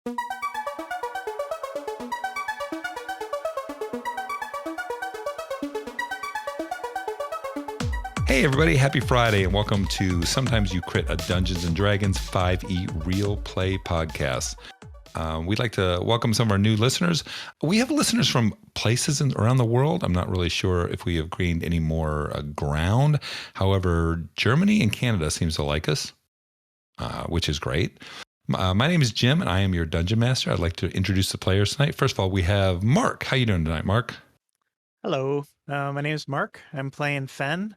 Hey everybody, happy Friday and welcome to Sometimes You Crit, a Dungeons & Dragons 5e real play podcast. We'd like to welcome some of our new listeners. We have listeners from places around the world. I'm not really sure if we have gained any more ground. However, Germany and Canada seems to like us, which is great. My name is Jim and I am your Dungeon Master. I'd like to introduce the players tonight. First of all, we have Mark. How you doing tonight, Mark? Hello, my name is Mark. I'm playing Fen.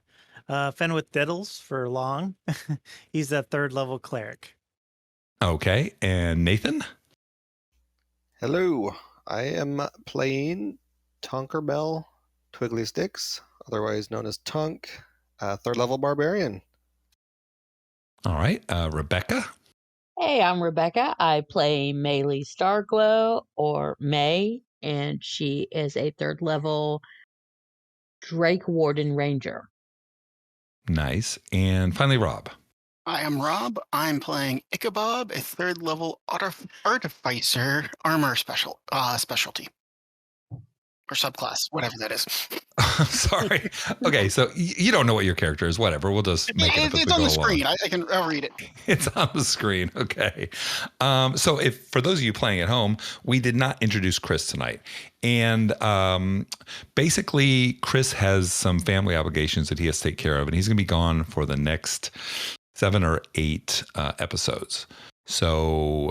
Fen with Diddles for long. He's a third level cleric. Okay, and Nathan? Hello, I am playing Tonkerbell Twiggly Sticks, otherwise known as Tunk, third level barbarian. All right, Rebecca? Hey, I'm Rebecca. I play Maylee Starglow, or May, and she is a third level Drake Warden Ranger. Nice. And finally, Rob. I am Rob. I'm playing Ichabod, a third level artificer armor specialty. Or subclass, whatever that is. Sorry. Okay, so you don't know what your character is. Whatever. We'll just make it up as It's we on go the screen. along. I'll read it. It's on the screen. Okay. So if for those of you playing at home, we did not introduce Chris tonight. And basically, Chris has some family obligations that he has to take care of, and he's going to be gone for the next 7 or 8 episodes. So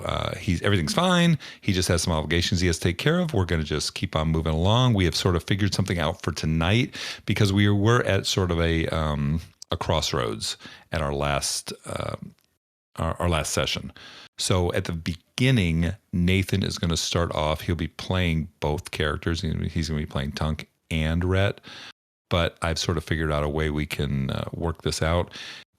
everything's fine. He just has some obligations he has to take care of. We're going to just keep on moving along. We have sort of figured something out for tonight because we were at sort of a crossroads at our last session. So at the beginning, Nathan is going to start off. He'll be playing both characters. He's going to be playing Tunk and Rhett. But I've sort of figured out a way we can work this out.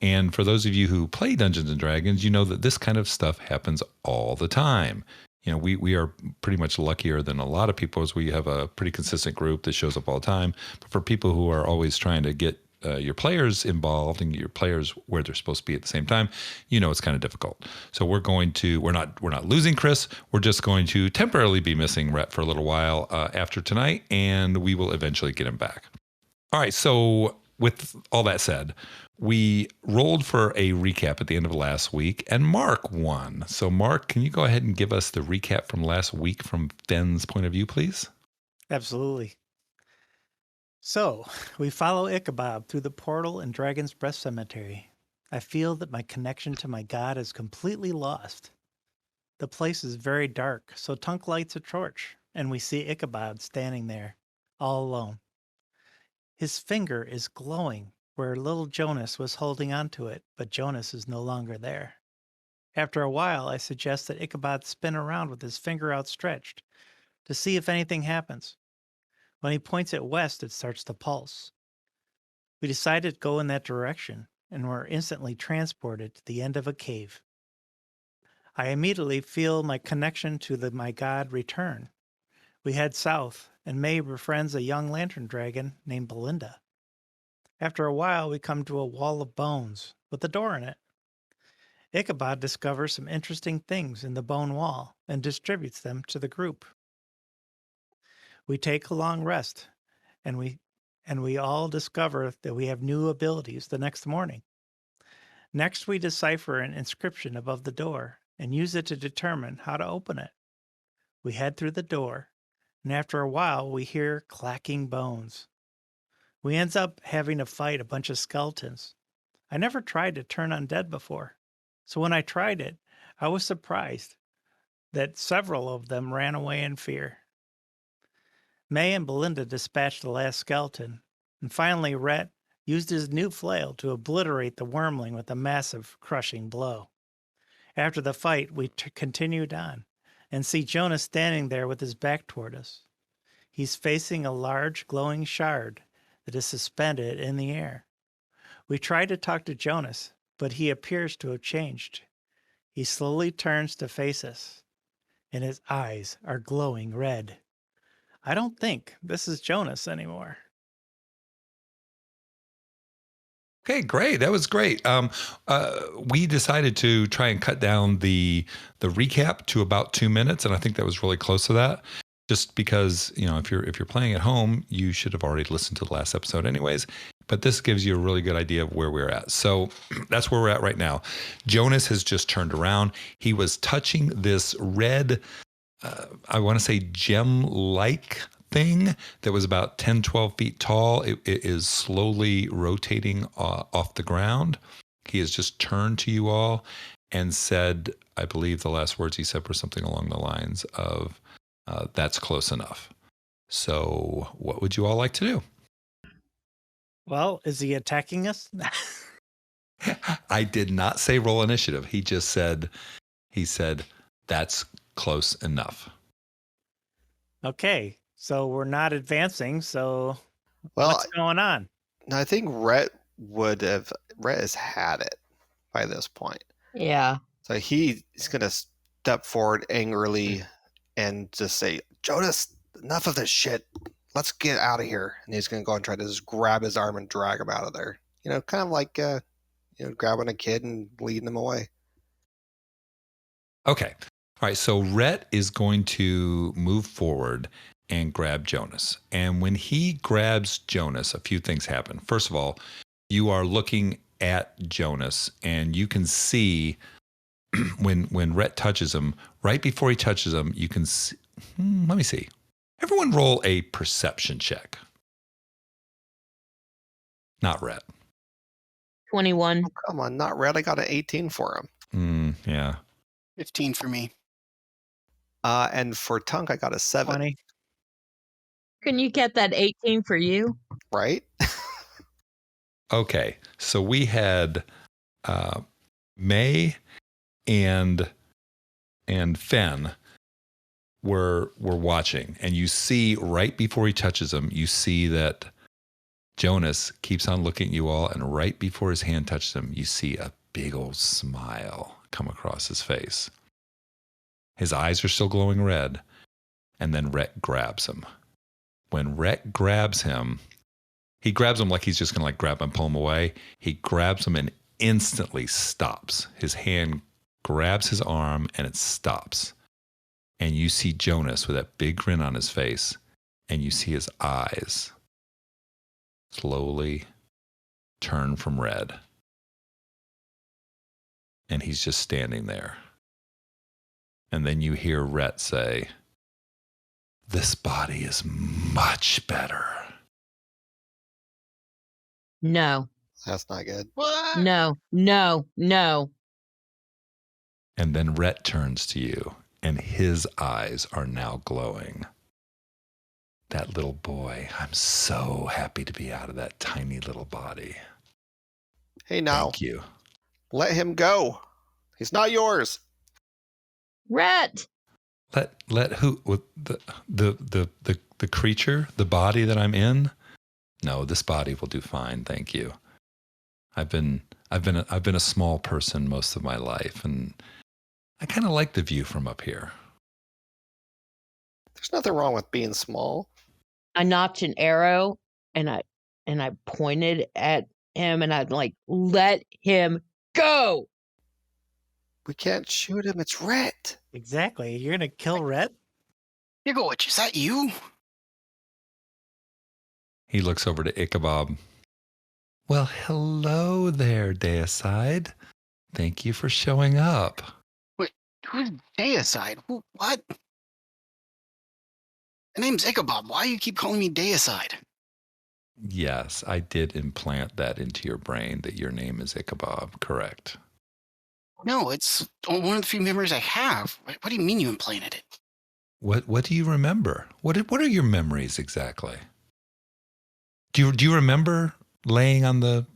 And for those of you who play Dungeons & Dragons, you know that this kind of stuff happens all the time. You know, we are pretty much luckier than a lot of people as we have a pretty consistent group that shows up all the time. But for people who are always trying to get your players involved and get your players where they're supposed to be at the same time, you know it's kind of difficult. So we're not losing Chris. We're just going to temporarily be missing Rhett for a little while after tonight, and we will eventually get him back. All right, so with all that said, we rolled for a recap at the end of last week, and Mark won. So, Mark, can you go ahead and give us the recap from last week from Fen's point of view, please? Absolutely. So, we follow Ichabod through the portal in Dragon's Breast Cemetery. I feel that my connection to my god is completely lost. The place is very dark, so Tunk lights a torch, and we see Ichabod standing there, all alone. His finger is glowing where little Jonas was holding onto it, but Jonas is no longer there. After a while, I suggest that Ichabod spin around with his finger outstretched to see if anything happens. When he points it west, it starts to pulse. We decided to go in that direction and were instantly transported to the end of a cave. I immediately feel my connection to my god return. We head south, and May befriends a young lantern dragon named Belinda. After a while, we come to a wall of bones with a door in it. Ichabod discovers some interesting things in the bone wall and distributes them to the group. We take a long rest, and we all discover that we have new abilities the next morning. Next, we decipher an inscription above the door and use it to determine how to open it. We head through the door, and after a while, we hear clacking bones. We end up having to fight a bunch of skeletons. I never tried to turn undead before, so when I tried it, I was surprised that several of them ran away in fear. May and Belinda dispatched the last skeleton, and finally Rhett used his new flail to obliterate the wormling with a massive, crushing blow. After the fight, we continued on, and see Jonas standing there with his back toward us. He's facing a large, glowing shard that is suspended in the air. We try to talk to Jonas, but he appears to have changed. He slowly turns to face us, and his eyes are glowing red. I don't think this is Jonas anymore. Okay, great. That was great. We decided to try and cut down the recap to about 2 minutes, and I think that was really close to that. Just because, if you're playing at home, you should have already listened to the last episode anyways. But this gives you a really good idea of where we're at. So that's where we're at right now. Jonas has just turned around. He was touching this red, I want to say gem-like thing that was about 10, 12 feet tall. It is slowly rotating off the ground. He has just turned to you all and said, I believe the last words he said were something along the lines of, that's close enough. So what would you all like to do? Well, is he attacking us? I did not say roll initiative. He said, that's close enough. Okay, so we're not advancing. So Well, what's going on? no, I think Rhett has had it by this point. Yeah. So he's going to step forward angrily and just say, Jonas, enough of this shit. Let's get out of here. And he's going to go and try to just grab his arm and drag him out of there. Kind of like, grabbing a kid and leading him away. Okay. All right. So Rhett is going to move forward and grab Jonas. And when he grabs Jonas, a few things happen. First of all, you are looking at Jonas and you can see when Rhett touches him, right before he touches him, you can see, let me see. Everyone roll a perception check. Not Rhett. 21. Oh, come on, not Rhett. I got an 18 for him. Yeah. 15 for me. And for Tunk, I got a 7. 20. Can you get that 18 for you? Right? Okay. So we had May and Fen were watching, and you see right before he touches them, you see that Jonas keeps on looking at you all, and right before his hand touches him, you see a big old smile come across his face. His eyes are still glowing red, and then Rhett grabs him. When Rhett grabs him, he grabs him like he's just going to grab him, pull him away. He grabs him and instantly stops. His hand grabs his arm and it stops. And you see Jonas with that big grin on his face, and you see his eyes slowly turn from red. And he's just standing there. And then you hear Rhett say, "This body is much better." No. That's not good. What? No. No. No. And then Rhett turns to you, and his eyes are now glowing. That little boy, I'm so happy to be out of that tiny little body. Hey, now, Thank you. let him go. He's not yours. Rhett. Let who with the creature, the body that I'm in? No, this body will do fine, thank you. I've been a small person most of my life, and I kind of like the view from up here. There's nothing wrong with being small. I notched an arrow and I pointed at him and I'd let him go. We can't shoot him. It's Rhett. Exactly. You're going to kill Rhett? Igowitch, is that you? He looks over to Ichabod. Well, hello there, Deicide. Thank you for showing up. Wait, who's Deicide? What? The name's Ichabod. Why do you keep calling me Deicide? Yes, I did implant that into your brain that your name is Ichabod, correct? No, it's one of the few memories I have. What do you mean you implanted it? What do you remember? What are your memories exactly? Do you remember laying on the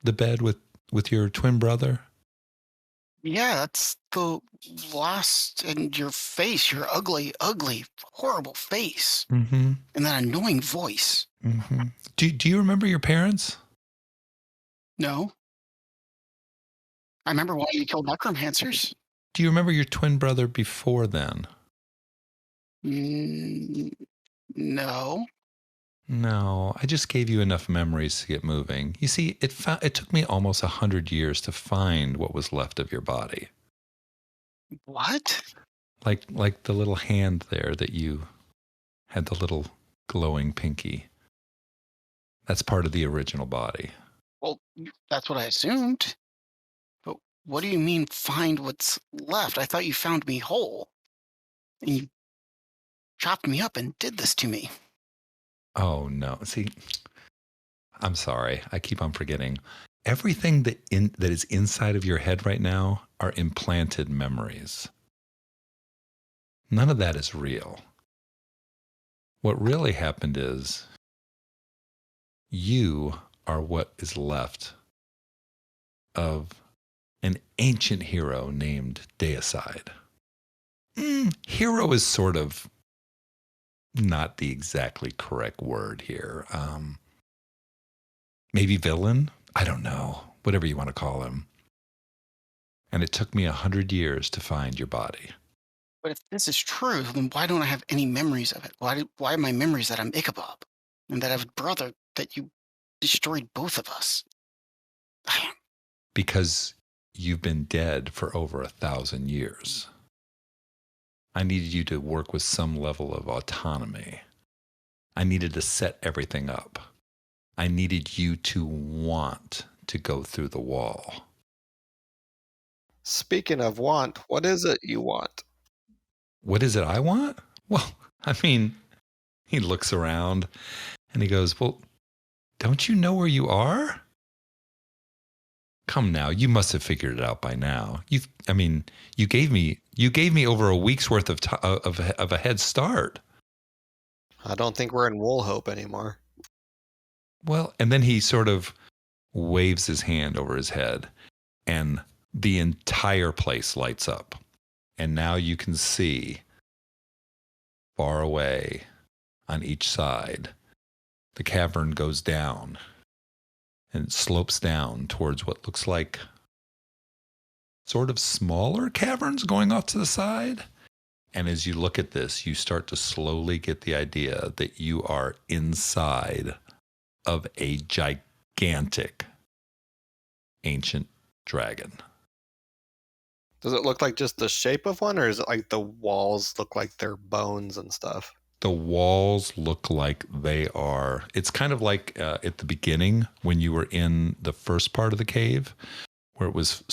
bed with your twin brother? Yeah, that's the last, and your face, your ugly, horrible face, Mm-hmm. and that annoying voice. Mm-hmm. Do you remember your parents? No. I remember why you killed necromancers. Do you remember your twin brother before then? No. No, I just gave you enough memories to get moving. You see, it took me almost 100 years to find what was left of your body. What? Like the little hand there that you had, the little glowing pinky. That's part of the original body. Well, that's what I assumed. But what do you mean find what's left? I thought you found me whole. And you chopped me up and did this to me. Oh no. See, I'm sorry. I keep on forgetting. Everything that is inside of your head right now are implanted memories. None of that is real. What really happened is you are what is left of an ancient hero named Deicide. Hero is sort of not the exactly correct word here. Maybe villain? I don't know. Whatever you want to call him. And it took me 100 years to find your body. But if this is true, then why don't I have any memories of it? Why are my memories that I'm Ichabod and that I have a brother that you destroyed both of us? Because you've been dead for over 1,000 years. I needed you to work with some level of autonomy. I needed to set everything up. I needed you to want to go through the wall. Speaking of want, what is it you want? What is it I want? Well, I mean, he looks around and he goes, well, don't you know where you are? Come now, you must have figured it out by now. You gave me over a week's worth of a head start. I don't think we're in Woolhope anymore. Well, and then he sort of waves his hand over his head and the entire place lights up. And now you can see far away on each side, the cavern goes down and it slopes down towards what looks like sort of smaller caverns going off to the side. And as you look at this, you start to slowly get the idea that you are inside of a gigantic ancient dragon. Does it look like just the shape of one, or is it like the walls look like they're bones and stuff? The walls look like they are, it's kind of like at the beginning when you were in the first part of the cave, where it was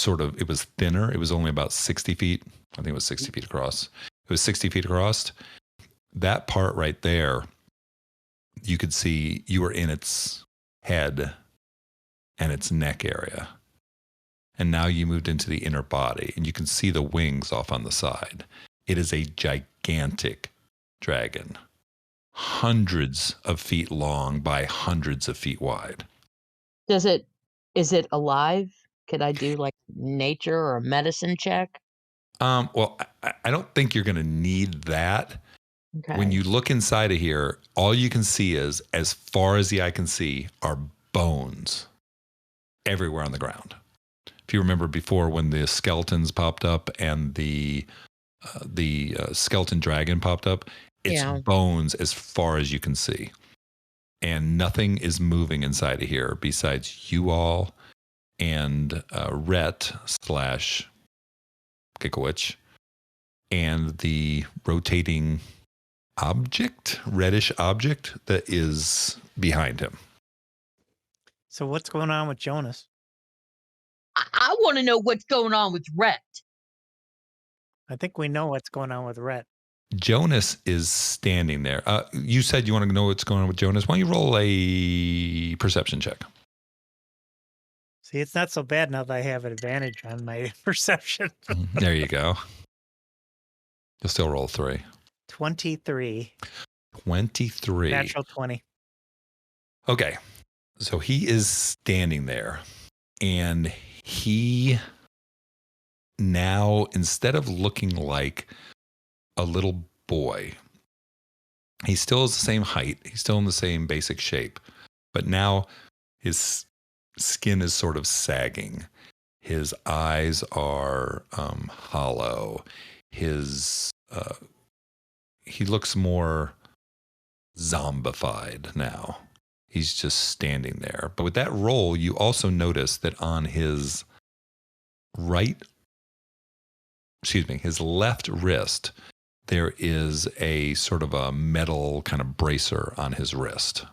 thinner. It was only about 60 feet. I think it was 60 feet across. It was 60 feet across. That part right there, you could see you were in its head and its neck area. And now you moved into the inner body and you can see the wings off on the side. It is a gigantic dragon, hundreds of feet long by hundreds of feet wide. Is it alive? Could I do like nature or a medicine check? Well, I don't think you're going to need that. Okay. When you look inside of here, all you can see is, as far as the eye can see, are bones everywhere on the ground. If you remember before when the skeletons popped up and the skeleton dragon popped up, it's bones as far as you can see. And nothing is moving inside of here besides you all and Rhett / Kikowicz and the rotating reddish object that is behind him. So what's going on with Jonas? I want to know what's going on with Rhett. I think we know what's going on with Rhett. Jonas is standing there. You said you want to know what's going on with Jonas. Why don't you roll a perception check? See, it's not so bad now that I have an advantage on my perception. There you go. You'll still roll 3. 23. 23. Natural 20. Okay. So he is standing there and he now, instead of looking like a little boy, he still is the same height. He's still in the same basic shape, but now his skin is sort of sagging. His eyes are hollow. He looks more zombified now. He's just standing there. But with that roll, you also notice that on his his left wrist, there is a sort of a metal kind of bracer on his wrist.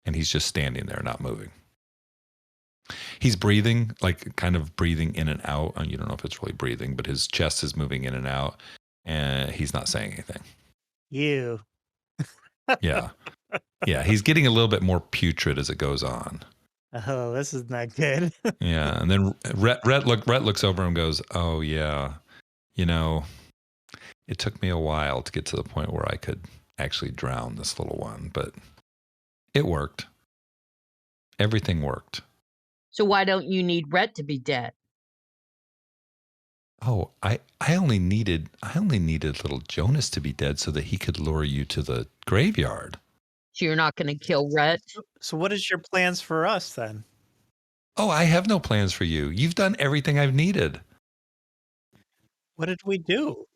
And he's just standing there, not moving. He's breathing, like kind of breathing in and out. You don't know if it's really breathing, but his chest is moving in and out, and he's not saying anything. You. Yeah. Yeah, he's getting a little bit more putrid as it goes on. Oh, this is not good. Yeah, and then Rhett looks over and goes, "Oh yeah, you know, it took me a while to get to the point where I could actually drown this little one, but it worked. Everything worked." So why don't you need Rhett to be dead? Oh, I only needed little Jonas to be dead so that he could lure you to the graveyard. So you're not going to kill Rhett? So what is your plans for us then? Oh, I have no plans for you. You've done everything I've needed. What did we do?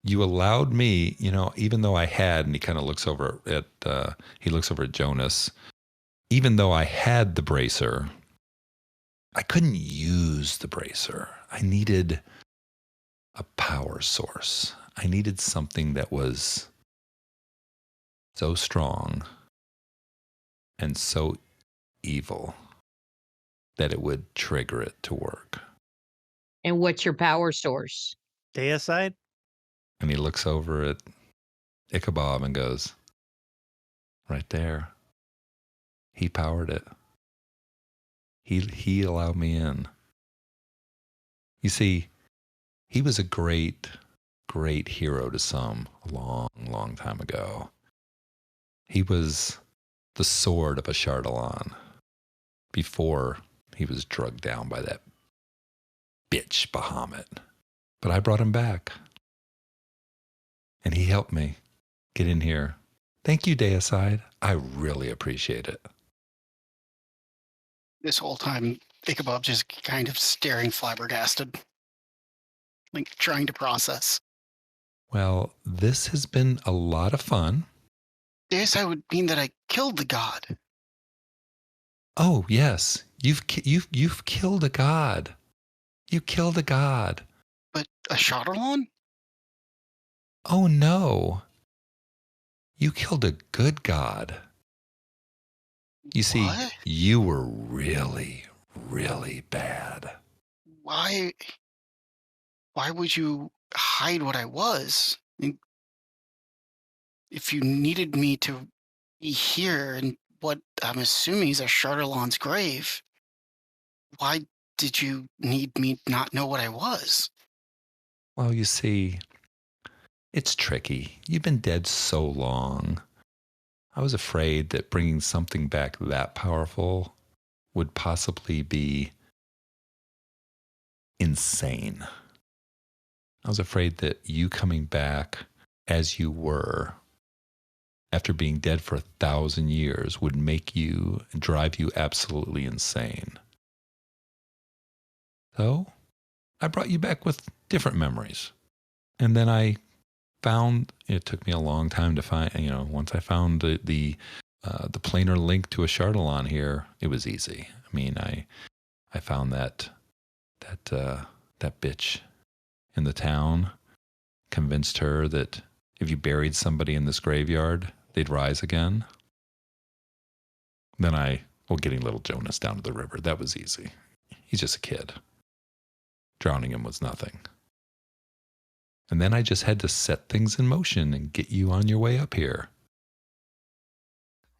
You allowed me, even though I had, and he kind of looks over at Jonas, even though I had the bracer, I couldn't use the bracer. I needed a power source. I needed something that was so strong and so evil that it would trigger it to work. And what's your power source? Deicide? And he looks over at Ichabod and goes, right there. He powered it. He allowed me in. You see, he was a great, great hero to some a long, long time ago. He was the sword of a Chardalon before he was drugged down by that bitch Bahamut. But I brought him back. And he helped me get in here. Thank you, Deicide. I really appreciate it. This whole time, Ichabod just kind of staring flabbergasted, like trying to process. Well, this has been a lot of fun. This would mean that I killed the god. Oh, yes. You've killed a god. You killed a god. But a Shadowlon? Oh, no. You killed a good god. You see, What? you were really, really bad. Why would you hide what I was? If you needed me to be here in what I'm assuming is a Shadowlon's grave, why did you need me not know what I was? Well, you see, it's tricky. You've been dead so long. I was afraid that bringing something back that powerful would possibly be insane. I was afraid that you coming back as you were after being dead for 1,000 years would drive you absolutely insane. So I brought you back with different memories. And then it took me a long time to find, once I found the planar link to a Chardalon here, it was easy. I mean, I found that bitch in the town, convinced her that if you buried somebody in this graveyard, they'd rise again. Then getting little Jonas down to the river, that was easy. He's just a kid. Drowning him was nothing. And then I just had to set things in motion and get you on your way up here.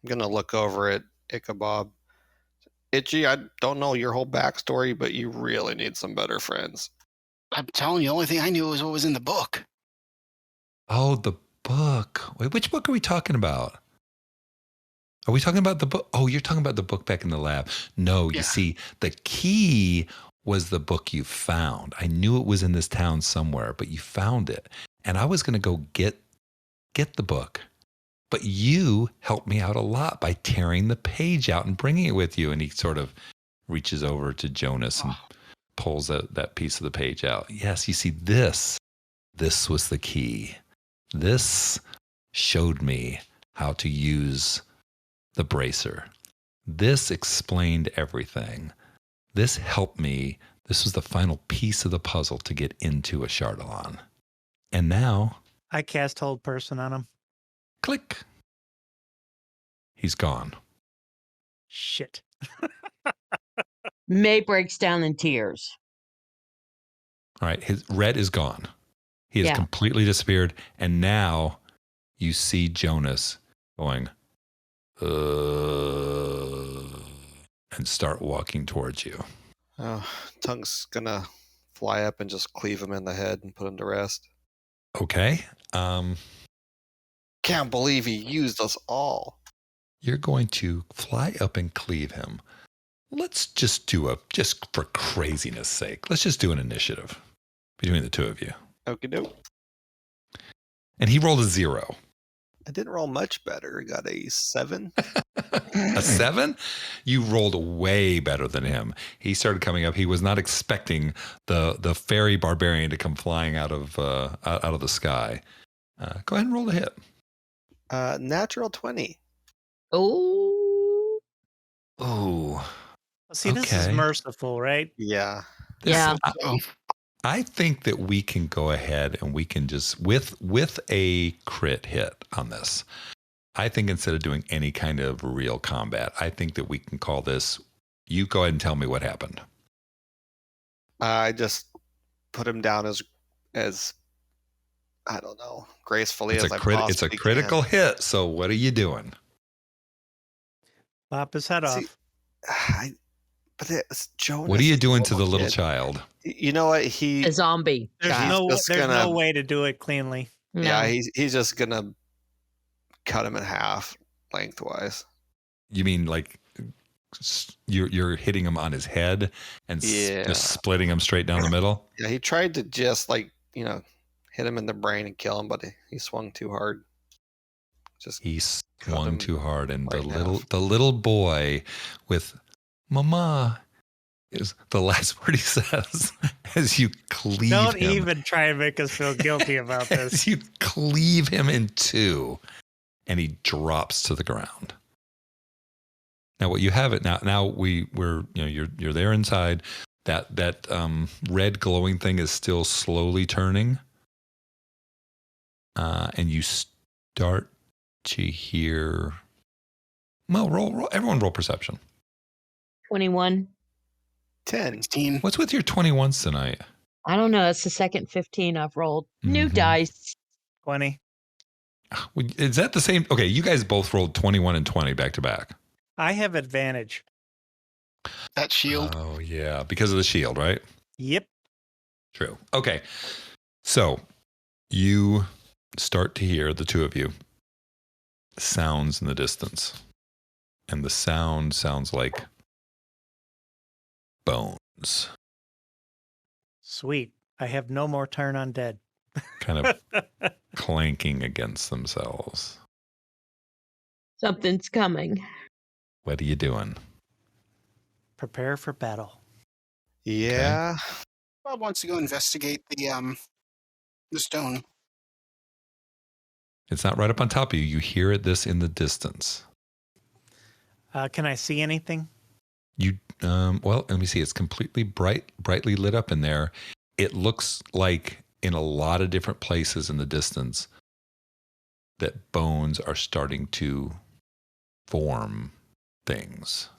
I'm going to look over at Ichabod. Itchy, I don't know your whole backstory, but you really need some better friends. I'm telling you, the only thing I knew was what was in the book. Oh, the book. Wait, which book are we talking about? Are we talking about the book? Oh, you're talking about the book back in the lab. No, Yeah. You see, the key was the book you found. I knew it was in this town somewhere, but you found it. And I was going to go get the book. But you helped me out a lot by tearing the page out and bringing it with you. And he sort of reaches over to Jonas and pulls that piece of the page out. Yes, you see, this was the key. This showed me how to use the bracer. This explained everything. This helped me. This was the final piece of the puzzle to get into a Chardalon. And now, I cast Hold Person on him. click. He's gone. Shit. May breaks down in tears. All right, his red is gone. He has Yeah. completely disappeared. And now you see Jonas going, and start walking towards you. Oh, Tongue's gonna fly up and just cleave him in the head and put him to rest. Okay. Can't believe he used us all. You're going to fly up and cleave him. Let's just just for craziness sake, let's just do an initiative between the two of you. Okie doke. And he rolled a 0. I didn't roll much better. I got a 7. A 7? You rolled way better than him. He started coming up. He was not expecting the fairy barbarian to come flying out of the sky. Go ahead and roll the hit. Natural 20. Oh, Oh, See, this is Okay. merciful, right? Yeah. yeah. Oh, I think that we can go ahead and we can just with a crit hit on this. I think instead of doing any kind of real combat, I think that we can call this. You go ahead and tell me what happened. I just put him down as I don't know, gracefully It's as a I it's a possibly critical can. hit. So what are you doing? Lop his head See, off. But it's Jonas. What are you is a doing to the little kid. child? You know what? A zombie. There's child. just there's gonna- no way to do it cleanly. No. Yeah, he's just gonna cut him in half lengthwise. You mean like you're hitting him on his head and Yeah. just splitting him straight down the middle? Yeah, he tried to just hit him in the brain and kill him, but he swung too hard. Just He Cut swung him too hard, and right in half. the little boy with "Mama" is the last word he says as you cleave Don't him. even try and make us feel guilty about As this. you cleave him in two, and he drops to the ground. Now, what you have it now we're you're there inside. That red glowing thing is still slowly turning, and you start to hear. Well, roll. Everyone, roll perception. 21. 10. 16. What's with your 21s tonight? I don't know. It's the second 15 I've rolled. New Mhm. dice. 20. Is that the same? Okay, you guys both rolled 21 and 20 back to back. I have advantage. That shield. Oh yeah, because of the shield, right? Yep. True. Okay, so you start to hear, the two of you, sounds in the distance, and the sound sounds like bones, Sweet. I have no more turn on dead. kind of clanking against themselves. Something's coming. What are you doing? Prepare for battle. Yeah. Bob wants to go investigate the stone. It's not right up on top of you. You hear this in the distance. Can I see anything? You well, let me see. It's completely brightly lit up in there. It looks like in a lot of different places in the distance that bones are starting to form things.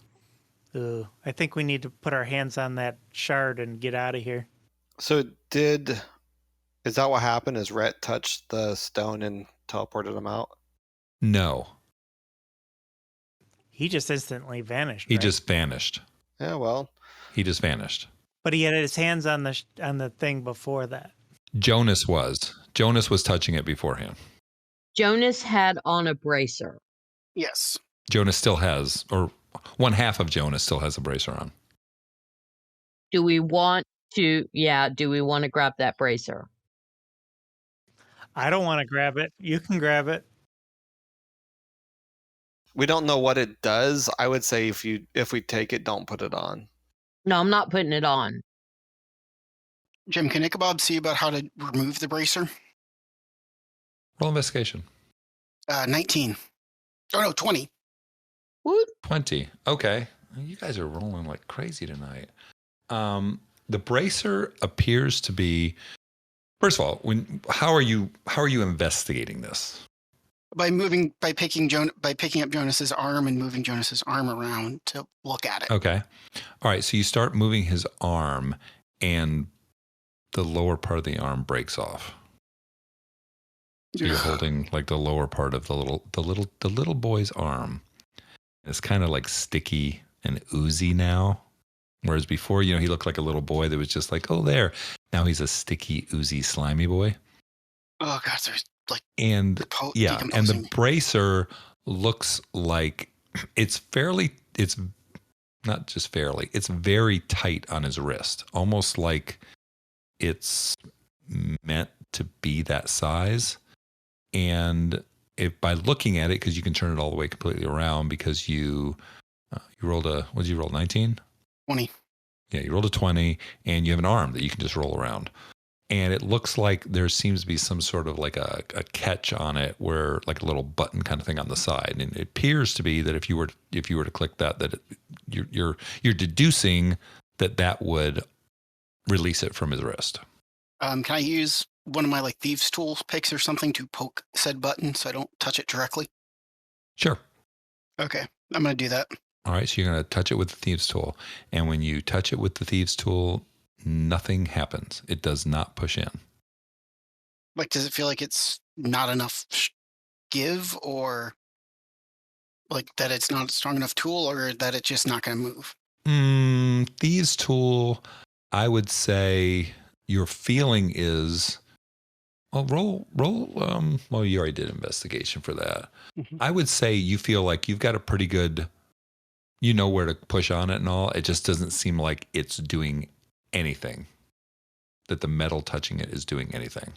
Ooh, I think we need to put our hands on that shard and get out of here. So is that what happened? Is Rhett touched the stone and teleported him out? No, He just instantly vanished. he right? just vanished. Yeah, well, He just vanished. But he had his hands on the thing before that. Jonas was touching it beforehand. Jonas had on a bracer. Yes. Jonas still has, or one half of Jonas still has a bracer on. Do we want to grab that bracer? I don't want to grab it. You can grab it. we don't know what it does. I would say if we take it, don't put it on. No, I'm not putting it on. Jim, can Ichabod see about how to remove the bracer? Roll investigation. 19. Oh, no, 20. Woot. 20. Okay. You guys are rolling like crazy tonight. The bracer appears to be, first of all, how are you investigating this? By picking up Jonas's arm and moving Jonas's arm around to look at it. Okay. All right. So you start moving his arm, and the lower part of the arm breaks off. So you're holding like the lower part of the little boy's arm. It's kind of like sticky and oozy now. Whereas before, he looked like a little boy that was just like, oh, there. Now he's a sticky, oozy, slimy boy. Oh, God, there's like... And yeah, decomposing. and the bracer looks like it's not just fairly, it's very tight on his wrist. Almost like it's meant to be that size. And if by looking at it, because you can turn it all the way completely around, because you rolled what did you roll, 19? 20. Yeah, you rolled a 20, and you have an arm that you can just roll around. And it looks like there seems to be some sort of like a catch on it, where like a little button kind of thing on the side. And it appears to be that if you were to click that you're deducing that would release it from his wrist. Can I use one of my like thieves' tool picks or something to poke said button so I don't touch it directly? Sure. Okay, I'm going to do that. All right, so you're going to touch it with the thieves' tool. And when you touch it with the thieves' tool, nothing happens. It does not push in. Like, does it feel like it's not enough give, or like that it's not a strong enough tool, or that it's just not going to move? Thieves' tool, I would say your feeling is, well, roll. Well, you already did investigation for that. Mm-hmm. I would say you feel like you've got a pretty good, you know where to push on it and all. It just doesn't seem like it's doing anything, that the metal touching it is doing anything.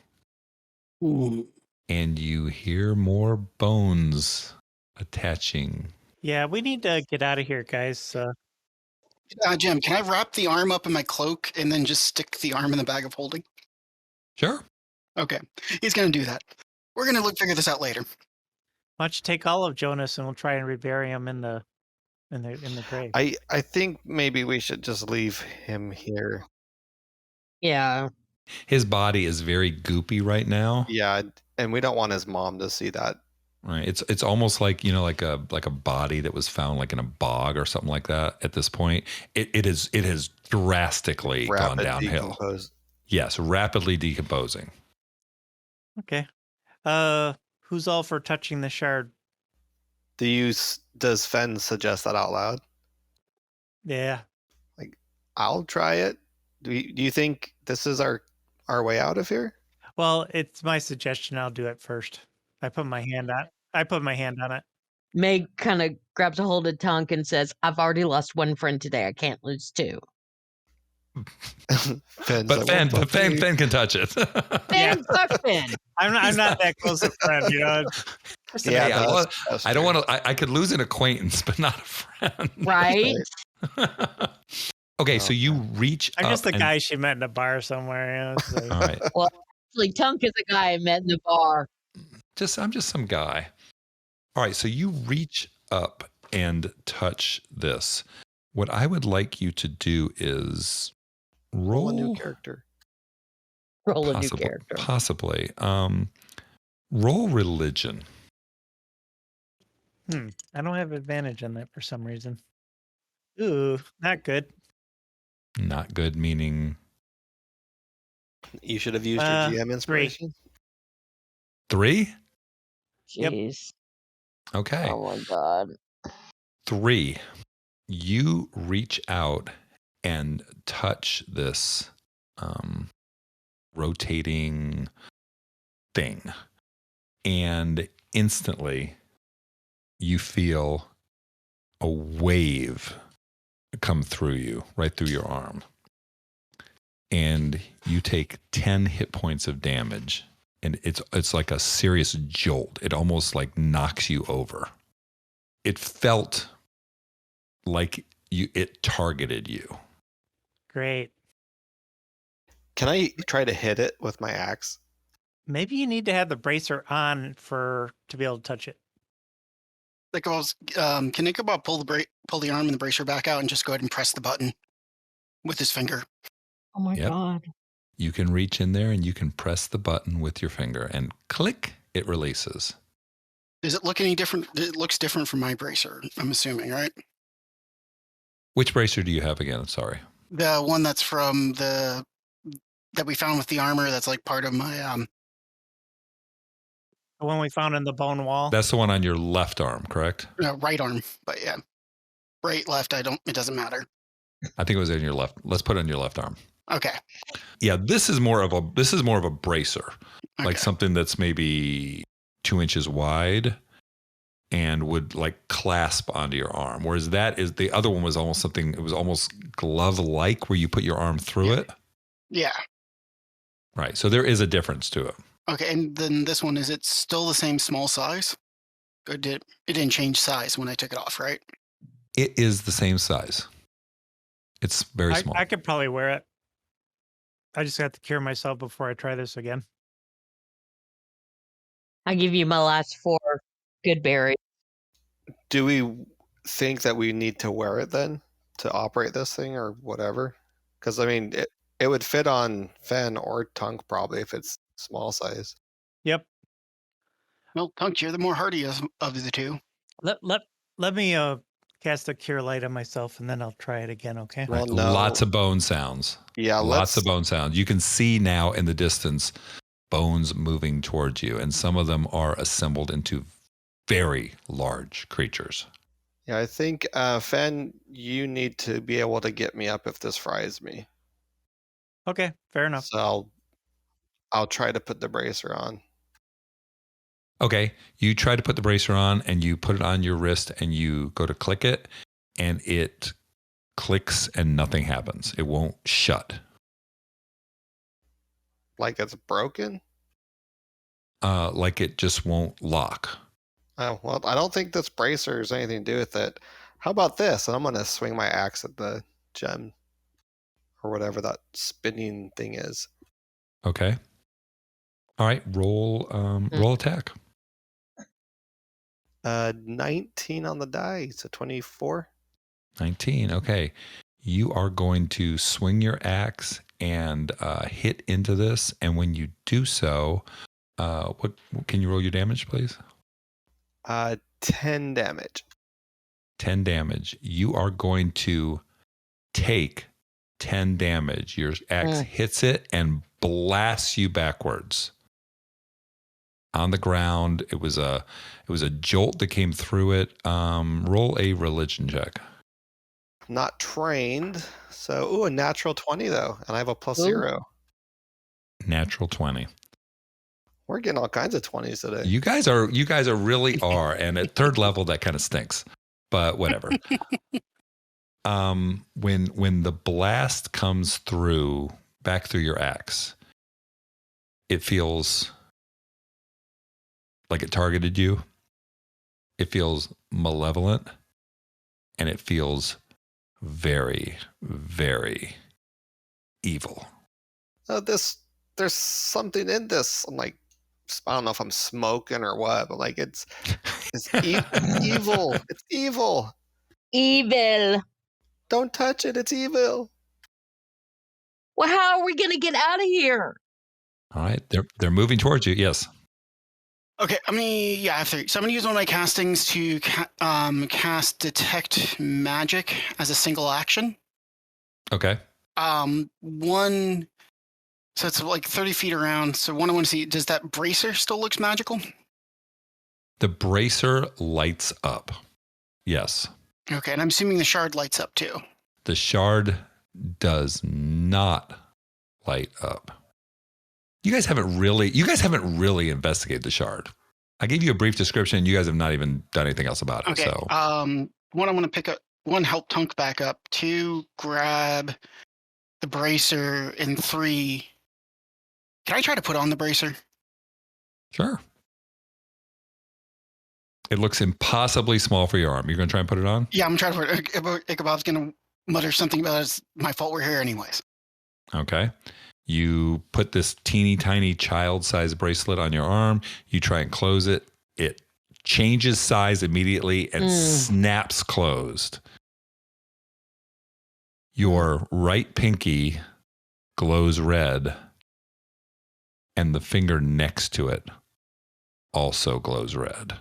Ooh. And you hear more bones attaching. Yeah, we need to get out of here, guys. Jim, can I wrap the arm up in my cloak and then just stick the arm in the bag of holding? Sure. Okay, he's going to do that. We're going to figure this out later. Why don't you take all of Jonas and we'll try and rebury him in the grave. I think maybe we should just leave him here. Yeah. His body is very goopy right now. Yeah, and we don't want his mom to see that. Right. It's almost like, like a body that was found like in a bog or something like that at this point. It has drastically gone downhill. Decompose. Yes, rapidly decomposing. Okay. Who's all for touching the shard? Does Fen suggest that out loud? Yeah. Like, I'll try it. Do you think this is our way out of here? Well, it's my suggestion. I'll do it first. I put my hand on it. Meg kind of grabs a hold of Tunk and says, "I've already lost one friend today. I can't lose two." Fen can touch it. Fen, fuck Fen. I'm not that close a friend, Yeah, I don't want to. I could lose an acquaintance, but not a friend. Right? Okay, so you reach. I'm just the and, guy she met in a bar somewhere. Like, all right. Well, actually, Tunk is a guy I met in the bar. I'm just some guy. All right, so you reach up and touch this. What I would like you to do is roll a new character. Roll a new character. Possibly. Roll religion. I don't have advantage on that for some reason. Ooh, not good. Not good, meaning you should have used your GM inspiration. 3? Jeez. Okay. Oh my god. 3. You reach out and touch this rotating thing, and instantly you feel a wave come through you, right through your arm, and you take 10 hit points of damage, and it's like a serious jolt. It almost like knocks you over. It felt like it targeted you. Great. Can I try to hit it with my axe? Maybe you need to have the bracer on to be able to touch it. Can Ichabod pull the arm and the bracer back out and just go ahead and press the button with his finger? Oh my Yep. God. You can reach in there and you can press the button with your finger and click, it releases. Does it look any different? It looks different from my bracer, I'm assuming, right? Which bracer do you have again? I'm sorry. The one that's from that we found with the armor. That's like part of my The one we found in the bone wall. That's the one on your left arm, correct? right arm. But yeah, right, left. It doesn't matter. I think it was in your left. Let's put it on your left arm. Okay. Yeah, this is more of a bracer, like Okay. something that's maybe 2 inches wide and would like clasp onto your arm. Whereas the other one was almost something. It was almost glove-like where you put your arm through it. Yeah. Right. So there is a difference to it. Okay, and then this one, is it still the same small size? Or it didn't change size when I took it off, right? It is the same size. It's very small. I could probably wear it. I just have to cure myself before I try this again. I give you my last 4 good berries. Do we think that we need to wear it then to operate this thing or whatever? Because I mean, it would fit on Fen or Tunk probably if it's small size. Yep. Well, Tunk, you're the more hardy of the two. Let me cast a cure light on myself and then I'll try it again, okay? Well, Right. no. Lots of bone sounds. Yeah, Lots of bone sounds. You can see now in the distance bones moving towards you, and some of them are assembled into very large creatures. Yeah, I think Fen, you need to be able to get me up if this fries me. Okay, fair enough. So I'll try to put the bracer on. Okay, you try to put the bracer on and you put it on your wrist and you go to click it and it clicks and nothing happens. It won't shut. Like it's broken? Like it just won't lock. Oh, well, I don't think this bracer has anything to do with it. How about this? And I'm going to swing my axe at the gem or whatever that spinning thing is. Okay. All right, roll attack. 19 on the die, so 24. 19. Okay. You are going to swing your axe and hit into this. And when you do so, what can you roll your damage, please? 10 damage. 10 damage. You are going to take 10 damage. Your axe hits it and blasts you backwards on the ground. It was a jolt that came through it. Roll a religion check. I'm not trained, so a natural 20 though, and I have a +0. Natural 20. We're getting all kinds of 20s today. You guys are really are, and at third level that kind of stinks, but whatever. When the blast comes through back through your axe, it feels like it targeted you. It feels malevolent, and it feels very, very evil. There's something in this. I'm like, I don't know if I'm smoking or what, but like it's evil. It's evil. Evil. Don't touch it. It's evil. Well, how are we going to get out of here? All right, they're moving towards you. Yes. Okay, I have 3. So I'm going to use one of my castings to cast Detect Magic as a single action. Okay. One, so it's like 30 feet around. So one I want to see, does that bracer still looks magical? The bracer lights up. Yes. Okay, and I'm assuming the shard lights up too. The shard does not light up. You guys haven't really investigated the shard. I gave you a brief description. You guys have not even done anything else about it. Okay. So One, I want to pick up. 1, help Tunk back up. 2, grab the bracer. And 3, can I try to put on the bracer? sure. It looks impossibly small for your arm. You're going to try and put it on? Yeah, I'm trying to put it. Ichabod's going to mutter something about it's my fault we're here anyways. Okay. You put this teeny tiny child-sized bracelet on your arm. You try and close it. It changes size immediately and snaps closed. Your right pinky glows red, and the finger next to it also glows red.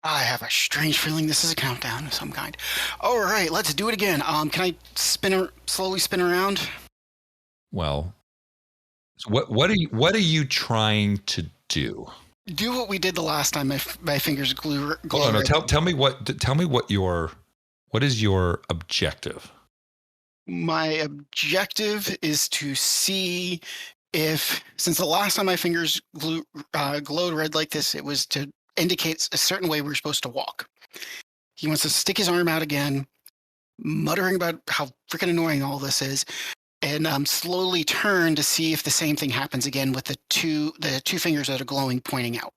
I have a strange feeling this is a countdown of some kind. All right, let's do it again. Can I slowly spin around? Well, so what are you trying to do? Do what we did the last time. My fingers glow Oh no! red. Tell me what is your objective? My objective is to see if, since the last time my fingers glowed red like this, it was to indicate a certain way we're supposed to walk. He wants to stick his arm out again, muttering about how freaking annoying all this is, and slowly turn to see if the same thing happens again with the two fingers that are glowing pointing out.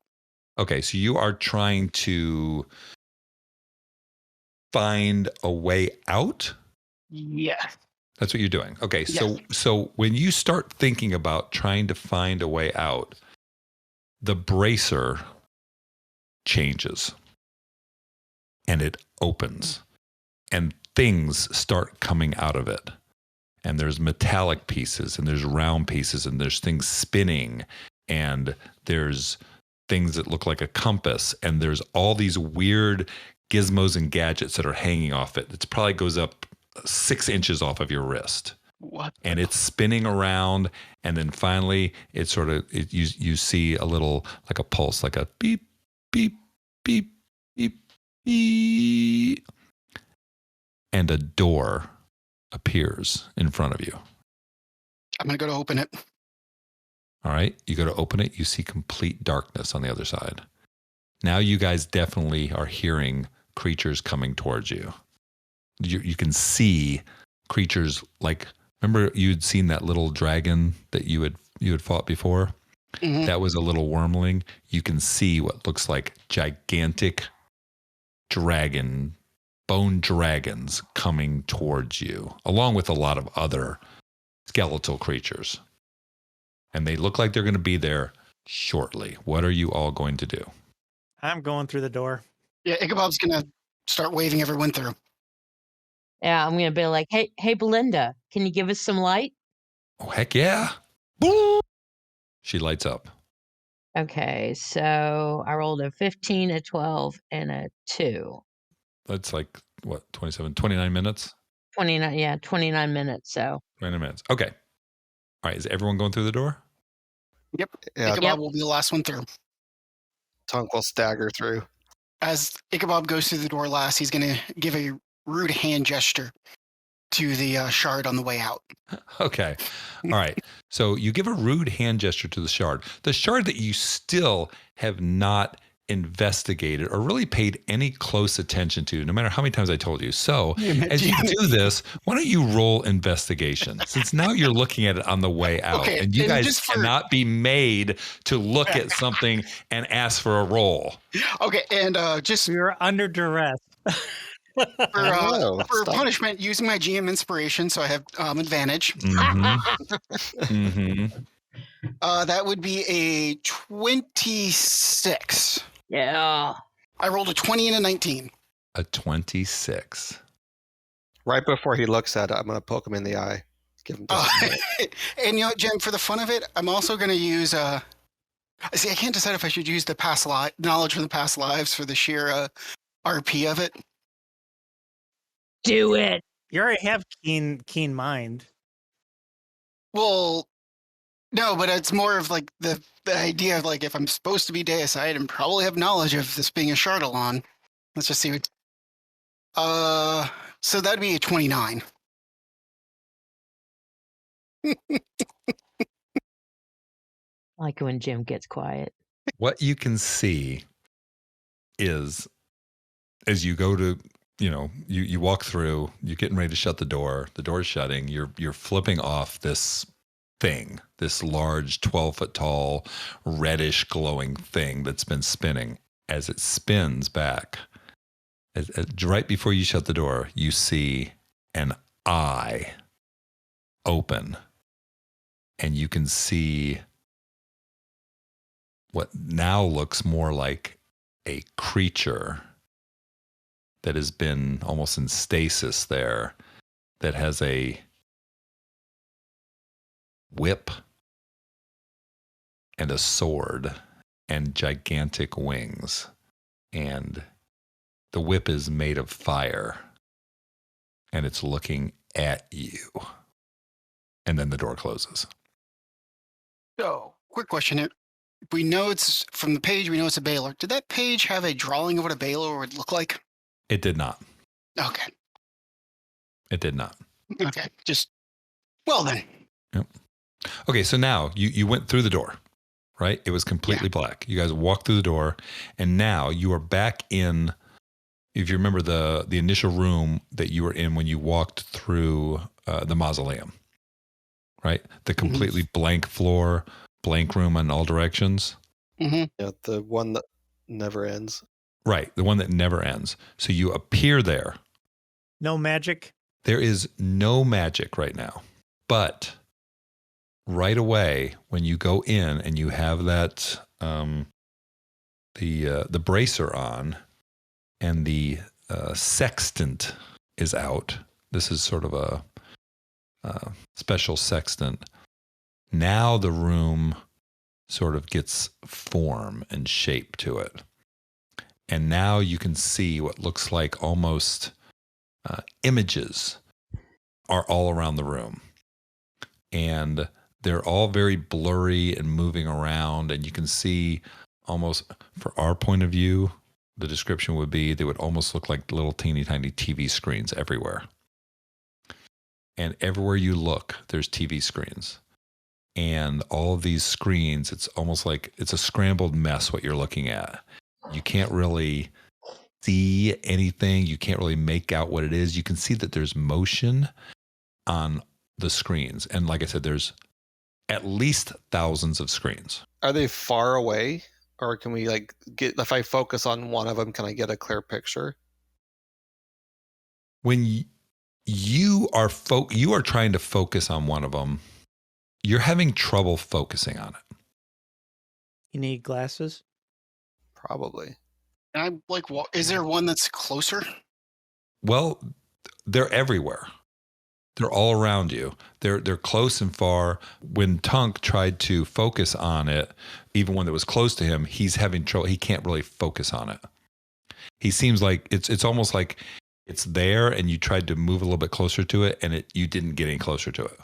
Okay, so you are trying to find a way out? Yeah. That's what you're doing. Okay, Yes. so when you start thinking about trying to find a way out, the bracer changes and it opens and things start coming out of it. And there's metallic pieces and there's round pieces and there's things spinning and there's things that look like a compass and there's all these weird gizmos and gadgets that are hanging off it. It probably goes up 6 inches off of your wrist. What? And it's spinning around, and then finally it sort of you see a little like a pulse, like a beep, beep, beep, beep, beep, and a door appears in front of you. I'm gonna go to open it. All right, you go to open it, you see complete darkness on the other side. Now you guys definitely are hearing creatures coming towards you. You can see creatures like, remember you'd seen that little dragon that you had fought before? Mm-hmm. That was a little wormling. You can see what looks like gigantic bone dragons coming towards you, along with a lot of other skeletal creatures. And they look like they're going to be there shortly. What are you all going to do? I'm going through the door. Yeah, Ichabod's gonna start waving everyone through. Yeah, I'm gonna be like, hey, Belinda, can you give us some light? Oh, heck yeah. Boom. She lights up. Okay, so I rolled a 15, a 12, and a 2. That's like, what, 29 minutes? 29 minutes, so. 29 minutes. Okay. All right. Is everyone going through the door? Yep. Yeah, Ichabod will be the last one through. Tonk will stagger through. As Ichabod goes through the door last, he's gonna give a rude hand gesture to the shard on the way out. Okay. All right. So you give a rude hand gesture to the shard that you still have not investigated or really paid any close attention to, no matter how many times I told you. So as you do this, why don't you roll investigation? Since now you're looking at it on the way out, Okay, and you and guys just for- cannot be made to look at something and ask for a roll. Okay, and just We were under duress. No, for stop. punishment, using my GM inspiration, so I have advantage. Mm-hmm. That would be a 26. Yeah. I rolled a 20 and a 19. A 26. Right before he looks at it, I'm going to poke him in the eye. Give him just a minute. And you know what, Jim, for the fun of it, I'm also going to use... see, I can't decide if I should use the past knowledge from the past lives for the sheer RP of it. Do it. You already have keen mind. Well, no, but it's more of like the idea of like if I'm supposed to be deicide and probably have knowledge of this being a Shardalon. Let's just see what. So that'd be a 29. I like when Jim gets quiet. What you can see is as you go to, you walk through, you're getting ready to shut the door's shutting, you're flipping off this thing, this large 12-foot tall, reddish glowing thing that's been spinning. As it spins back, right before you shut the door, you see an eye open, and you can see what now looks more like a creature that has been almost in stasis there, that has a whip and a sword and gigantic wings. And the whip is made of fire and it's looking at you. And then the door closes. So, quick question here. We know it's from the page, we know it's a baler. Did that page have a drawing of what a baler would look like? It did not. Okay. It did not. Okay. Just, well then. Yep. Okay, so now you went through the door, right? It was completely black. You guys walked through the door, and now you are back in, if you remember the initial room that you were in when you walked through the mausoleum, right? The completely blank floor, blank room in all directions. Mm-hmm. Yeah, the one that never ends. Right, the one that never ends. So you appear there. No magic? There is no magic right now. But right away, when you go in and you have that the bracer on and the sextant is out. This is sort of a special sextant. Now the room sort of gets form and shape to it. And now you can see what looks like almost images are all around the room. And they're all very blurry and moving around. And you can see almost, for our point of view, the description would be they would almost look like little teeny tiny TV screens everywhere. And everywhere you look, there's TV screens. And all of these screens, it's almost like it's a scrambled mess what you're looking at. You can't really see anything. You can't really make out what it is. You can see that there's motion on the screens. And like I said, there's at least thousands of screens. Are they far away? Or can we like get, if I focus on one of them, can I get a clear picture? When you are trying to focus on one of them, you're having trouble focusing on it. You need glasses? Probably. And I like, is there one that's closer? Well, they're everywhere. They're all around you. They're close and far. When Tunk tried to focus on it, even when it was close to him, he's having trouble. He can't really focus on it. He seems like it's almost like it's there, and you tried to move a little bit closer to it, and you didn't get any closer to it.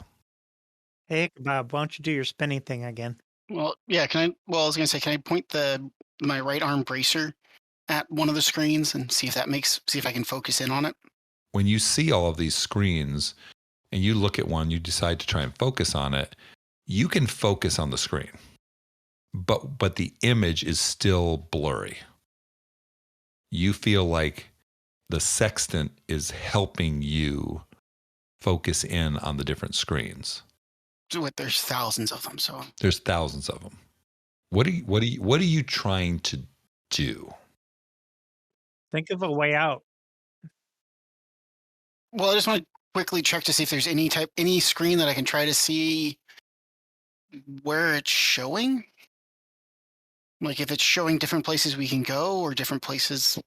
Hey, Bob, why don't you do your spinning thing again? Well, yeah. I was gonna say, can I point my right arm bracer at one of the screens and see if I can focus in on it? When you see all of these screens and you look at one, you decide to try and focus on it, you can focus on the screen, but the image is still blurry. You feel like the sextant is helping you focus in on the different screens. There's thousands of them, so There's thousands of them. What are you trying to do? Think of a way out. well, I just want to quickly check to see if there's any screen that I can try to see where it's showing. Like if it's showing different places we can go or different places.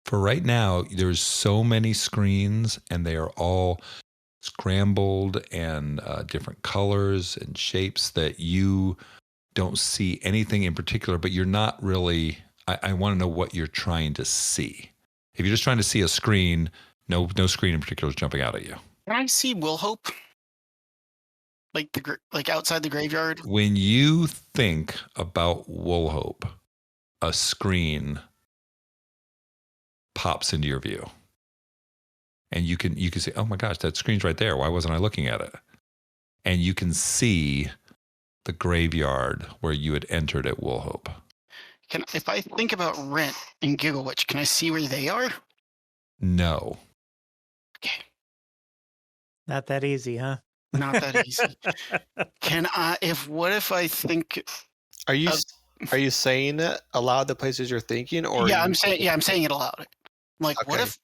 For right now, there's so many screens and they are all scrambled and different colors and shapes that you don't see anything in particular, but you're not really, I want to know what you're trying to see. If you're just trying to see a screen, no screen in particular is jumping out at you. Can I see Will Hope? Like outside the graveyard? When you think about Woolhope, a screen pops into your view. And you can say, oh my gosh, that screen's right there. Why wasn't I looking at it? And you can see the graveyard where you had entered at Woolhope. If I think about Rent and Giggle Witch, can I see where they are? No. Okay. Not that easy, huh? Not that easy. What if I think? Are you saying it aloud, the places you're thinking, or I'm saying it aloud. Like, Okay. what if?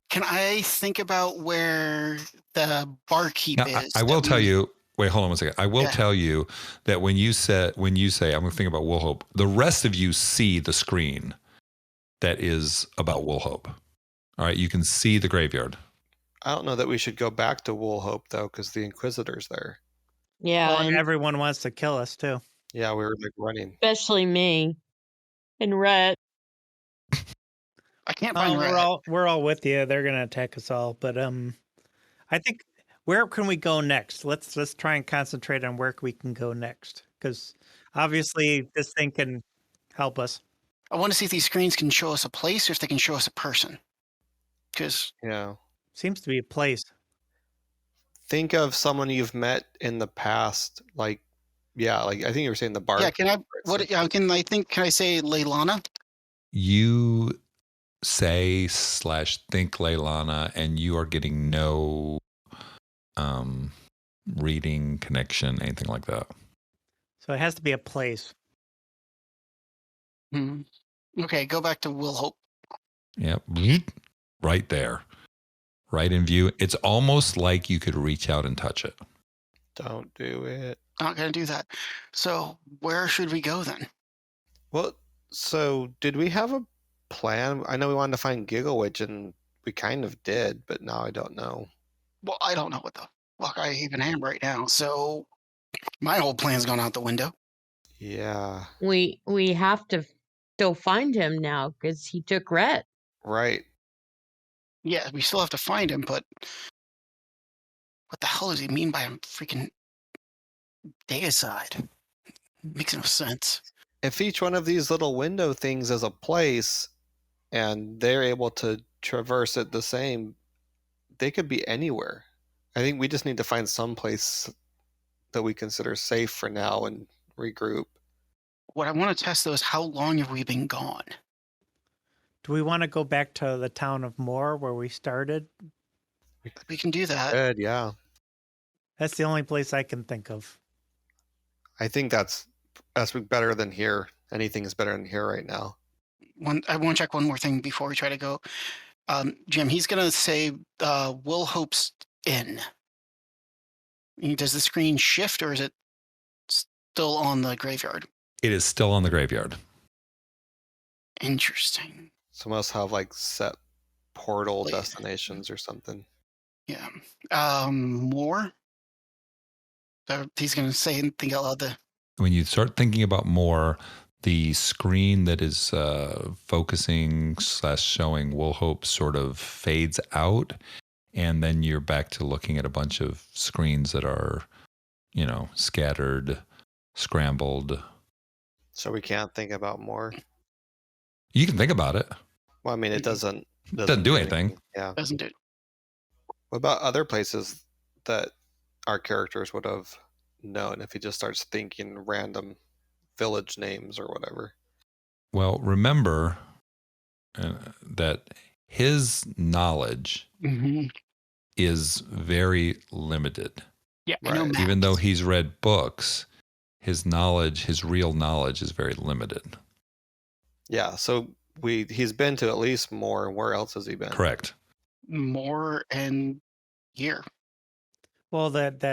Can I think about where the barkeep Now, is? I will tell you. Wait, hold on one second. I will tell you that when you say I'm going to think about Woolhope, the rest of you see the screen that is about Woolhope. All right, you can see the graveyard. I don't know that we should go back to Woolhope though, because the Inquisitor's there. Yeah, Well, and and everyone wants to kill us too. Yeah, we were like running. especially me and Rhett. I can't Oh, find Red. we're all with you. They're gonna attack us all, but I think where can we go next? Let's try and concentrate on where we can go next, because obviously this thing can help us. I want to see if these screens can show us a place or if they can show us a person. Because Yeah. Seems to be a place. Think of someone you've met in the past, like I think you were saying the bard. yeah, can I? What? Yeah, can I think? Can I say Leilana? You say / think Leilana, and you are getting no reading, connection, anything like that. So it has to be a place. Hmm. Okay, go back to Will Hope. Yep. Right there. Right in view. It's almost like you could reach out and touch it. Don't do it. Not gonna do that. So where should we go then? Well, so did we have a plan? I know we wanted to find Giggle Witch, and we kind of did, but now I don't know. Well, I don't know what the fuck I even am right now. So my whole plan's gone out the window. Yeah. We have to still find him now because he took Rhett. Right. Yeah, we still have to find him, but what the hell does he mean by a freaking deicide? Makes no sense. If each one of these little window things is a place and they're able to traverse it the same, they could be anywhere. I think we just need to find some place that we consider safe for now and regroup. What I want to test though is how long have we been gone? Do we want to go back to the town of Moore where we started? We can do that. Good, yeah. That's the only place I can think of. I think that's better than here. Anything is better than here right now. I want to check one more thing before we try to go. Jim, he's gonna say Will Hope's Inn. Does the screen shift or is it still on the graveyard? It is still on the graveyard. Interesting. So must have like set portal destinations or something. Yeah. More? He's gonna say anything out loud there. When you start thinking about more, the screen that is focusing / showing Woolhope sort of fades out, and then you're back to looking at a bunch of screens that are, scattered, scrambled. So we can't think about more. You can think about it. Well, I mean, it doesn't do anything. Yeah. Doesn't do it. What about other places that our characters would have known if he just starts thinking random village names or whatever? Well, remember that his knowledge Mm-hmm. is very limited. Yeah, I know Right. maps. Even though he's read books, his real knowledge is very limited. Yeah, so he's been to at least more. Where else has he been? Correct. More and here. Well, the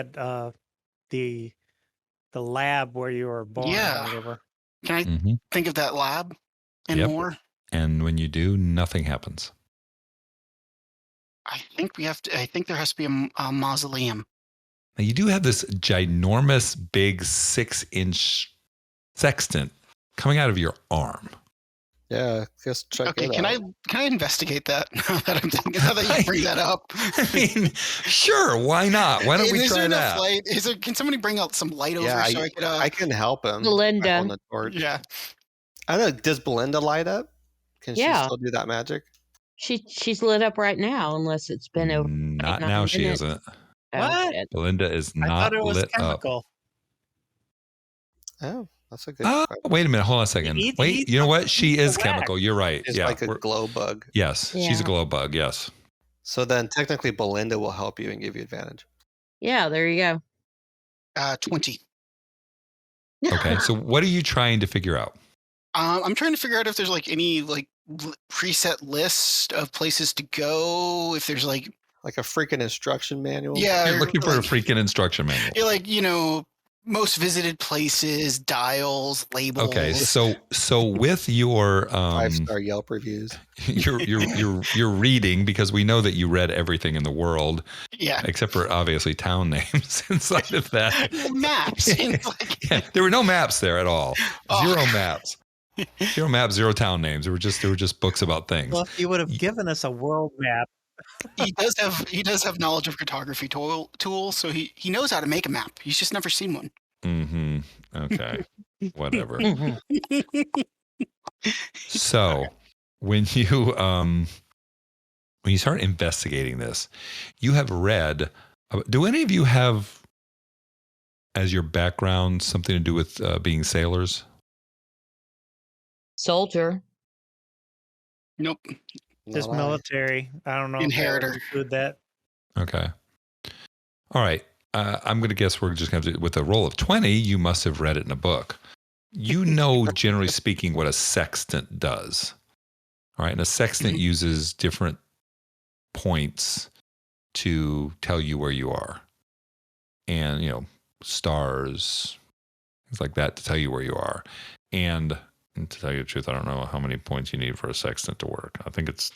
lab where you were born. Yeah. Or whatever. Can I Mm-hmm. think of that lab and Yep. more? And when you do, nothing happens. I think there has to be a mausoleum. Now, you do have this ginormous, big 6-inch sextant coming out of your arm. Yeah, just check Okay, it can out. I investigate that? Now that I'm thinking, now that you bring that up. I mean, sure, why not? Why don't we Is try there enough that? light? Can somebody bring out some light over Yeah, so I could? I can help him. Belinda. by holding the torch. Yeah. I don't know. Does Belinda light up? Can she Yeah. still do that magic? She's lit up right now, unless it's been over. Not 9 now, she minutes. isn't. Oh, What? shit. Belinda is I not thought it was lit up. chemical. Oh, that's a good Oh, question. wait a minute. Hold on a second. Eat- Wait, eat you know what? something She is whack. chemical. You're right. She's Yeah. like a glow bug. Yes, she's a Yeah. glow bug. Yes. So then technically Belinda will help you and give you advantage. Yeah, there you go. 20. Okay. So what are you trying to figure out? I'm trying to figure out if there's like any like preset list of places to go. If there's like, Like a freaking instruction manual. yeah, You're looking for a like, freaking instruction manual. you're like, most visited places, dials, labels. Okay, so with your 5-star Yelp reviews. you're reading, because we know that you read everything in the world, Yeah. except for obviously town names inside of that. Maps. It's like, Yeah, there were no maps there at all. Oh. Zero maps. Zero maps, zero town names. There were just books about things. Well, if you would have given us a world map, he does have knowledge of cartography tools, so he knows how to make a map. He's just never seen one. Mm-hmm. Okay. Whatever. So when you start investigating this, you have read. Do any of you have, as your background, something to do with being sailors? Soldier. Nope. just Not I. military. I don't know Inheritor. if that would include that. Okay. All right. I'm going to guess we're just going to, with a roll of 20, you must have read it in a book. You know, generally speaking, what a sextant does. All right. And a sextant uses different points to tell you where you are. And, you know, stars, things like that to tell you where you are. And to tell you the truth, I don't know how many points you need for a sextant to work. I think it's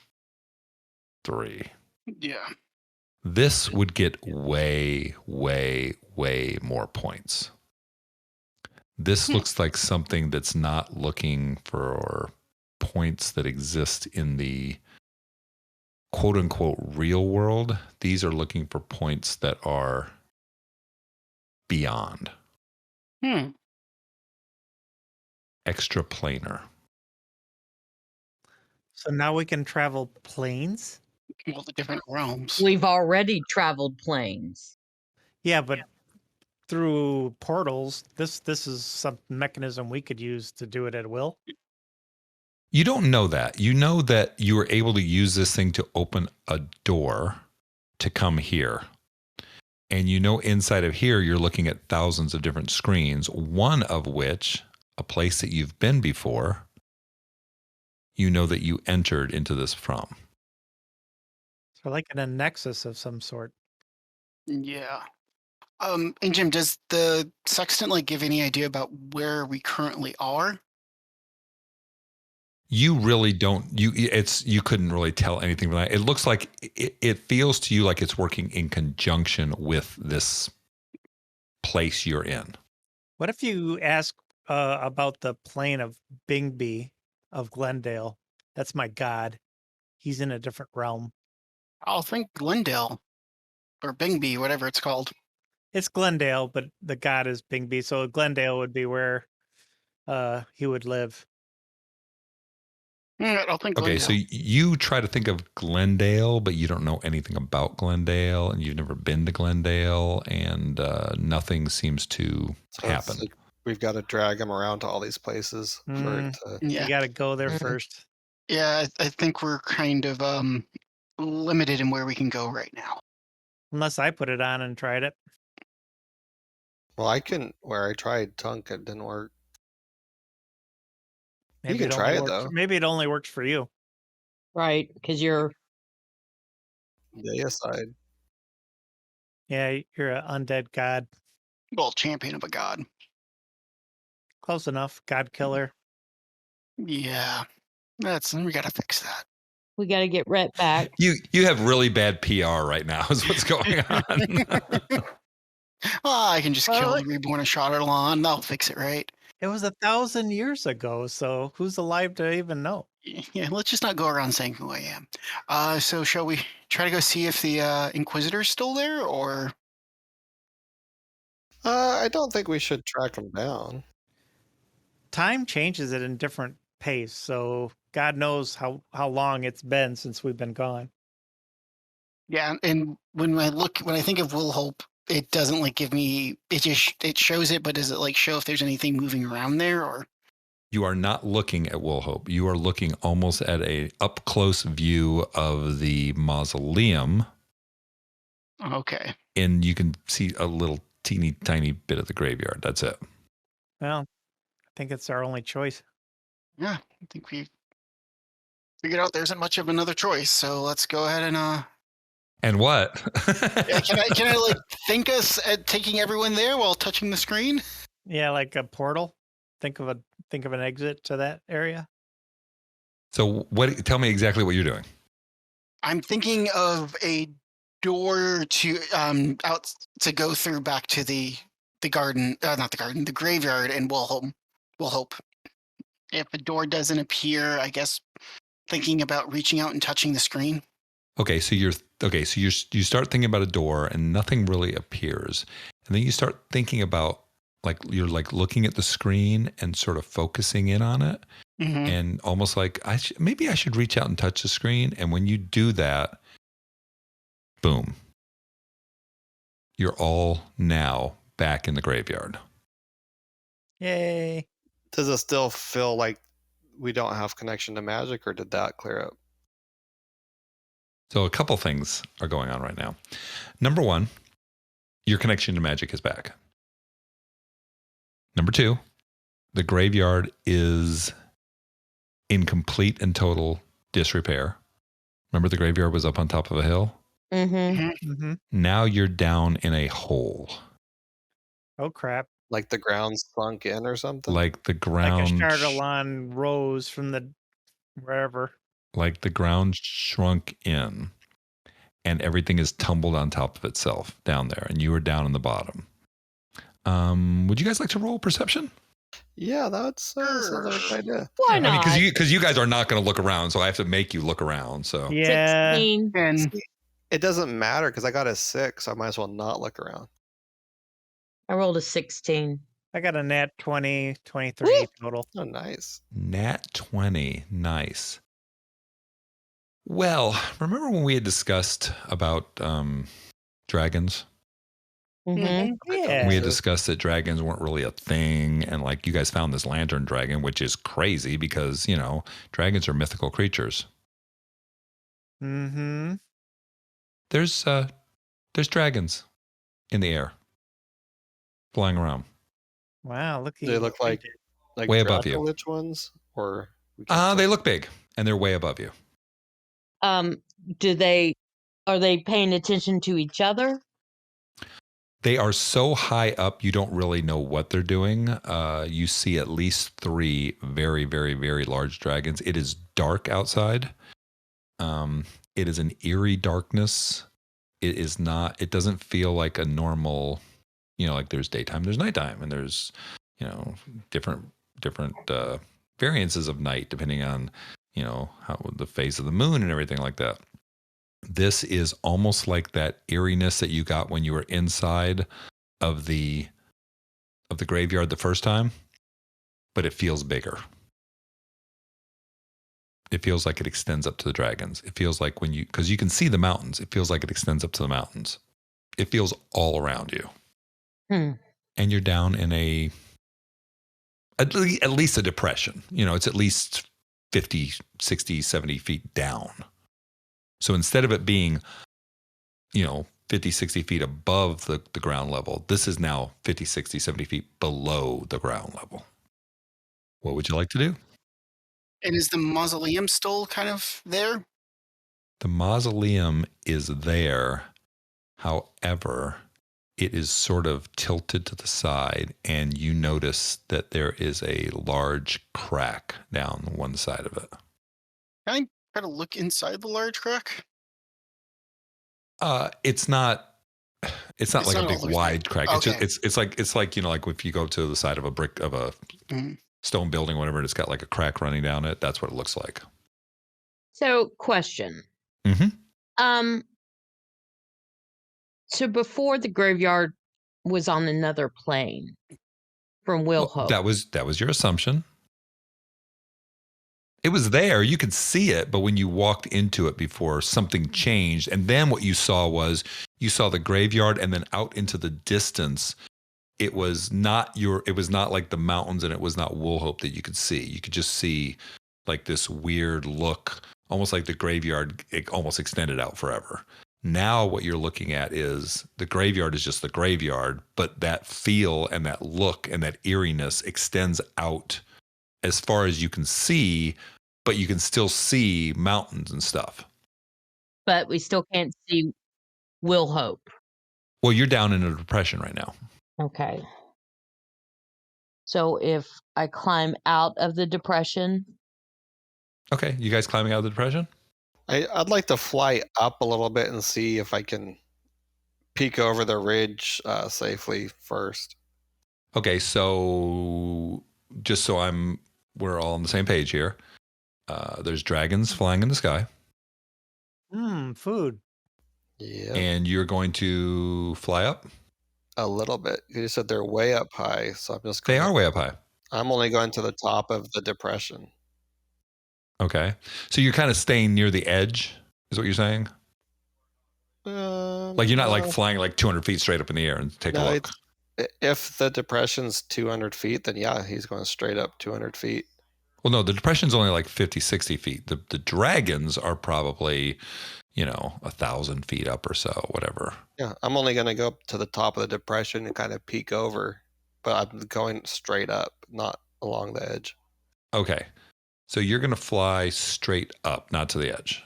3. Yeah. This would get way, way, way more points. This looks like something that's not looking for points that exist in the quote unquote real world. These are looking for points that are beyond, extraplanar. So now we can travel planes. Well, the different realms. We've already traveled planes. Yeah, but through portals, this is some mechanism we could use to do it at will. You don't know that. You know that you were able to use this thing to open a door to come here. And you know inside of here, you're looking at thousands of different screens, one of which, a place that you've been before, you know that you entered into this from. So like in a nexus of some sort. Yeah. And Jim, does the sextant like give any idea about where we currently are? You really don't. You couldn't really tell anything from that. It looks like it feels to you like it's working in conjunction with this place you're in. What if you ask about the plane of Bingby of Glendale? That's my god. He's in a different realm. I'll think Glendale or Bingby, whatever it's called. It's Glendale, but the god is Bingby. So Glendale would be where he would live. I'll think Okay, Glendale. so you try to think of Glendale, but you don't know anything about Glendale, and you've never been to Glendale, and nothing seems to So happen. it's like we've got to drag him around to all these places for it to. Yeah. You got to go there first. Yeah, I think we're kind of limited in where we can go right now. Unless I put it on and tried it. Well, where I tried Tunk, it didn't work. Maybe can it try only it, works- though. Maybe it only works for you. Right, because you're The side. Yeah, you're an undead god. Well, champion of a god. Close enough. God killer. Yeah, we gotta fix that. we got to get Rhett back. You have really bad PR right now, is what's going on. Well, I can just kill Well, the reborn and shot it on. They'll fix it, right? It was 1,000 years ago, so who's alive to even know? Yeah, let's just not go around saying who I am. So shall we try to go see if the Inquisitor's still there, or? I don't think we should track him down. Time changes at a different pace, so God knows how long it's been since we've been gone. Yeah, and when I think of Will Hope, it doesn't like give me. It shows it, but does it like show if there's anything moving around there, or? You are not looking at Woolhope. You are looking almost at a up close view of the mausoleum, Okay. and you can see a little teeny tiny bit of the graveyard. That's it. Well, I think it's our only choice. Yeah, I think we figured out there isn't much of another choice. So let's go ahead and And what? Yeah, can I like think us at taking everyone there while touching the screen? Yeah, like a portal. Think of an exit to that area. So tell me exactly what you're doing. I'm thinking of a door to out to go through back to the garden, not the garden, the graveyard, and we'll hope. If a door doesn't appear, I guess thinking about reaching out and touching the screen. Okay, so you start thinking about a door and nothing really appears. And then you start thinking about you're looking at the screen and sort of focusing in on it. Mm-hmm. And almost like maybe I should reach out and touch the screen. And when you do that, boom, you're all now back in the graveyard. Yay. Does it still feel like we don't have connection to magic, or did that clear up? So a couple things are going on right now. Number one, your connection to magic is back. Number two, the graveyard is in complete and total disrepair. Remember the graveyard was up on top of a hill? Mm-hmm. Mm-hmm. Now you're down in a hole. Oh crap! Like the ground sunk in or something? Like the ground... Like a Chardalon rose from the wherever. Like the ground shrunk in and everything is tumbled on top of itself down there and you are down in the bottom. Would you guys like to roll perception? Yeah, that's sounds like a good idea. Why not? I mean, because you guys are not going to look around, so I have to make you look around. So Yeah. 16. And It doesn't matter because I got a 6, so I might as well not look around. I rolled a 16. I got a nat 20, 23 Woo! total. Oh, nice. Nat 20, nice. Well, remember when we had discussed about dragons? Mm-hmm. Yeah. We had discussed that dragons weren't really a thing, and you guys found this lantern dragon, which is crazy because dragons are mythical creatures. Mm-hmm. There's dragons in the air, flying around. Wow, look. Do they look like Way above you. Which ones? Or we can't They tell? look big, and they're way above you. Are they paying attention to each other? They are so high up, you don't really know what they're doing. You see at least 3 very, very, very large dragons. It is dark outside. It is an eerie darkness. It doesn't feel like a normal, like there's daytime, there's nighttime, and there's, different variances of night depending on, how the phase of the moon and everything like that. This is almost like that eeriness that you got when you were inside of the graveyard the first time, but it feels bigger. It feels like it extends up to the dragons. It feels like because you can see the mountains, it feels like it extends up to the mountains. It feels all around you. And you're down in at least a depression. It's at least 50, 60, 70 feet down. So instead of it being, 50, 60 feet above the ground level, this is now 50, 60, 70 feet below the ground level. What would you like to do? And is the mausoleum still kind of there? The mausoleum is there. However, it is sort of tilted to the side, and you notice that there is a large crack down one side of it. Can I try to look inside the large crack? It's not like a big wide crack. Okay. It's like like if you go to the side of a stone building, whatever, and it's got like a crack running down it. That's what it looks like. So, question. Mm-hmm. So before the graveyard was on another plane from Will Hope. That was your assumption. It was there. You could see it, but when you walked into it before, something changed. And then what you saw the graveyard, and then out into the distance, it was not like the mountains, and it was not Woolhope that you could see. You could just see like this weird look, almost like the graveyard, it almost extended out forever. Now what you're looking at is the graveyard is just the graveyard, but that feel and that look and that eeriness extends out as far as you can see, but you can still see mountains and stuff. But we still can't see Will hope. Well, you're down in a depression right now. Okay. So if I climb out of the depression. Okay, you guys climbing out of the depression? I'd like to fly up a little bit and see if I can peek over the ridge safely first. Okay, so just so we're all on the same page here. There's dragons flying in the sky. Food. Yeah. And you're going to fly up? A little bit. You said they're way up high, so I'm just They are way up high. I'm only going to the top of the depression. Okay. So you're kind of staying near the edge, is what you're saying? Like you're not like flying like 200 feet straight up in the air and take a look. If the depression's 200 feet, then yeah, he's going straight up 200 feet. Well, no, the depression's only like 50, 60 feet. The dragons are probably, 1,000 feet up or so, whatever. Yeah, I'm only going to go up to the top of the depression and kind of peek over, but I'm going straight up, not along the edge. Okay. So you're going to fly straight up, not to the edge.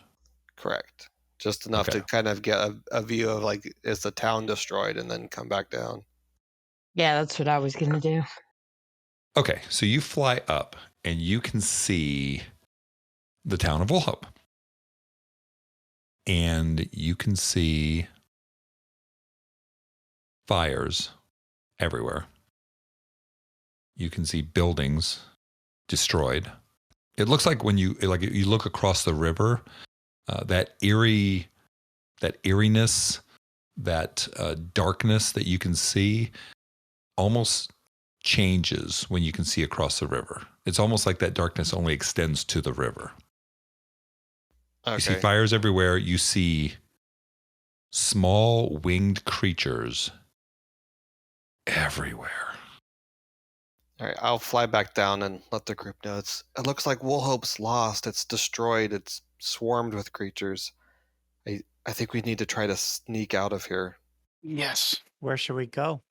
Correct. Just enough to kind of get a view of like, is the town destroyed, and then come back down. Yeah, that's what I was going to do. Okay. So you fly up and you can see the town of Woolhope. And you can see fires everywhere. You can see buildings destroyed. It looks like when you look across the river, that eeriness, that darkness that you can see almost changes when you can see across the river. It's almost like that darkness only extends to the river. Okay. You see fires everywhere. You see small winged creatures everywhere. All right, I'll fly back down and let the group know. It looks like Woolhope's lost. It's destroyed. It's swarmed with creatures. I think we need to try to sneak out of here. Yes. Where should we go?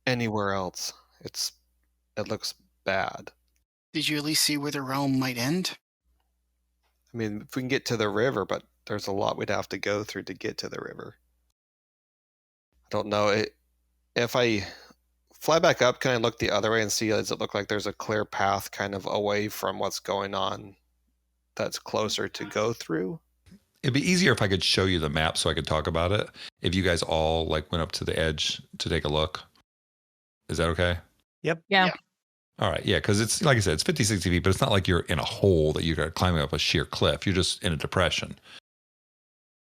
Anywhere else. It looks bad. Did you at least see where the realm might end? I mean, if we can get to the river, but there's a lot we'd have to go through to get to the river. I don't know. If I fly back up, can I look the other way and see, does it look like there's a clear path kind of away from what's going on that's closer to go through? It'd be easier if I could show you the map so I could talk about it. If you guys all went up to the edge to take a look. Is that okay? Yep. Yeah. All right. Yeah. Because it's, like I said, it's 50, 60 feet, but it's not like you're in a hole that you're climbing up a sheer cliff. You're just in a depression.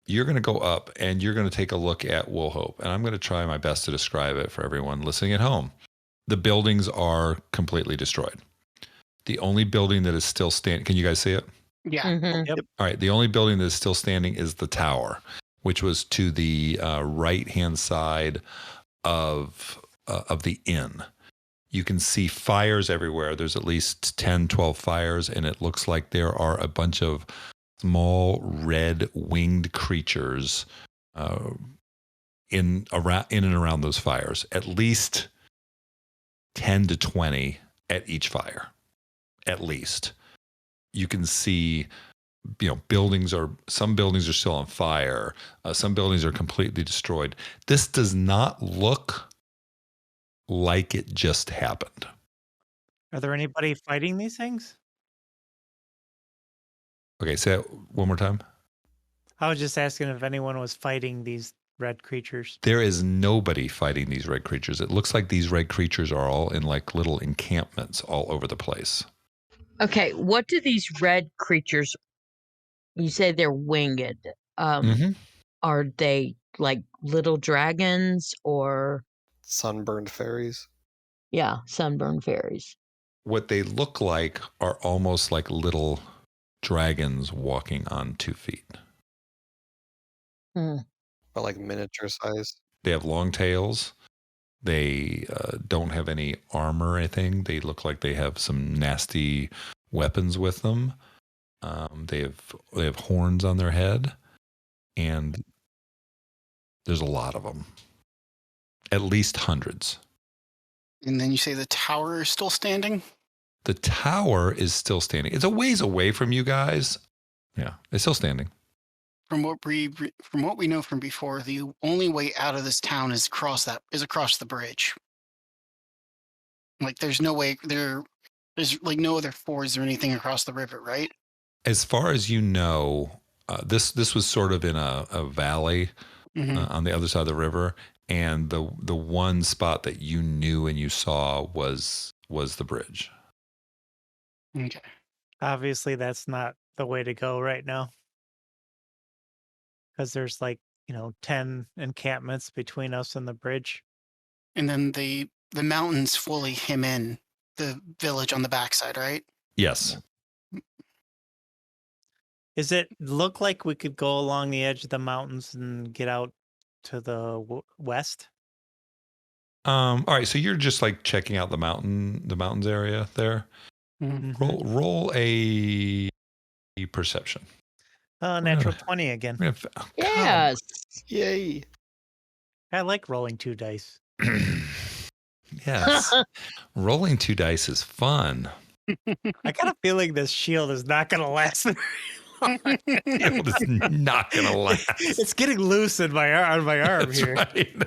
You're going to go up and you're going to take a look at Woolhope. And I'm going to try my best to describe it for everyone listening at home. The buildings are completely destroyed. The only building that is still standing, can you guys see it? Yeah. Mm-hmm. Yep. All right. The only building that is still standing is the tower, which was to the right-hand side of the inn. You can see fires everywhere. There's at least 10, 12 fires, and it looks like there are a bunch of small red winged creatures in and around those fires. At least 10 to 20 at each fire. At least. You can see, some buildings are still on fire. Some buildings are completely destroyed. This does not look like it just happened. Are there anybody fighting these things? Okay, say that one more time. I was just asking if anyone was fighting these red creatures. There is nobody fighting these red creatures. It looks like these red creatures are all in like little encampments all over the place. Okay, what do these red creatures, you say they're winged, are they like little dragons or? Sunburned fairies? Yeah, sunburned fairies. What they look like are almost like little dragons walking on 2 feet. But like miniature size? They have long tails. They don't have any armor or anything. They look like they have some nasty weapons with them. They have horns on their head, and there's a lot of them. At least hundreds. And then you say the tower is still standing? The tower is still standing. It's a ways away from you guys. Yeah, it's still standing. from what we know from before, the only way out of this town is across the bridge. Like, there's no way there's like no other fords or anything across the river, right? As far as you know, this was sort of in a valley on the other side of the river, and the one spot that you knew and you saw was the bridge. Okay. Obviously, that's not the way to go right now. Because there's 10 encampments between us and the bridge. And then the mountains fully hem in the village on the backside, right? Yes. Does it look like we could go along the edge of the mountains and get out to the west? All right. So you're just like checking out the mountains area there. Mm-hmm. Roll a perception. Natural 20 again. Yes. Yay. I like rolling 2 dice. Yes. Rolling 2 dice is fun. I got a feeling this shield is not going to last very long. Shield is not going to last. It's getting loose on my arm That's here. right.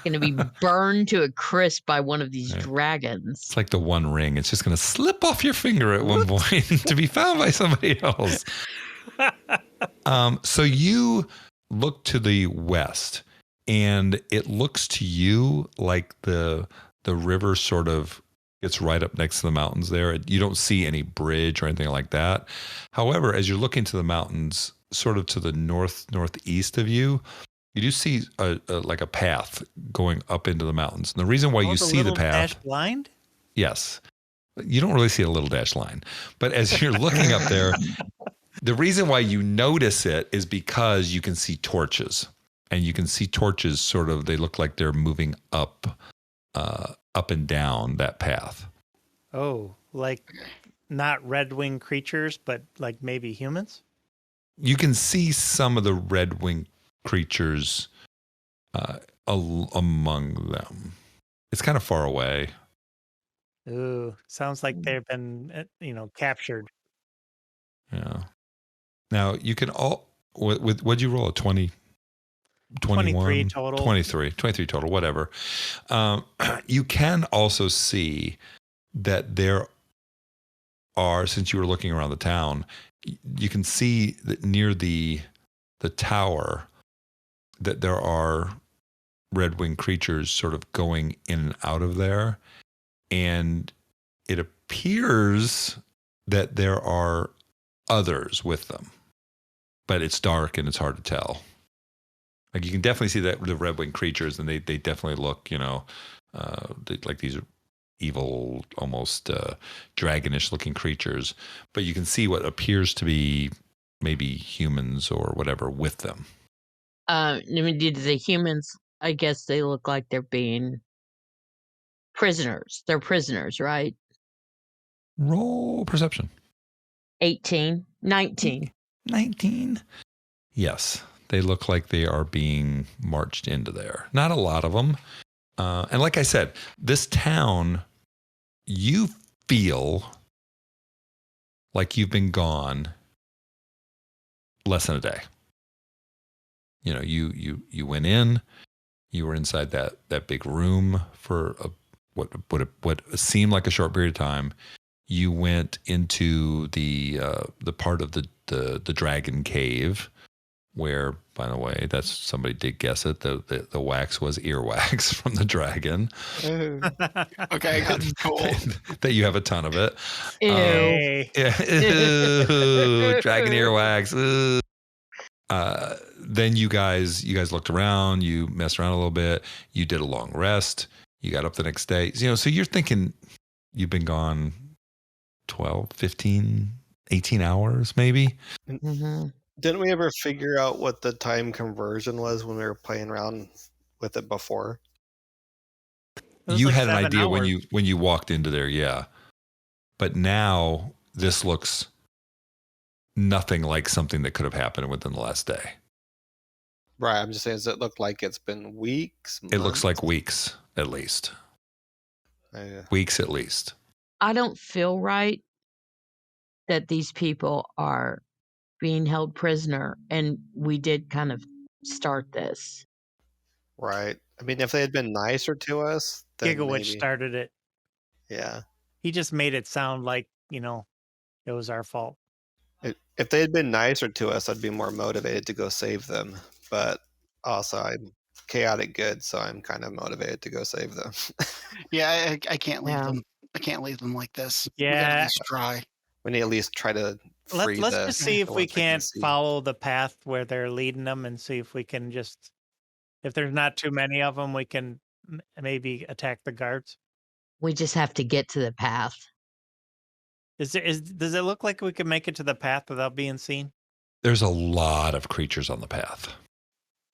Going to be burned to a crisp by one of these Right. dragons. It's like the One Ring. It's just going to slip off your finger at one point to be found by somebody else. So you look to the west, and it looks to you like the river sort of gets right up next to the mountains there. You don't see any bridge or anything like that. However, as you're looking to the mountains, sort of to the northeast of you, you do see a path going up into the mountains. And the reason why you see the path, dashed blind? yes, you don't really see a little dashed line, but as you're looking up there, the reason why you notice it is because you can see torches, and you can see torches sort of, they look like they're moving up and down that path. Oh, like not red-winged creatures, but like maybe humans? You can see some of the red-winged creatures among them. It's kind of far away. Ooh, sounds like they've been, captured. Yeah. Now you can what'd you roll, a 20? 21, 23 total. 23 total, whatever. You can also see that there are, since you were looking around the town, you can see that near the tower that there are red-winged creatures sort of going in and out of there. And it appears that there are others with them, but it's dark and it's hard to tell. Like, you can definitely see that the red-winged creatures, and they definitely look, like these evil, almost dragonish looking creatures. But you can see what appears to be maybe humans or whatever with them. I mean, did the humans, I guess they look like they're being prisoners. They're prisoners, right? Roll perception. 18, 19. 19. Yes, they look like they are being marched into there. Not a lot of them. And like I said, this town, you feel like you've been gone less than a day. You went in, you were inside that big room for what seemed like a short period of time. You went into the part of the dragon cave, where, by the way, that's, somebody did guess it, the wax was earwax from the dragon. Okay, that's cool. That you have a ton of it. Ew. Hey. Ooh, dragon earwax. Ooh. Then you guys looked around, you messed around a little bit, you did a long rest, you got up the next day. So you're thinking you've been gone 12, 15, 18 hours maybe. Mm-hmm. Didn't we ever figure out what the time conversion was when we were playing around with it before? was You like had an 7 idea hours. when you walked into there, yeah. But now this looks nothing like something that could have happened within the last day. Right, I'm just saying, does it look like it's been weeks? It looks months? like weeks at least. Weeks at least. I don't feel right that these people are being held prisoner, and we did kind of start this. Right. I mean, if they had been nicer to us, then Gigawitch maybe. started it. Yeah. He just made it sound like, it was our fault. If they had been nicer to us, I'd be more motivated to go save them. But also, I'm chaotic good, so I'm kind of motivated to go save them. Yeah, I can't leave Yeah. them. I can't leave them like this. We gotta Yeah. at least try. We need to at least try to free Let's the. just see if the we ones can can't see. follow the path where they're leading them and see if we can just, if there's not too many of them, we can maybe attack the guards. We just have to get to the path. Does it look like we can make it to the path without being seen? There's a lot of creatures on the path.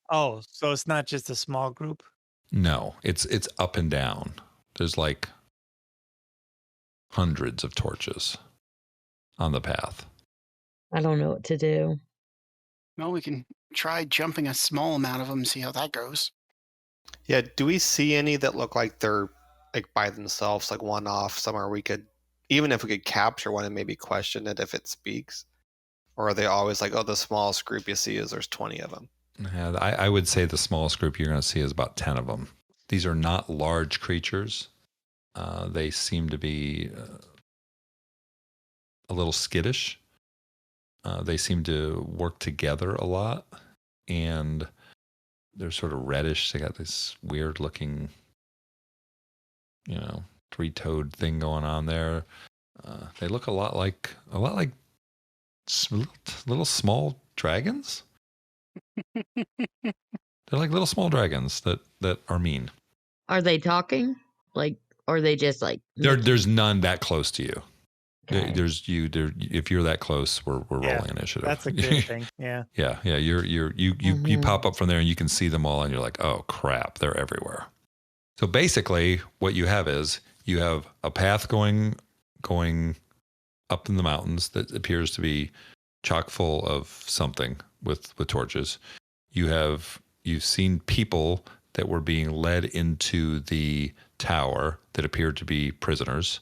Oh, so it's not just a small group? No, it's up and down. There's like hundreds of torches on the path. I don't know what to do. Well, we can try jumping a small amount of them and see how that goes. Yeah. Do we see any that look like they're like by themselves, like one off somewhere we could, even if we could capture one and maybe question it if it speaks? Or are they always like, oh, the smallest group you see is there's 20 of them? Yeah, I would say the smallest group you're going to see is about 10 of them. These are not large creatures. They seem to be a little skittish. They seem to work together a lot, and they're sort of reddish. They got this weird looking, three-toed thing going on there. They look a lot like little small dragons. They're like little small dragons that are mean. Are they talking? Like, or are they just like? There's none that close to you. Okay. If you're that close, we're Yeah, rolling initiative. That's a good thing. Yeah. Yeah. You pop up from there and you can see them all, and you're like, oh crap, they're everywhere. So basically, what you have is you have a path going up in the mountains that appears to be chock full of something with torches. You've seen people that were being led into the tower that appeared to be prisoners,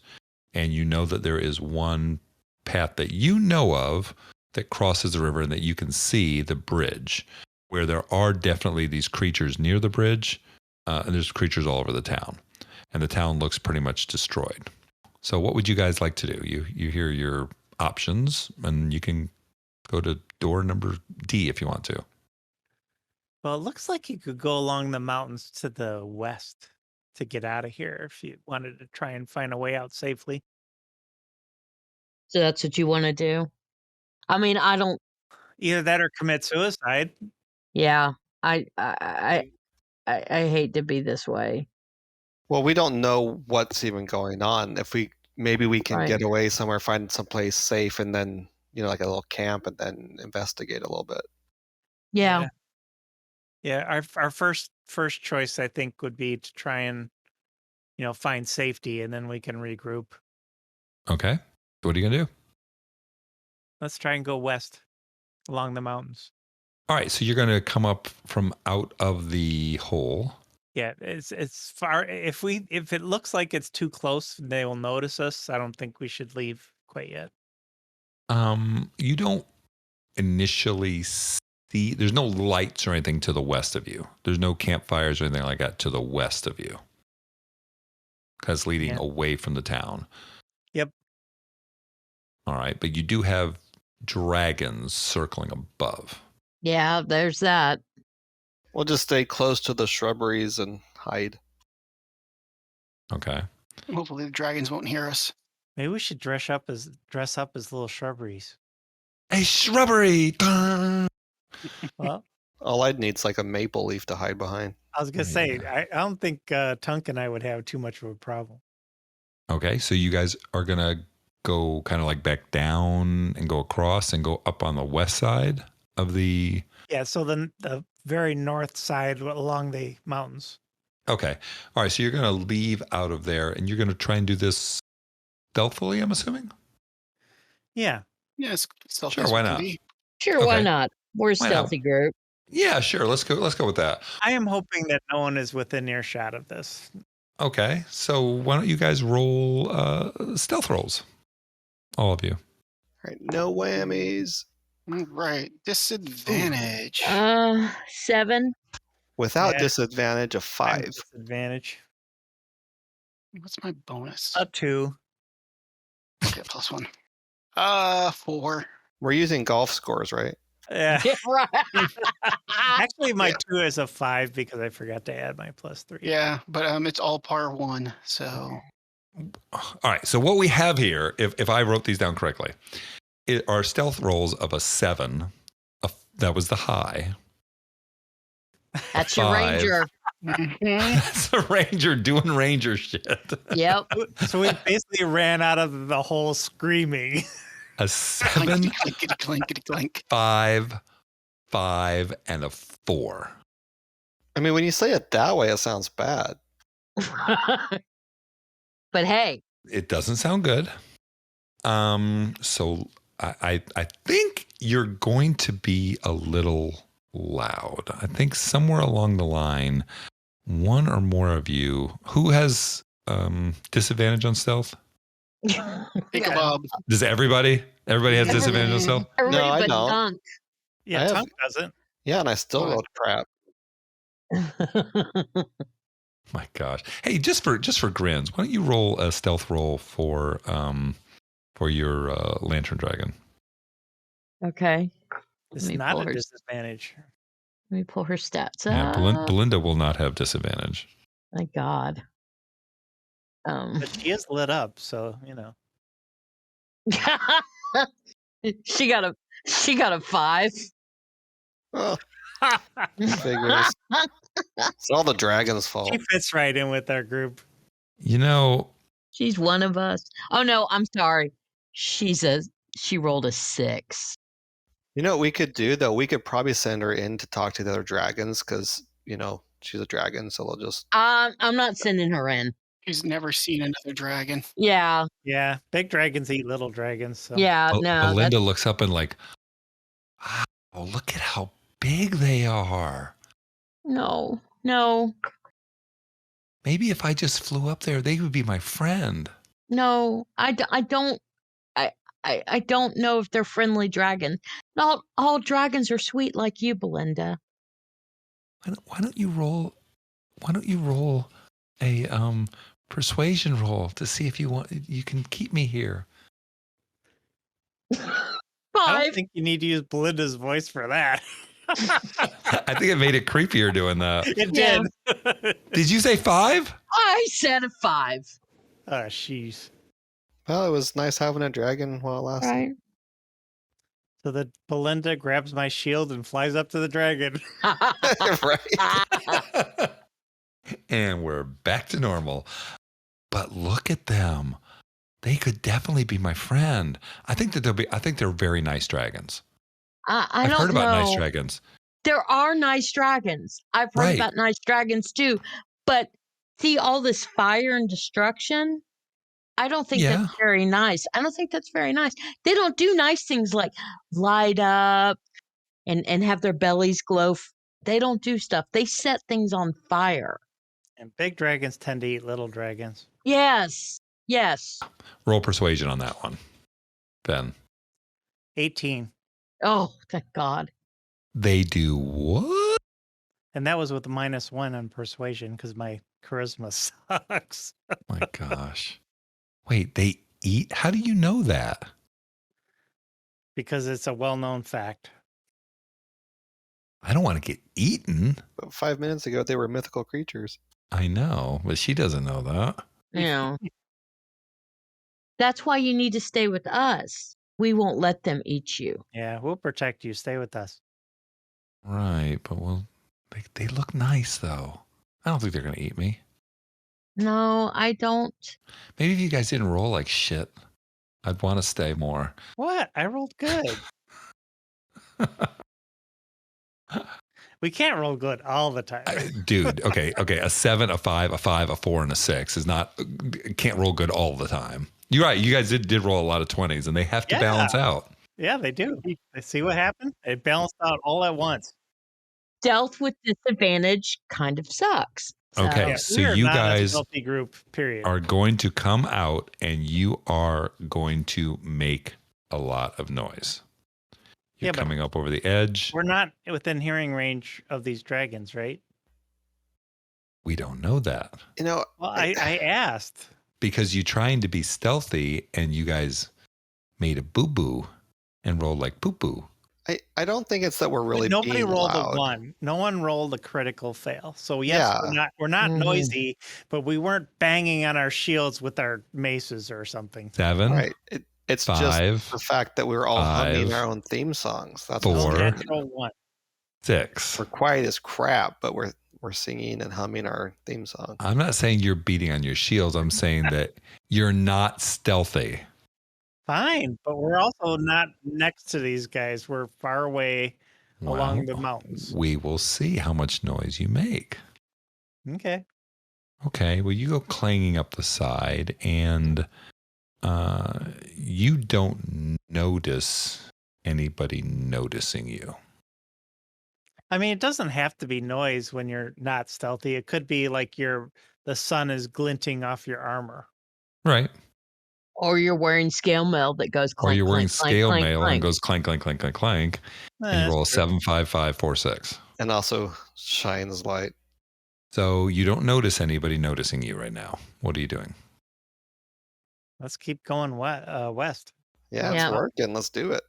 and you know that there is one path that you know of that crosses the river and that you can see the bridge, where there are definitely these creatures near the bridge, and there's creatures all over the town, and the town looks pretty much destroyed. So what would you guys like to do? You hear your options, and you can go to door number D if you want to. Well, it looks like you could go along the mountains to the west to get out of here if you wanted to try and find a way out safely. So that's what you want to do? I mean, I don't. Either that or commit suicide. Yeah, I hate to be this way. Well, we don't know what's even going on. If maybe we can Right. get away somewhere, find someplace safe, and then like a little camp, and then investigate a little bit. Yeah. Yeah, our first choice I think would be to try and find safety, and then we can regroup. Okay. What are you gonna do? Let's try and go west along the mountains. All right. So you're gonna come up from out of the hole. Yeah, it's far. If it looks like it's too close, they will notice us. I don't think we should leave quite yet. You don't initially see. There's no lights or anything to the west of you. There's no campfires or anything like that to the west of you, because leading away from the town. Yep. All right, but you do have dragons circling above. Yeah, there's that. We'll just stay close to the shrubberies and hide. Okay. Hopefully the dragons won't hear us. Maybe we should dress up as little shrubberies. A shrubbery. Well, All I'd need is like a maple leaf to hide behind. I was gonna say I don't think Tunk and I would have too much of a problem. Okay, so you guys are gonna go kind of like back down and go across and go up on the west side of the. Yeah, so the very north side along the mountains. Okay, all right. So you're gonna leave out of there and you're gonna try and do this stealthily, I'm assuming. Yeah, it's Sure, why not? Sure, why Okay. not? We're a Why not? stealthy group. Yeah, sure. Let's go with that. I am hoping that no one is within earshot of this. Okay, so why don't you guys roll stealth rolls, all of you? All right, no whammies. Right. Disadvantage. 7. Without Yeah. disadvantage of I have 5. disadvantage. What's my bonus? A 2. Okay, +1. 4. We're using golf scores, right? Yeah. Right. Actually, my Yeah. 2 is a 5 because I forgot to add my +3. Yeah, but it's all par 1, so All right. So what we have here, if I wrote these down correctly, are stealth rolls of a 7. That was the high. That's your 5. ranger. Mhm. That's a ranger doing ranger shit. Yep. So we basically ran out of the whole screaming. A 7, clinkety clinkety clink. 5, 5, and a 4. I mean, when you say it that way, it sounds bad. But hey, It doesn't sound good. So I think you're going to be a little loud. I think somewhere along the line, one or more of you who has disadvantage on stealth. Think about Does everybody? Everybody has disadvantage on stealth. everybody I but don't. Dunk. Yeah, I have- Tunk doesn't. Yeah, and I still What? rolled crap. My gosh! Hey, just for grins, why don't you roll a stealth roll for your lantern dragon? Okay. It's Let me not pull a her- disadvantage. Let me pull her stats Yeah, up. Belinda will not have disadvantage. Thank God. But she is lit up, so she got a 5. Oh, figures. It's all the dragon's fault. She fits right in with our group. You know, She's one of us. Oh no, I'm sorry. She rolled a 6. You know what we could do, though? We could probably send her in to talk to the other dragons because, she's a dragon, so they'll just... I'm not sending her in. she's never seen another dragon. Yeah. Yeah, big dragons eat little dragons. So. Yeah, no. Belinda looks up and like, oh, look at how big they are. No. Maybe if I just flew up there, they would be my friend. No. I don't know if they're friendly dragons. Not all dragons are sweet like you, Belinda. Why don't you roll a persuasion roll to see if you can keep me here? I 5. don't think you need to use Belinda's voice for that. I think it made it creepier doing that. It Yeah. did. Did you say 5? I said a 5. Oh, jeez. Well, it was nice having a dragon while it lasted. Right. So the Belinda grabs my shield and flies up to the dragon. Right. And we're back to normal. But look at them. They could definitely be my friend. I think they're very nice dragons. I've heard about know. nice dragons. There are nice dragons. I've heard Right. about nice dragons too. But see all this fire and destruction? I don't think Yeah. that's very nice. I don't think that's very nice. They don't do nice things like light up and have their bellies glow. They don't do stuff. They set things on fire. And big dragons tend to eat little dragons. Yes. Roll persuasion on that one, Ben. 18. Oh, thank God. They do what? And that was with a -1 on persuasion because my charisma sucks. My gosh. Wait, they eat? How do you know that? Because it's a well-known fact. I don't want to get eaten. But 5 minutes ago, they were mythical creatures. I know, but she doesn't know that. Yeah. That's why you need to stay with us. We won't let them eat you. Yeah, we'll protect you. Stay with us. Right, but they look nice though. I don't think they're going to eat me. No, I don't. Maybe if you guys didn't roll like shit, I'd want to stay more. What? I rolled good. We can't roll good all the time. Dude, okay. A 7, a 5, a 5, a 4, and a 6 is not, can't roll good all the time. You're right. You guys did roll a lot of 20s and they have to balance out. Yeah, they do. They see what happened? It balanced out all at once. Stealth with disadvantage kind of sucks. Okay, Yeah, so we're you not a guys stealthy group, period. are going to come out and you are going to make a lot of noise. You're Yeah, but coming up over the edge. we're not within hearing range of these dragons, right? We don't know that You know, Well, I asked. because you trying to be stealthy and you guys made a boo-boo and rolled like poo-poo. I don't think it's that we're really Nobody being rolled loud. a 1. No one rolled a critical fail. So yes, Yeah. we're not Mhm. noisy, but we weren't banging on our shields with our maces or something. 7, Right. It's just 5, the fact that we're all humming 5, our own theme songs. That's Four. what's scary. Natural 1. 6. We're quiet as crap, but we're singing and humming our theme song. I'm not saying you're beating on your shields. I'm saying that you're not stealthy. Fine, but we're also not next to these guys. We're far away along the Well, mountains. we will see how much noise you make. Okay. Okay, well, you go clanging up the side, and you don't notice anybody noticing you. I mean, it doesn't have to be noise when you're not stealthy. It could be like the sun is glinting off your armor. Right. Or you're wearing scale mail that goes Or clank, you're wearing clank, clank, scale clank, mail clank. and goes clank, clank, clank, clank, clank, and you That's roll a true. 7, 5, 5, 4, 6. And also shines light. So you don't notice anybody noticing you right now. What are you doing? Let's keep going west. Yeah, Yeah. it's working. Let's do it.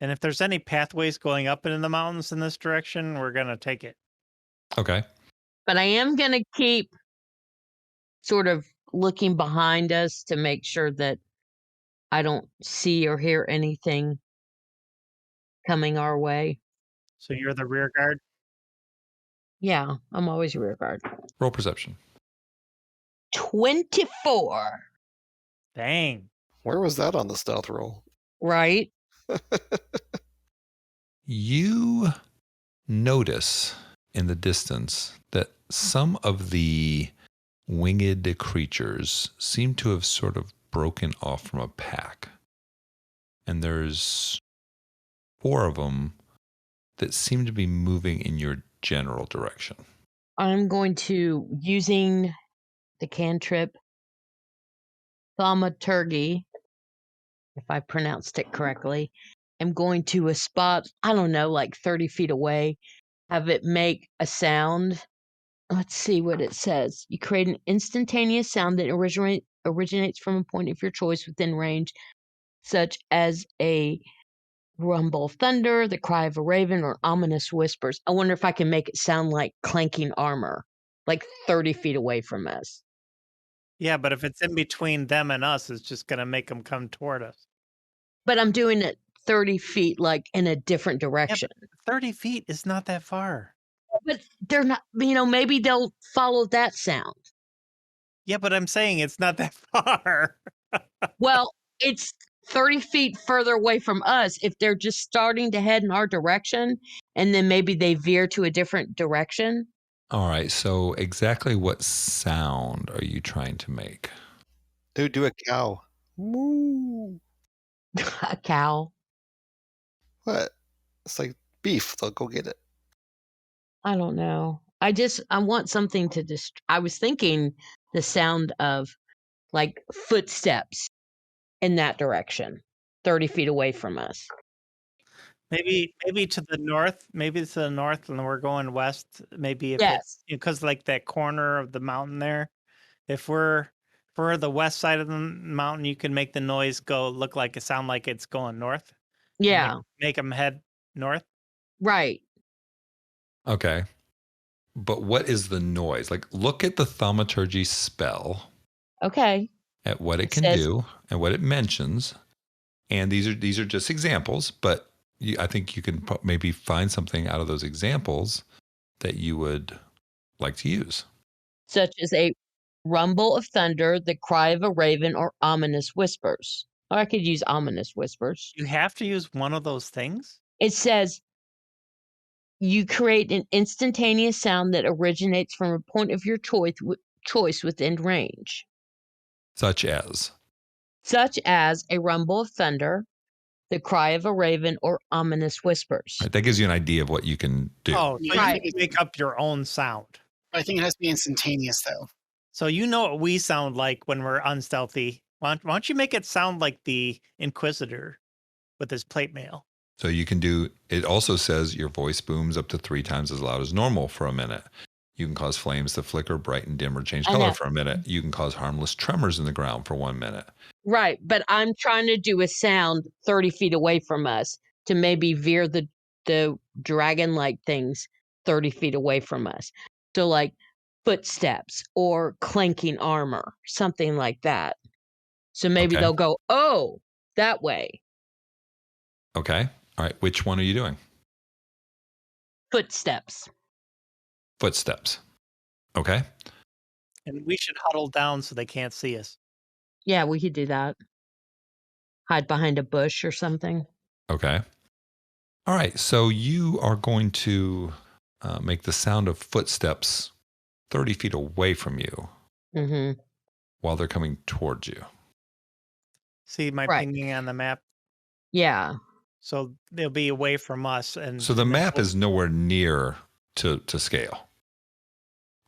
And if there's any pathways going up into the mountains in this direction, we're going to take it. Okay. But I am going to keep sort of looking behind us to make sure that I don't see or hear anything coming our way. So you're the rear guard? Yeah, I'm always rear guard. Roll perception. 24, Dang. Where was that on the stealth roll? right? You notice in the distance that some of the winged creatures seem to have sort of broken off from a pack. And there's 4 of them that seem to be moving in your general direction. I'm going to, using the cantrip thaumaturgy, if I pronounced it correctly, I'm going to a spot, I don't know, like 30 feet away, have it make a sound. Let's see what it says. You create an instantaneous sound that originates from a point of your choice within range, such as a rumble of thunder, the cry of a raven, or ominous whispers. I wonder if I can make it sound like clanking armor, like 30 feet away from us. Yeah, but if it's in between them and us, it's just going to make them come toward us. But I'm doing it 30 feet, like in a different direction. 30 feet is not that far. But they're not, maybe they'll follow that sound. Yeah, but I'm saying it's not that far. Well, it's 30 feet further away from us if they're just starting to head in our direction and then maybe they veer to a different direction. All right. So exactly what sound are you trying to make? Dude, do a cow. Moo. A cow. What? It's like beef. They'll go get it. I don't know. I want something to I was thinking the sound of like footsteps in that direction, 30 feet away from us. Maybe to the north. Maybe it's to the north, and we're going west. Maybe if Yes. it's because like that corner of the mountain there. If we're for the west side of the mountain, you can make the noise look like it sound like it's going north. Yeah. Make them head north. Right. Okay. But what is the noise? Like, look at the thaumaturgy spell, Okay. at what it It can says- do and what it mentions. And these are just examples, but I think you can maybe find something out of those examples that you would like to use. Such as a rumble of thunder, the cry of a raven, or ominous whispers. Or I could use ominous whispers. You have to use one of those things. It says you create an instantaneous sound that originates from a point of your choice within range, Such as. such as a rumble of thunder, the cry of a raven, or ominous whispers. Right, that gives you an idea of what you can do. Oh, so Right. you can make up your own sound. I think it has to be instantaneous, though. So you know what we sound like when we're unstealthy. Why don't you make it sound like the Inquisitor with his plate mail. So you can do, it also says your voice booms up to 3 times as loud as normal for a minute. You can cause flames to flicker, brighten, dim, or change I color know. for a minute. You can cause harmless tremors in the ground for 1 minute. Right, but I'm trying to do a sound 30 feet away from us to maybe veer the dragon-like things 30 feet away from us. So like footsteps or clanking armor, something like that. So maybe Okay. they'll go, oh, that way. Okay. All right. Which one are you doing? Footsteps. Footsteps. Okay. And we should huddle down so they can't see us. Yeah, we could do that. Hide behind a bush or something. Okay. All right. So you are going to make the sound of footsteps 30 feet away from you Mm-hmm. while they're coming towards you. See my Right. pinging on the map? Yeah. So they'll be away from us. And So the then map we'll- is nowhere near to scale.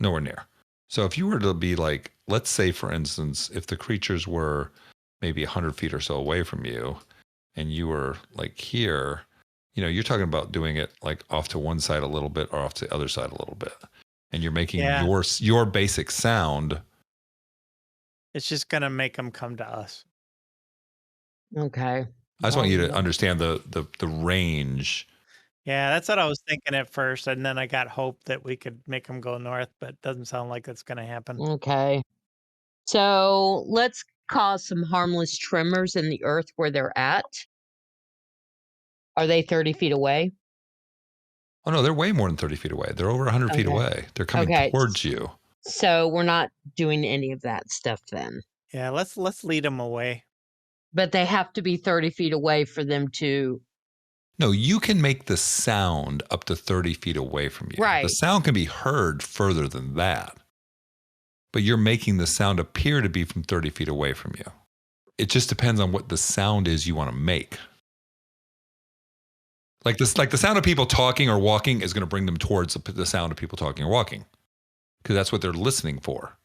Nowhere near. So if you were to be like, let's say, for instance, if the creatures were maybe 100 feet or so away from you and you were like here, you're talking about doing it like off to one side a little bit or off to the other side a little bit. And you're making Yeah. your basic sound. It's just going to make them come to us. Okay. I just want you to Well, understand the range. Yeah, that's what I was thinking at first. And then I got hope that we could make them go north, but it doesn't sound like that's going to happen. Okay. So let's cause some harmless tremors in the earth where they're at. Are they 30 feet away? Oh, no, they're way more than 30 feet away. They're over 100 feet Okay. away. They're coming Okay. towards you. So we're not doing any of that stuff then. Yeah, let's lead them away. But they have to be 30 feet away for them to. No, you can make the sound up to 30 feet away from you. Right. The sound can be heard further than that. But you're making the sound appear to be from 30 feet away from you. It just depends on what the sound is you want to make. Like the sound of people talking or walking is going to bring them towards the sound of people talking or walking. Because that's what they're listening for.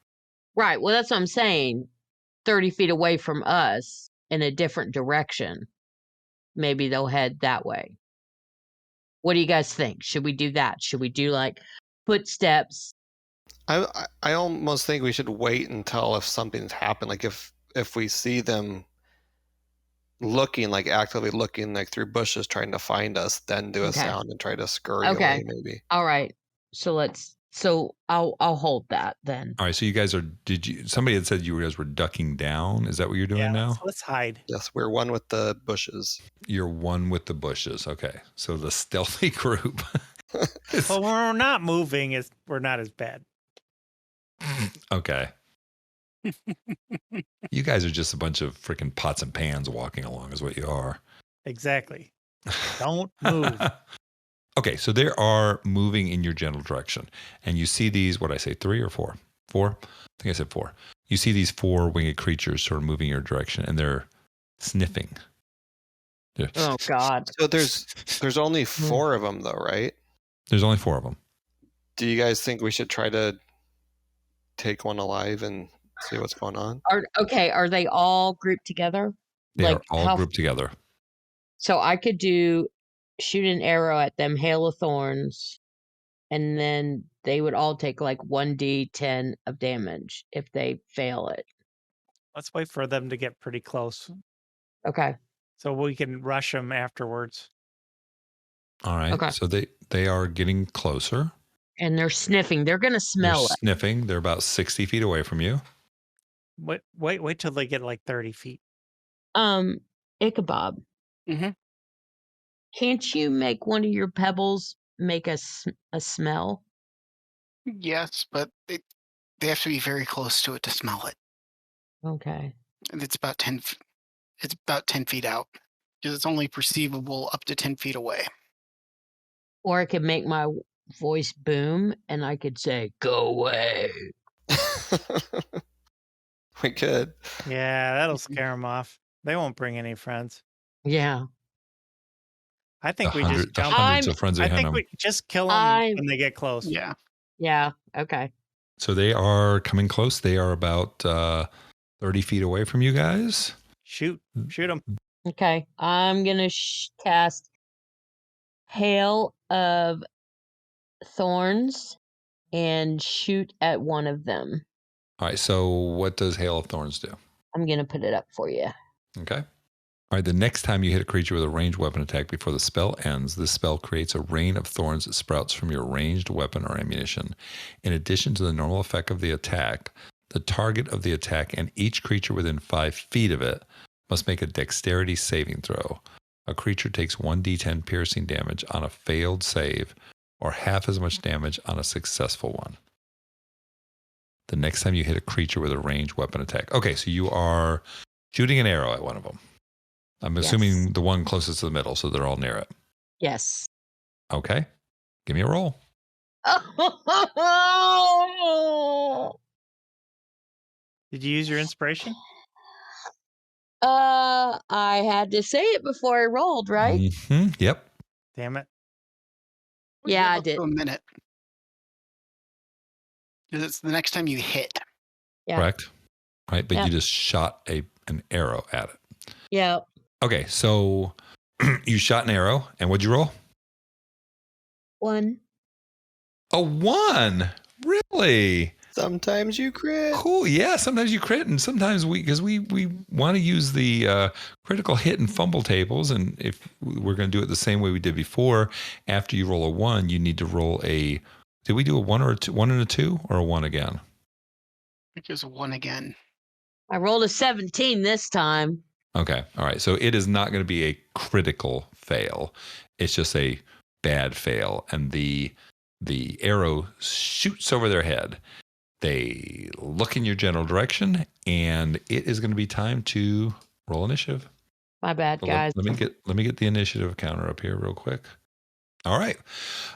Right. Well, that's what I'm saying. 30 feet away from us in a different direction. Maybe they'll head that way. What do you guys think? Should we do that? Should we do like footsteps? I almost think we should wait until if something's happened, like if we see them looking, like actively looking, like through bushes trying to find us, then do a Okay. sound and try to scurry Okay. away maybe. All right. So I'll hold that then. All right, so you guys somebody had said you guys were ducking down. Is that what you're doing Yeah, now? let's hide. Yes, we're one with the bushes. You're one with the bushes. Okay. So the stealthy group. Well, when we're not moving, we're not as bad. Okay. You guys are just a bunch of freaking pots and pans walking along is what you are. Exactly. Don't move. Okay, so they are moving in your general direction. And you see these, what did I say, 3 or 4? 4? I think I said 4. You see these 4 winged creatures sort of moving in your direction, and they're sniffing. Oh God. So there's only 4 of them though, right? There's only 4 of them. Do you guys think we should try to take one alive and see what's going on? Are they all grouped together? They Like, are all how- grouped together. So I could shoot an arrow at them, hail of thorns, and then they would all take like 1d10 of damage if they fail it. Let's wait for them to get pretty close Okay. so we can rush them afterwards. All right. Okay. So they are getting closer. And they're sniffing. They're gonna smell They're sniffing. They're about 60 feet away from you. Wait till they get like 30 feet. it. Ichabod, Mm-hmm. can't you make one of your pebbles make a smell? Yes, but they have to be very close to it to smell it. Okay. And it's about 10 feet out because it's only perceivable up to 10 feet away. Or I could make my voice boom and I could say, "Go away." We could. Yeah, that'll scare them off. They won't bring any friends. Yeah. I think we The just jump. hundreds of friends I behind think them. we just kill them I'm- when they get close. Yeah. Yeah. Okay. So they are coming close. They are about 30 feet away from you guys. Shoot them. Okay. I'm going to cast Hail of Thorns and shoot at one of them. All right. So what does Hail of Thorns do? I'm going to put it up for you. Okay. All right. The next time you hit a creature with a ranged weapon attack before the spell ends, this spell creates a rain of thorns that sprouts from your ranged weapon or ammunition. In addition to the normal effect of the attack, the target of the attack and each creature within 5 feet of it must make a dexterity saving throw. A creature takes 1d10 piercing damage on a failed save, or half as much damage on a successful one. The next time you hit a creature with a ranged weapon attack. Okay, so you are shooting an arrow at one of them. I'm assuming the one closest to the middle, so they're all near it. Yes. Okay, give me a roll. Did you use your inspiration? I had to say it before I rolled, right? Mm-hmm. Yep. Damn it. You Yeah, have I up did. to a minute. 'Cause it's the next time you hit. Yeah. Correct. Right, but Yep. you just shot an arrow at it. Yeah. Okay, so you shot an arrow, and what'd you roll? 1. A 1. Really? Sometimes you crit. Cool. Yeah, sometimes you crit, and sometimes because we want to use the critical hit and fumble tables, and if we're going to do it the same way we did before, after you roll a 1, you need to roll a. Did we do a 1 or a 2, 1 and a 2, or a 1 again? I think it was a 1 again. I rolled a 17 this time. Okay. All right. So it is not going to be a critical fail. It's just a bad fail, and the arrow shoots over their head. They look in your general direction, and it is going to be time to roll initiative. My bad, So guys. let me get the initiative counter up here real quick. All right.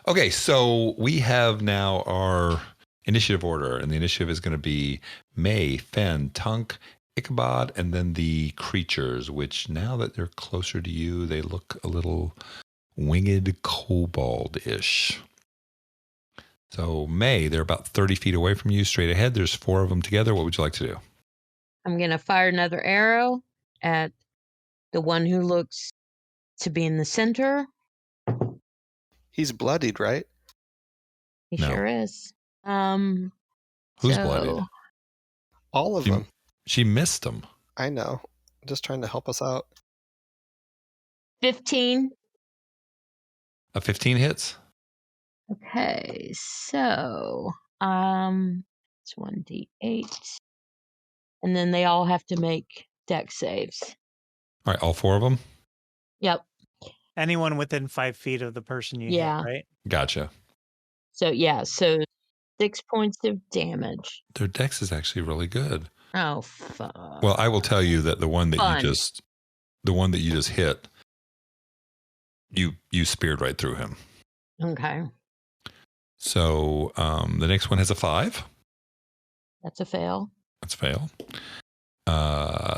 Okay, so we have now our initiative order, and the initiative is going to be May, Fen, Tunk, Ichabod, and then the creatures, which now that they're closer to you, they look a little winged kobold-ish. So May, they're about 30 feet away from you, straight ahead. There's 4 of them together. What would you like to do? I'm going to fire another arrow at the one who looks to be in the center. He's bloodied, right? He No. sure is. Who's bloodied? All of them. She missed them. I know. Just trying to help us out. 15. A 15 hits? Okay, so it's 1d8. And then they all have to make dex saves. All right, all 4 of them? Yep. Anyone within 5 feet of the person you Yeah. hit, right? Gotcha. So 6 points of damage. Their dex is actually really good. Oh fuck. Well, I will tell you that the one that you just hit, you speared right through him. Okay. So the next one has a 5. That's a fail. That's a fail.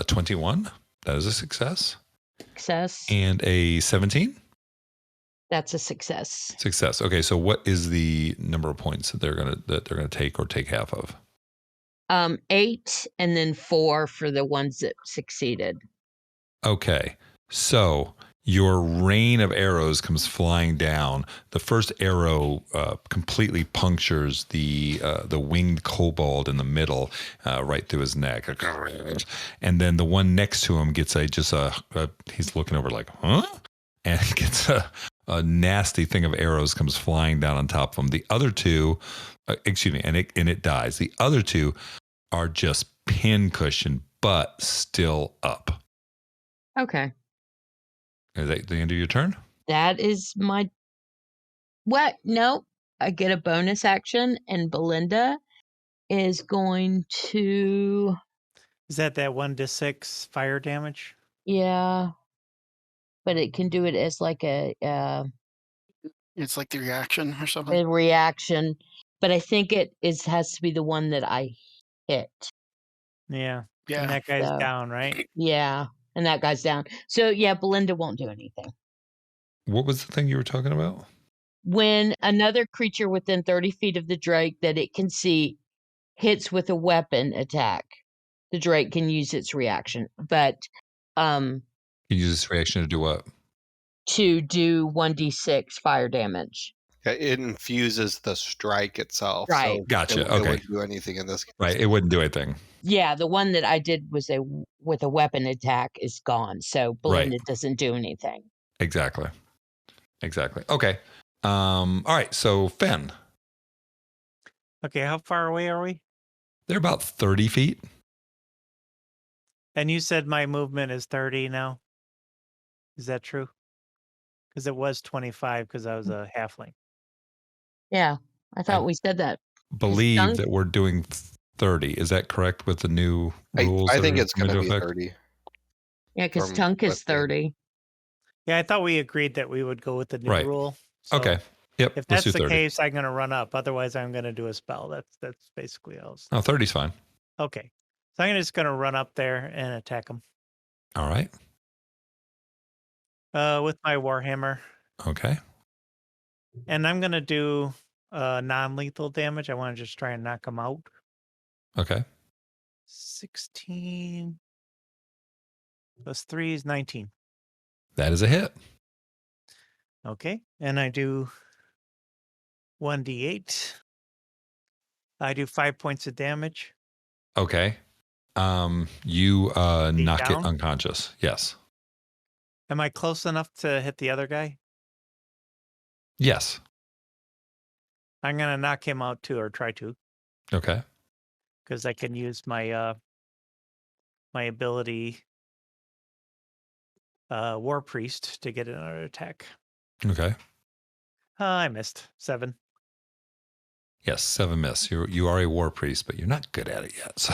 21. That is a success. Success. And a 17. That's a success. Success. Okay, so what is the number of points that they're gonna take or take half of? 8 and then 4 for the ones that succeeded. Okay, so your rain of arrows comes flying down. The first arrow completely punctures the winged kobold in the middle, right through his neck. And then the one next to him gets he's looking over like, huh? And gets a nasty thing of arrows comes flying down on top of him. The other 2, and it dies. The other 2 are just pin-cushion, but still up. Okay. Is that the end of your turn? That is my... What? No. I get a bonus action, and Belinda is going to... Is that 1d6 fire damage? Yeah. But it can do it as like a It's like the reaction or something. reaction. But I think has to be the one that I hit. Yeah. Yeah. And that guy's So- down, right? Yeah. And that guy's down. So Belinda won't do anything. What was the thing you were talking about? When another creature within 30 feet of the Drake that it can see hits with a weapon attack, the Drake can use its reaction. But You use this reaction to do what? To do 1d6 fire damage. Yeah, it infuses the strike itself. Right. So Gotcha. It Okay. wouldn't do anything in this case. Right. It wouldn't do anything. Yeah, the one that I did was with a weapon attack is gone. So blended doesn't do anything. Exactly. Okay. All right. So Fen, Okay, how far away are we? they're about 30 feet. And you said my movement is 30 now. Is that true? Because it was 25 because I was a halfling. Yeah, I thought we said that. Believe Tunk- that we're doing 30. Is that correct with the new rules? I that think are it's going coming to into be effect? 30. Yeah, because From Tunk is what's been- 30. Yeah, I thought we agreed that we would go with the new Right. rule. So Okay. Yep. if Let's that's do the 30. case, I'm going to run up. Otherwise, I'm going to do a spell. That's basically all. Oh, 30's fine. Okay. So I'm just going to run up there and attack him All right. with my Warhammer. Okay. And I'm going to do non-lethal damage. I want to just try and knock him out. Okay. 16 plus 3 is 19. That is a hit. Okay. And I do 1d8. I do 5 points of damage. Okay. You knock it down? unconscious. Yes. Am I close enough to hit the other guy? Yes. I'm going to knock him out too, or try to, Okay. because I can use my my ability War Priest to get another attack. Okay. I missed 7. Yes. 7 miss. You are a war priest, but you're not good at it yet. So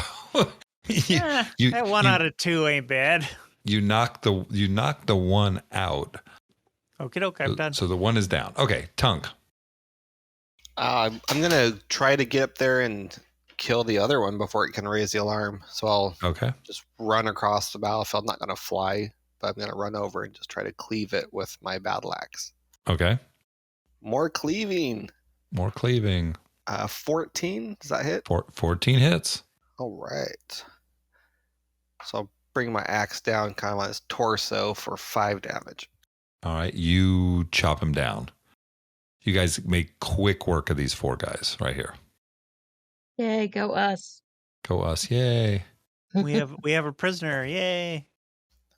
That 1 out of 2 ain't bad. you knock the one out. Okay, I'm done. So the one is down. Okay. Tunk. I'm going to try to get up there and kill the other one before it can raise the alarm. So I'll Okay. just run across the battlefield. I'm not going to fly, but I'm going to run over and just try to cleave it with my battle axe. Okay. More cleaving. More cleaving. 14. Does that hit? 14 hits. All right. So I'll bring my axe down kind of on his torso for 5 damage. All right. You chop him down. You guys make quick work of these 4 guys right here. Yay, go us. Go us. Yay. we have a prisoner. Yay.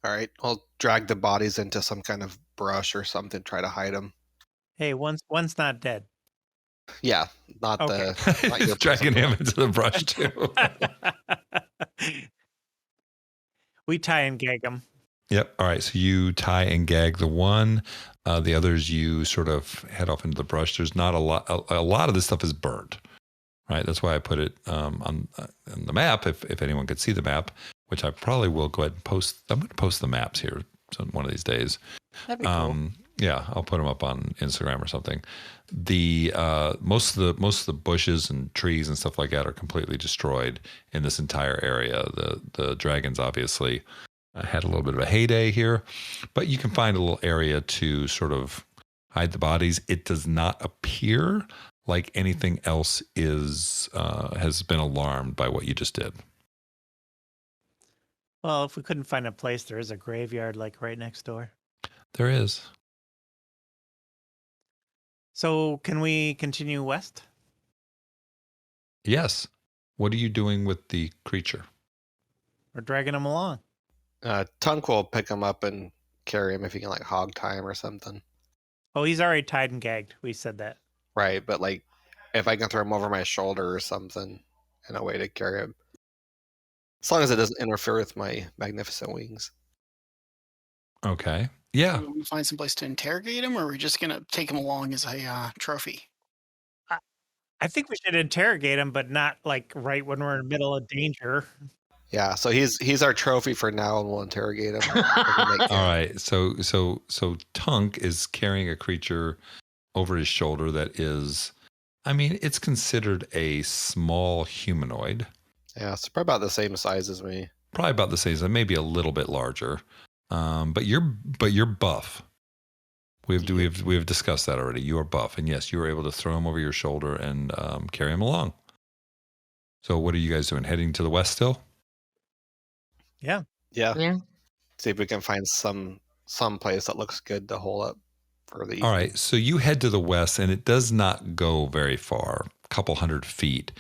All right. I'll drag the bodies into some kind of brush or something, try to hide them. Hey, one's not dead. Yeah, not Okay. the. Not your Dragging person. him into the brush too. We tie and gag him. Yep. All right. So you tie and gag the one. The others you sort of head off into the brush. There's not a lot. A lot of this stuff is burnt. Right. That's why I put it on the map. If anyone could see the map, which I probably will go ahead and post. I'm going to post the maps here one of these days. That'd be cool. Yeah, I'll put them up on Instagram or something. The most of the bushes and trees and stuff like that are completely destroyed in this entire area. The dragons obviously had a little bit of a heyday here, but you can find a little area to sort of hide the bodies. It does not appear like anything else has been alarmed by what you just did. Well, if we couldn't find a place, there is a graveyard like right next door. There is. So can we continue west? Yes. What are you doing with the creature? We're dragging him along. Tunk will pick him up and carry him if he can, like, hog tie him or something. Oh, he's already tied and gagged. We said that. Right, but, like, if I can throw him over my shoulder or something in a way to carry him. As long as it doesn't interfere with my magnificent wings. Okay. Yeah. Do we find some place to interrogate him, or are we just gonna take him along as a trophy? I think we should interrogate him, but not like right when we're in the middle of danger. Yeah, so he's our trophy for now, and we'll interrogate him. All right. So Tunk is carrying a creature over his shoulder that is, I mean, it's considered a small humanoid. Yeah, it's probably about the same size as me. Probably about the same size, maybe a little bit larger. But you're buff. We've discussed that already. You are buff, and yes, you were able to throw him over your shoulder and carry him along. So what are you guys doing? Heading to the west still? Yeah. Yeah. Yeah. See if we can find some place that looks good to hole up for the evening. All right, so you head to the west, and it does not go very far, a couple hundred feet.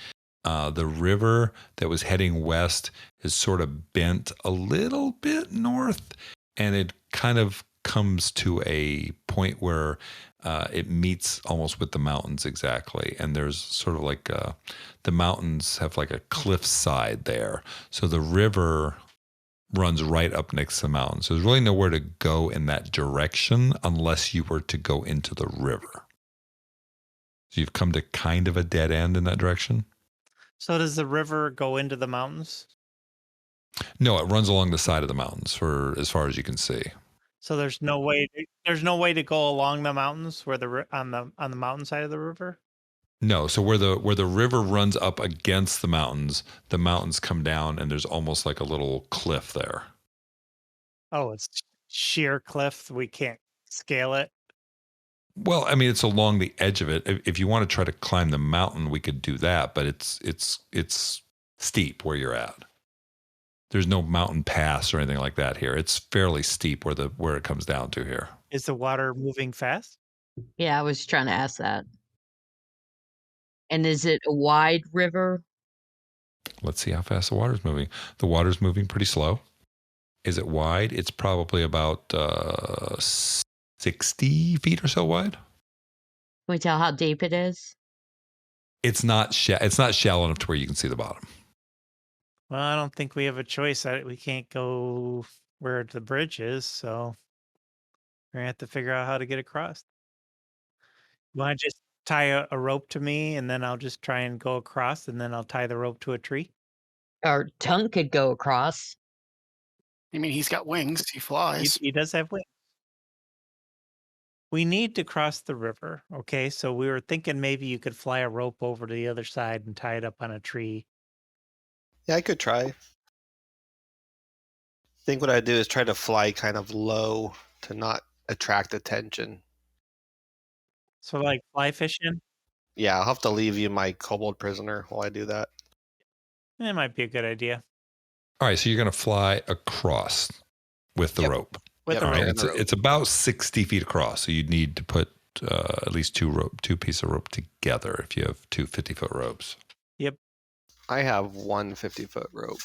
The river that was heading west is sort of bent a little bit north, and it kind of comes to a point where it meets almost with the mountains exactly. And there's sort of like the mountains have like a cliff side there. So the river runs right up next to the mountain. So there's really nowhere to go in that direction unless you were to go into the river. So you've come to kind of a dead end in that direction. So does the river go into the mountains? No, it runs along the side of the mountains for as far as you can see. So there's no way to go along the mountains where on the mountain side of the river? No, so where the river runs up against the mountains come down, and there's almost like a little cliff there. Oh, it's sheer cliff. We can't scale it. Well, I mean, it's along the edge of it. If you want to try to climb the mountain, we could do that, but it's steep where you're at. There's no mountain pass or anything like that here. It's fairly steep where it comes down to here. Is the water moving fast? Yeah, I was trying to ask that. And is it a wide river? Let's see how fast the water's moving. The water's moving pretty slow. Is it wide? It's probably about 60 feet or so wide. Can we tell how deep it is? It's not shallow enough to where you can see the bottom. Well, I don't think we have a choice. We can't go where the bridge is, so we're gonna have to figure out how to get across. You want to just tie a rope to me, and then I'll just try and go across, and then I'll tie the rope to a tree? Or tongue could go across. I mean, he's got wings. He flies. He does have wings. We need to cross the river, okay? So we were thinking maybe you could fly a rope over to the other side and tie it up on a tree. Yeah, I could try. I think what I'd do is try to fly kind of low to not attract attention. So like fly fishing? Yeah, I'll have to leave you my kobold prisoner while I do that. It might be a good idea. All right, so you're going to fly across with the Yep. rope. With Yep, the right. rope. And the rope. It's about 60 feet across, so you'd need to put at least two pieces of rope together if you have two 50-foot ropes. Yep. I have one 50-foot rope.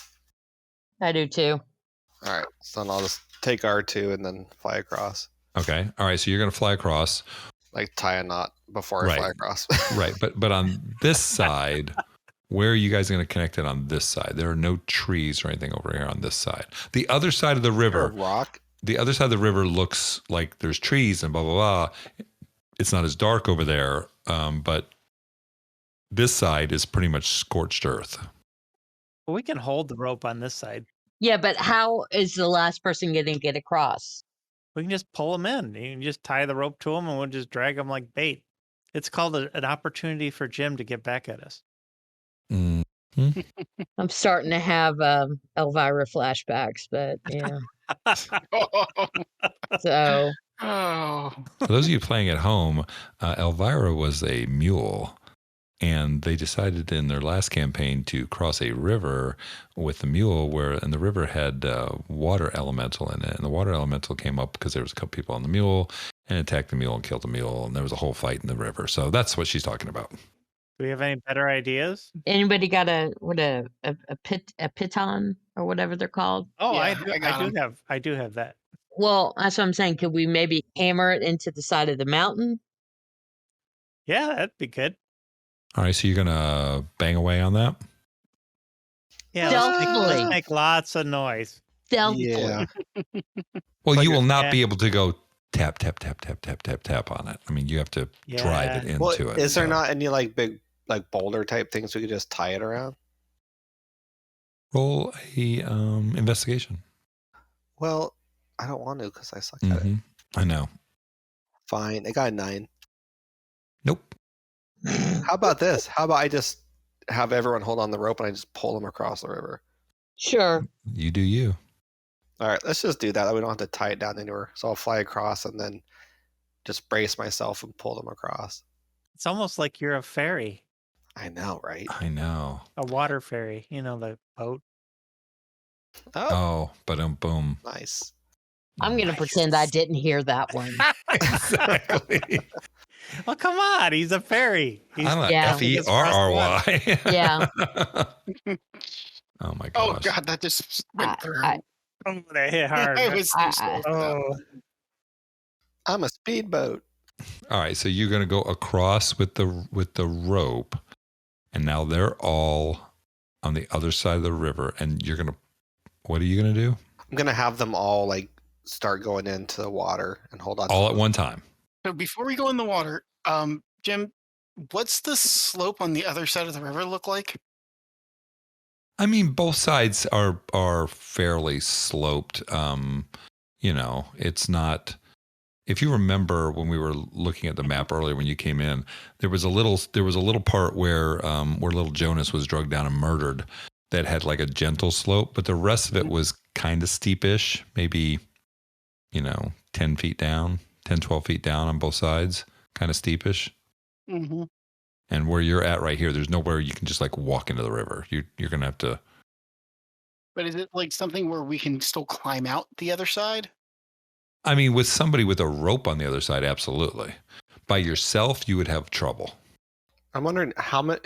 I do too. All right, so then I'll just take R2 and then fly across. Okay. All right, so you're going to fly across. Like tie a knot before I Right. fly across. Right, but on this side, where are you guys going to connect it on this side? There are no trees or anything over here on this side. The other side of the Or a river, rock. the other side of the river looks like there's trees and blah, blah, blah. It's not as dark over there, but this side is pretty much scorched earth. Well, we can hold the rope on this side. Yeah, but how is the last person going to get across? We can just pull them in. You can just tie the rope to them, and we'll just drag them like bait. It's called an opportunity for Jim to get back at us. Mm. I'm starting to have Elvira flashbacks, but yeah. So Oh, For those of you playing at home, Elvira was a mule, and they decided in their last campaign to cross a river with the mule, and the river had water elemental in it, and the water elemental came up because there was a couple people on the mule and attacked the mule and killed the mule, and there was a whole fight in the river. So that's what she's talking about. Do we have any better ideas? anybody got a piton or whatever they're called? Oh, Yeah, I do. I got 'em. I do have that. Well, that's what I'm saying. Could we maybe hammer it into the side of the mountain? Yeah, that'd be good. All right, so you're gonna bang away on that. Yeah, Stealthily. let's make lots of noise. Stealthily. Yeah. Well, Like you a will not cat. be able to go tap tap tap tap tap tap tap on it. I mean, you have to drive it Yeah. into Well, it. is there so not any like big like boulder type things we could just tie it around? roll a investigation? Well, I don't want to because I suck at it. Mhm. I know. Fine, I got a 9. Nope. How about this? How about I just have everyone hold on the rope and I just pull them across the river? Sure. You do you. All right, let's just do that. We don't have to tie it down anywhere. So I'll fly across and then just brace myself and pull them across. It's almost like you're a ferry, I know, right? I know. a water ferry. You know, the boat. Oh, Oh, but boom. nice. I'm going to pretend I didn't hear that one. Exactly. Well, come on. He's a fairy. He's I'm a Yeah. Ferry. Yeah. Oh my Oh gosh. God, that just went through. Oh, that hit hard. I was too slow for that. Oh, I'm a speedboat. All right, so you're going to go across with the rope, and now they're all on the other side of the river, and you're going to. What are you going to do? I'm gonna have them all like start going into the water and hold on. All at one time. So before we go in the water, Jim, what's the slope on the other side of the river look like? I mean, both sides are fairly sloped. It's not. If you remember when we were looking at the map earlier when you came in, there was a little part where little Jonas was drugged down and murdered that had like a gentle slope, but the rest of it was kind of steepish, maybe 10 feet down, 10, 12 feet down on both sides, kind of steepish. Mm-hmm. And where you're at right here, there's nowhere you can just like walk into the river. You're going to have to. But is it like something where we can still climb out the other side? I mean, with somebody with a rope on the other side, absolutely. By yourself, you would have trouble. I'm wondering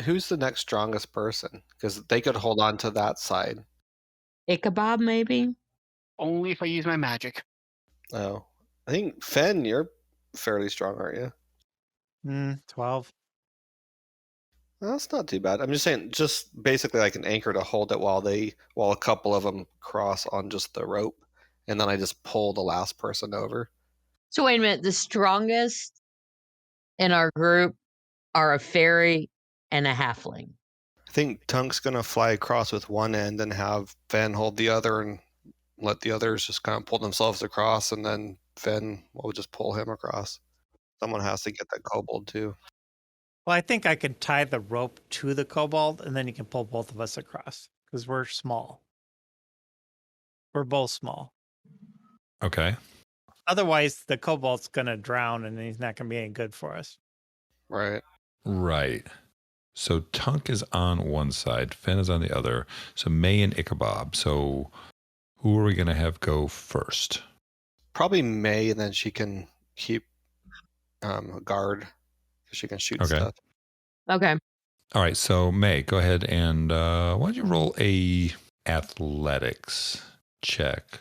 who's the next strongest person, because they could hold on to that side. Ichabod, maybe? Only if I use my magic. Oh, I think Fen, you're fairly strong, aren't you? 12. Well, that's not too bad. I'm just saying, just basically like an anchor to hold it while a couple of them cross on just the rope, and then I just pull the last person over. So wait a minute. The strongest in our group are a fairy and a halfling. I think Tunk's gonna fly across with one end and have Fen hold the other, and let the others just kind of pull themselves across, and then Fen will just pull him across. Someone has to get that kobold too. Well, I think I can tie the rope to the kobold, and then you can pull both of us across because we're small. We're both small. Okay. Otherwise, the kobold's going to drown, and he's not going to be any good for us. Right. Right. So Tunk is on one side, Fen is on the other. So May and Ichabod. So who are we going to have go first? Probably May, and then she can keep guard, because she can shoot stuff. Okay. All right. So May, go ahead and why don't you roll a athletics check?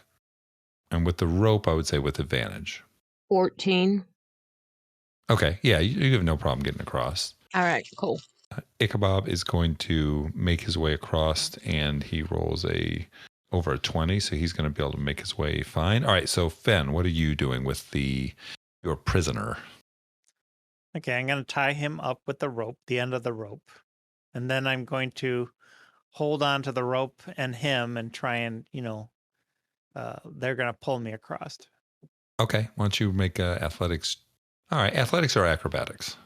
And with the rope, I would say with advantage. 14. Okay. Yeah, you have no problem getting across. All right, cool. Ichabod is going to make his way across, and he rolls over a 20, so he's going to be able to make his way fine. All right, so Fen, what are you doing with your prisoner? Okay, I'm going to tie him up with the rope, the end of the rope. And then I'm going to hold on to the rope and him and try and, they're going to pull me across. Okay, why don't you make athletics? All right, athletics or acrobatics?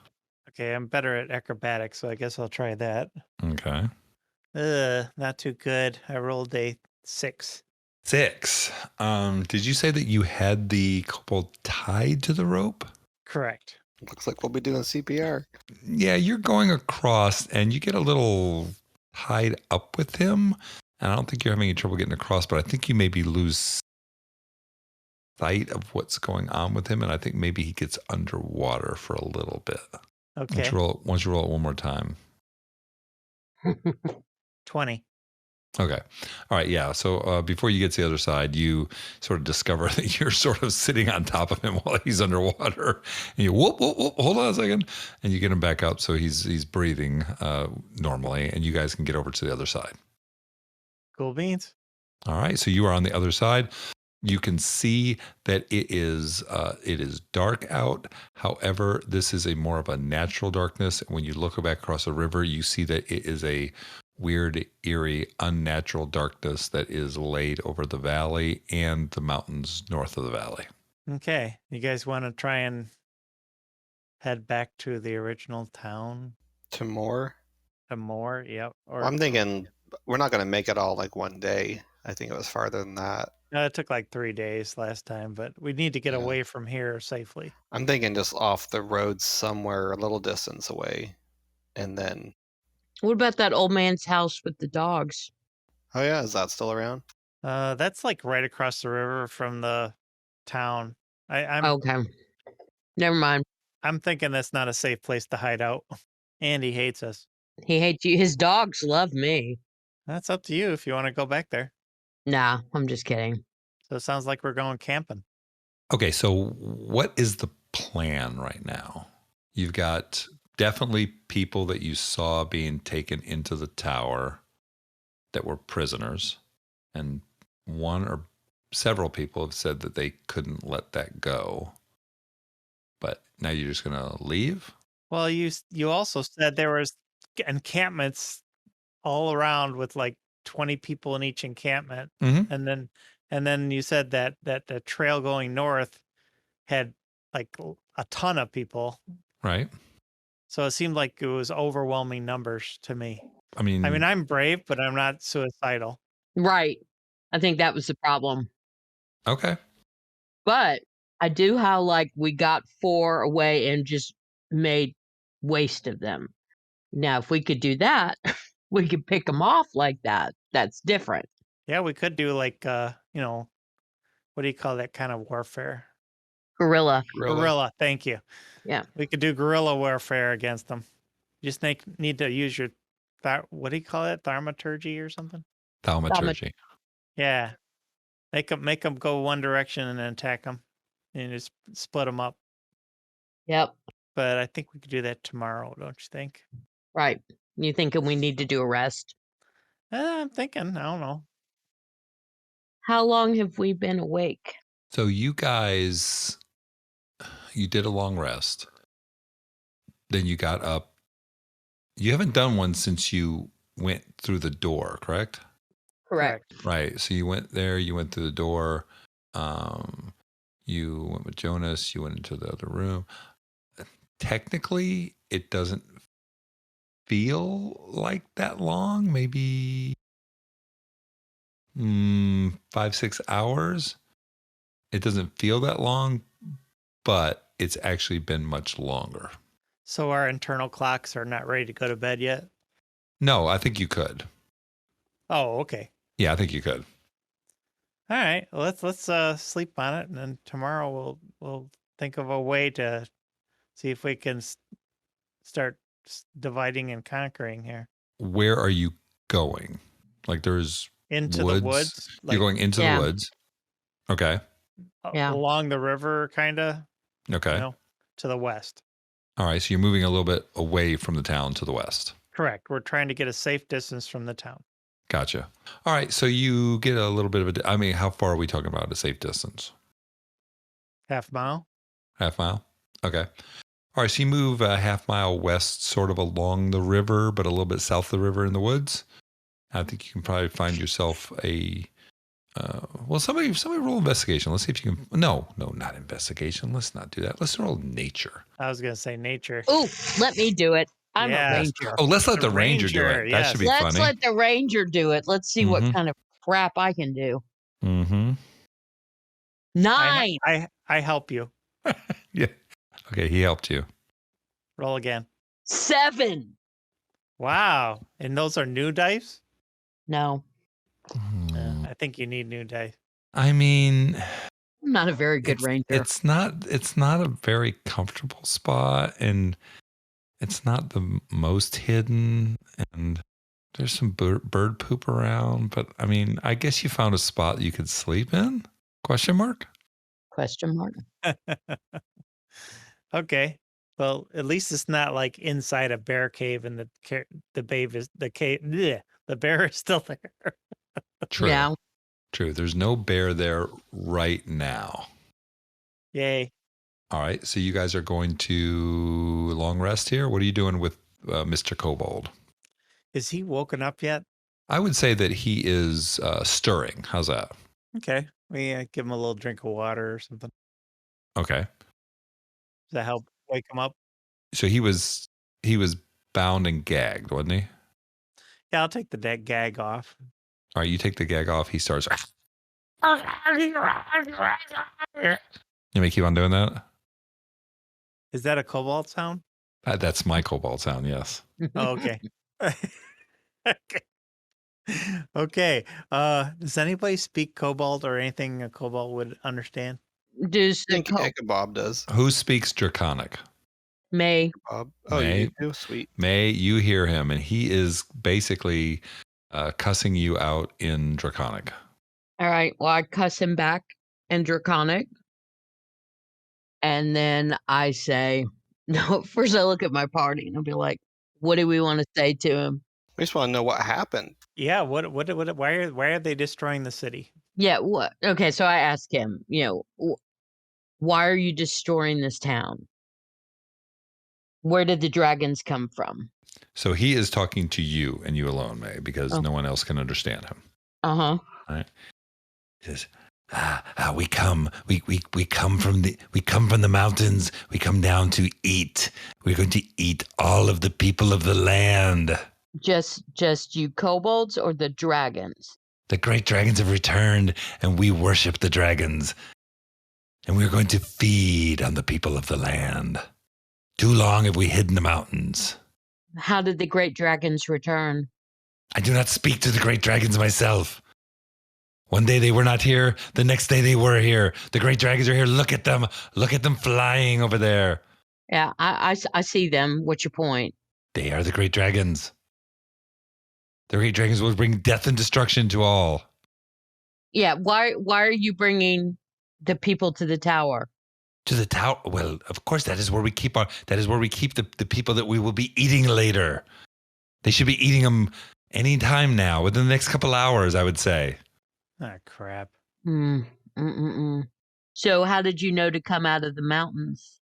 Okay, I'm better at acrobatics, so I guess I'll try that. Okay. Not too good. I rolled a 6. 6. Did you say that you had the kobold tied to the rope? Correct. Looks like we'll be doing CPR. Yeah, you're going across, and you get a little tied up with him. And I don't think you're having any trouble getting across, but I think you maybe lose sight of what's going on with him, and I think maybe he gets underwater for a little bit. Okay. Once you roll it one more time. 20. Okay. All right. Yeah. So before you get to the other side, you sort of discover that you're sort of sitting on top of him while he's underwater. And you whoop, hold on a second. And you get him back up so he's breathing normally, and you guys can get over to the other side. Cool beans. All right. So you are on the other side. You can see that it is dark out. However, this is more of a natural darkness. When you look back across the river, you see that it is a weird, eerie, unnatural darkness that is laid over the valley and the mountains north of the valley. Okay. You guys want to try and head back to the original town? To more? To more? Yep. Or I'm thinking we're not going to make it all like one day. I think it was farther than that. it took like 3 days last time, but we need to get Yeah. away from here safely. I'm thinking just off the road somewhere a little distance away. And then, What about that old man's house with the dogs? oh yeah, is that still around? That's like right across the river from the town. Okay. Never mind. I'm thinking that's not a safe place to hide out. And he hates us. He hates you. His dogs love me. That's up to you if you want to go back there. Nah, I'm just kidding. So it sounds like we're going camping. Okay, so what is the plan right now? You've got definitely people that you saw being taken into the tower that were prisoners, and one or several people have said that they couldn't let that go. But now you're just going to leave? Well, you also said there was encampments all around with like 20 people in each encampment. Mm-hmm. And then you said that the trail going north had like a ton of people. Right. So it seemed like it was overwhelming numbers to me. I mean, I'm brave, but I'm not suicidal. Right. I think that was the problem. okay. But I do how like we got 4 away and just made waste of them. Now, if we could do that, we could pick them off like that. That's different. Yeah, we could do like what do you call that kind of warfare? Gorilla. Guerrilla, thank you. Yeah. We could do guerrilla warfare against them. You just need to use your what do you call it? Thaumaturgy or something? Thaumaturgy. Yeah. Make them go one direction and then attack them, and just split them up. Yep. But I think we could do that tomorrow, don't you think? Right. You thinking we need to do a rest? I'm thinking. I don't know. How long have we been awake? So you guys, you did a long rest. Then you got up. You haven't done one since you went through the door, correct? Correct. Right. So you went there, you went through the door. You went with Jonas, you went into the other room. Technically, it doesn't feel like that long, maybe 5-6 hours. It doesn't feel that long, but it's actually been much longer. So our internal clocks are not ready to go to bed yet? No, I think you could. Oh, okay. Yeah, I think you could. All right. Well, let's sleep on it, and then tomorrow we'll think of a way to see if we can start dividing and conquering here. Where are you going? Like there's Into woods. the woods. You're going into the woods. Okay. Along the river, kind of. Okay. To the west. All right. So you're moving a little bit away from the town to the west. Correct. We're trying to get a safe distance from the town. Gotcha. All right. So you get a little bit of how far are we talking about a safe distance? Half mile. Half mile? Okay. All right. So you move a half mile west, sort of along the river, but a little bit south of the river in the woods. I think you can probably find yourself somebody roll investigation. Let's see if you can. No, not investigation. Let's not do that. Let's roll nature. I was going to say nature. Oh, let me do it. I'm a ranger. Oh, let's let the ranger do it. That should be funny. Let's let the ranger do it. Let's see what kind of crap I can do. Mm-hmm. 9. I help you. Yeah. Okay, he helped you. Roll again. 7. Wow. And those are new dice? No. I think you need new dice. I mean, I'm not a very good ranger. It's not a very comfortable spot, and it's not the most hidden, and there's some bird poop around, but I mean, I guess you found a spot you could sleep in? Question mark? Okay. Well, at least it's not like inside a bear cave and the bear is still there. True. Yeah. True. There's no bear there right now. Yay. All right. So you guys are going to long rest here. What are you doing with Mr. Kobold? Is he woken up yet? I would say that he is stirring. How's that? Okay. We give him a little drink of water or something. Okay. Does that help wake him up? So he was bound and gagged, wasn't he? Yeah, I'll take the gag off. All right, you take the gag off. He starts. You may keep on doing that. Is that a kobold sound? That's my kobold sound. Yes. Oh, okay. Okay. Does anybody speak kobold or anything a kobold would understand? Does I the think Ichabod does. Who speaks Draconic? May? Bob. Oh, May. you do? Sweet. May, you hear him, and he is basically cussing you out in Draconic. All right. Well, I cuss him back in Draconic. And then I say, no, first I look at my party and I'll be like, what do we want to say to him? We just want to know what happened. Yeah, why are they destroying the city? Yeah, what? Okay, so I ask him, why are you destroying this town? Where did the dragons come from? So he is talking to you and you alone, May, because no one else can understand him. Uh-huh. All right. He says, we come from the mountains. We come down to eat. We're going to eat all of the people of the land. Just you kobolds or the dragons? The great dragons have returned, and we worship the dragons. And we're going to feed on the people of the land. Too long have we hid in the mountains. How did the great dragons return? I do not speak to the great dragons myself. One day they were not here. The next day they were here. The great dragons are here. Look at them. Look at them flying over there. Yeah, I see them. What's your point? They are the great dragons. The great dragons will bring death and destruction to all. Yeah, why are you bringing the people to the tower? To the tower? Well, of course, that is where we keep the people that we will be eating later. They should be eating them any time now, within the next couple hours, I would say. Ah, crap. So how did you know to come out of the mountains?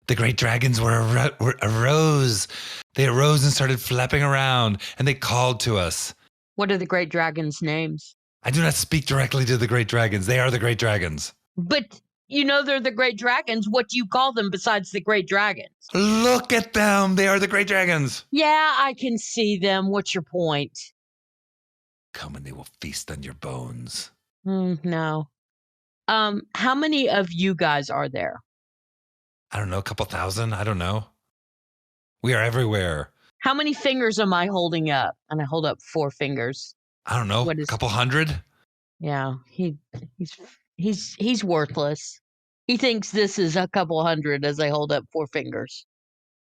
The great dragons arose. They arose and started flapping around, and they called to us. What are the great dragons' names? I do not speak directly to the great dragons. They are the great dragons. But you know they're the great dragons. What do you call them besides the great dragons? Look at them. They are the great dragons. Yeah, I can see them. What's your point? Come and they will feast on your bones. No. How many of you guys are there? I don't know, a couple thousand. I don't know. We are everywhere. How many fingers am I holding up? And I hold up 4 fingers. I don't know, a couple hundred. Yeah, he's worthless. He thinks this is a couple hundred as I hold up 4 fingers.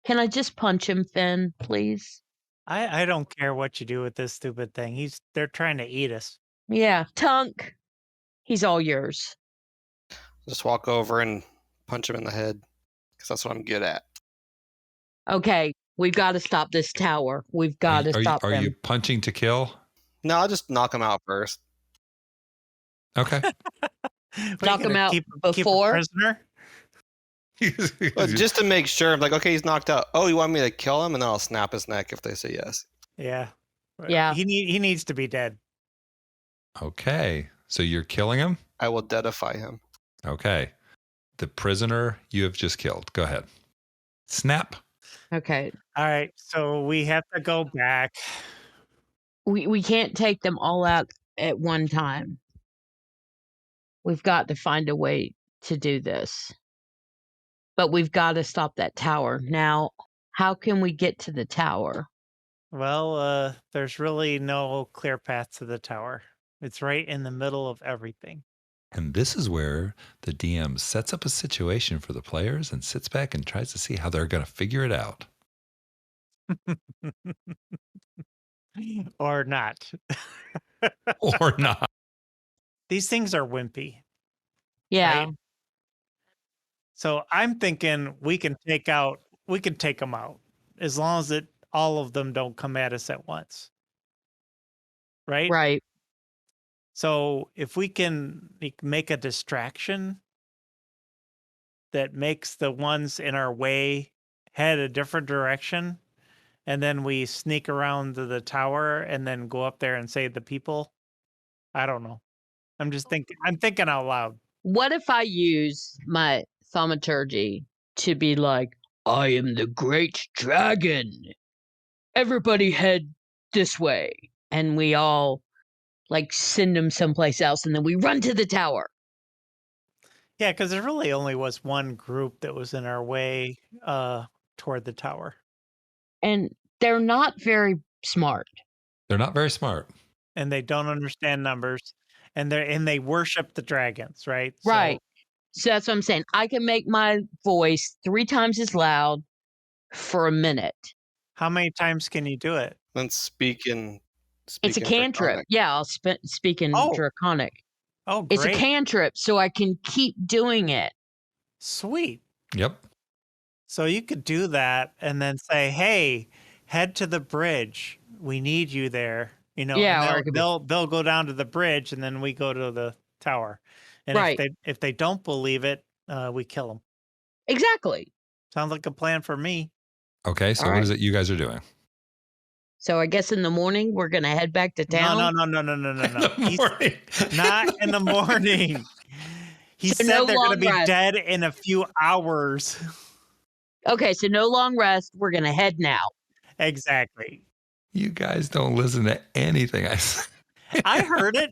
Can I just punch him, Finn, please? I don't care what you do with this stupid thing. They're trying to eat us. Yeah, Tunk. He's all yours. Just walk over and punch him in the head, because that's what I'm good at. Okay, we've got to stop this tower. We've got to stop them. Are you punching to kill? No, I'll just knock him out first. Okay. Knock him out keep before? a prisoner? But just to make sure, I'm like, okay, he's knocked out. Oh, you want me to kill him? And then I'll snap his neck if they say yes. Yeah. Yeah. He needs to be dead. Okay. So you're killing him? I will deadify him. Okay. The prisoner you have just killed. Go ahead. Snap. Okay. All right. So we have to go back. We can't take them all out at one time. We've got to find a way to do this. But we've got to stop that tower. Now, how can we get to the tower? Well, there's really no clear path to the tower. It's right in the middle of everything. And this is where the DM sets up a situation for the players and sits back and tries to see how they're going to figure it out. Or not. Or not. These things are wimpy. Yeah. Right? So I'm thinking we can take them out as long as all of them don't come at us at once. Right? Right. So if we can make a distraction that makes the ones in our way head a different direction, and then we sneak around to the tower and then go up there and save the people. I don't know. I'm thinking out loud. What if I use my thaumaturgy to be like, I am the great dragon. Everybody head this way. And we all send them someplace else and then we run to the tower. Yeah, because there really only was one group that was in our way toward the tower. And they're not very smart. They're not very smart. And they don't understand numbers. And they worship the dragons, right? Right. So that's what I'm saying. I can make my voice 3 times as loud for a minute. How many times can you do it? Then speak in It's a cantrip. Draconic. Yeah, I'll speak in Oh. Draconic. Oh, It's a great. cantrip, so I can keep doing it. Sweet. Yep. So you could do that and then say, "Hey, head to the bridge. We need you there." You know, Yeah, or and it could be- they'll go down to the bridge, and then we go to the tower. And Right. if they don't believe it, we kill them. Exactly. Sounds like a plan for me. Okay, so All what right. is it you guys are doing? So I guess in the morning we're gonna head back to town. No. In the He's morning. not in the morning. He So said no they're going to long be rest. dead in a few hours. Okay, so no long rest. We're gonna head now. Exactly. You guys don't listen to anything I say. I heard it.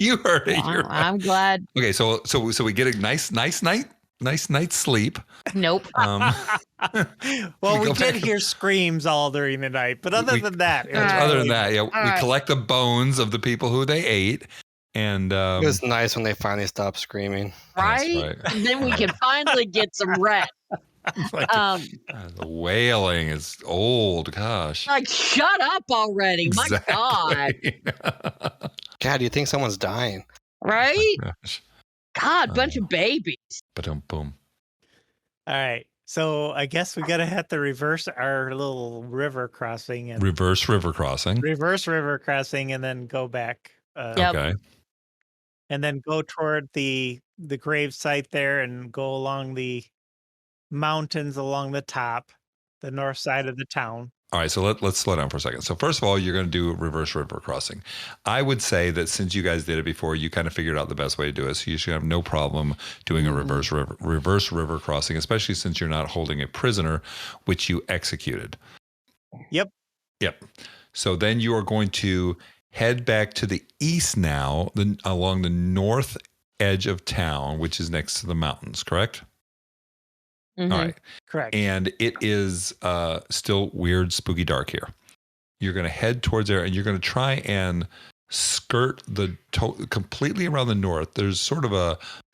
You heard it. Well, You're right. I'm glad. Okay, so we get a nice night's sleep. Nope. Well, we go did back- hear screams all during the night, but other than that, it was Other than really- that, yeah, we right. collect the bones of the people who they ate, and It was nice when they finally stopped screaming. that's Right? right. And then we can finally get some rest. Like, the wailing is old. Gosh. Like, shut up already. My God. God. God, do you think someone's dying? Right? Gosh. God, bunch of babies. Boom. All right. So I guess we gotta have to reverse our little river crossing and Reverse river crossing. and then go back. Yep. Okay. And then go toward the grave site there and go along the mountains along the top, the north side of the town. All right, so let's slow down for a second. So first of all, you're going to do reverse river crossing. I would say that since you guys did it before, you kind of figured out the best way to do it. So you should have no problem doing a reverse river crossing, especially since you're not holding a prisoner, which you executed. Yep. So then you are going to head back to the east now, along the north edge of town, which is next to the mountains, correct? Mhm. All right. Correct. And it is still weird, spooky dark here. You're going to head towards there, and you're going to try and skirt completely around the north. There's sort of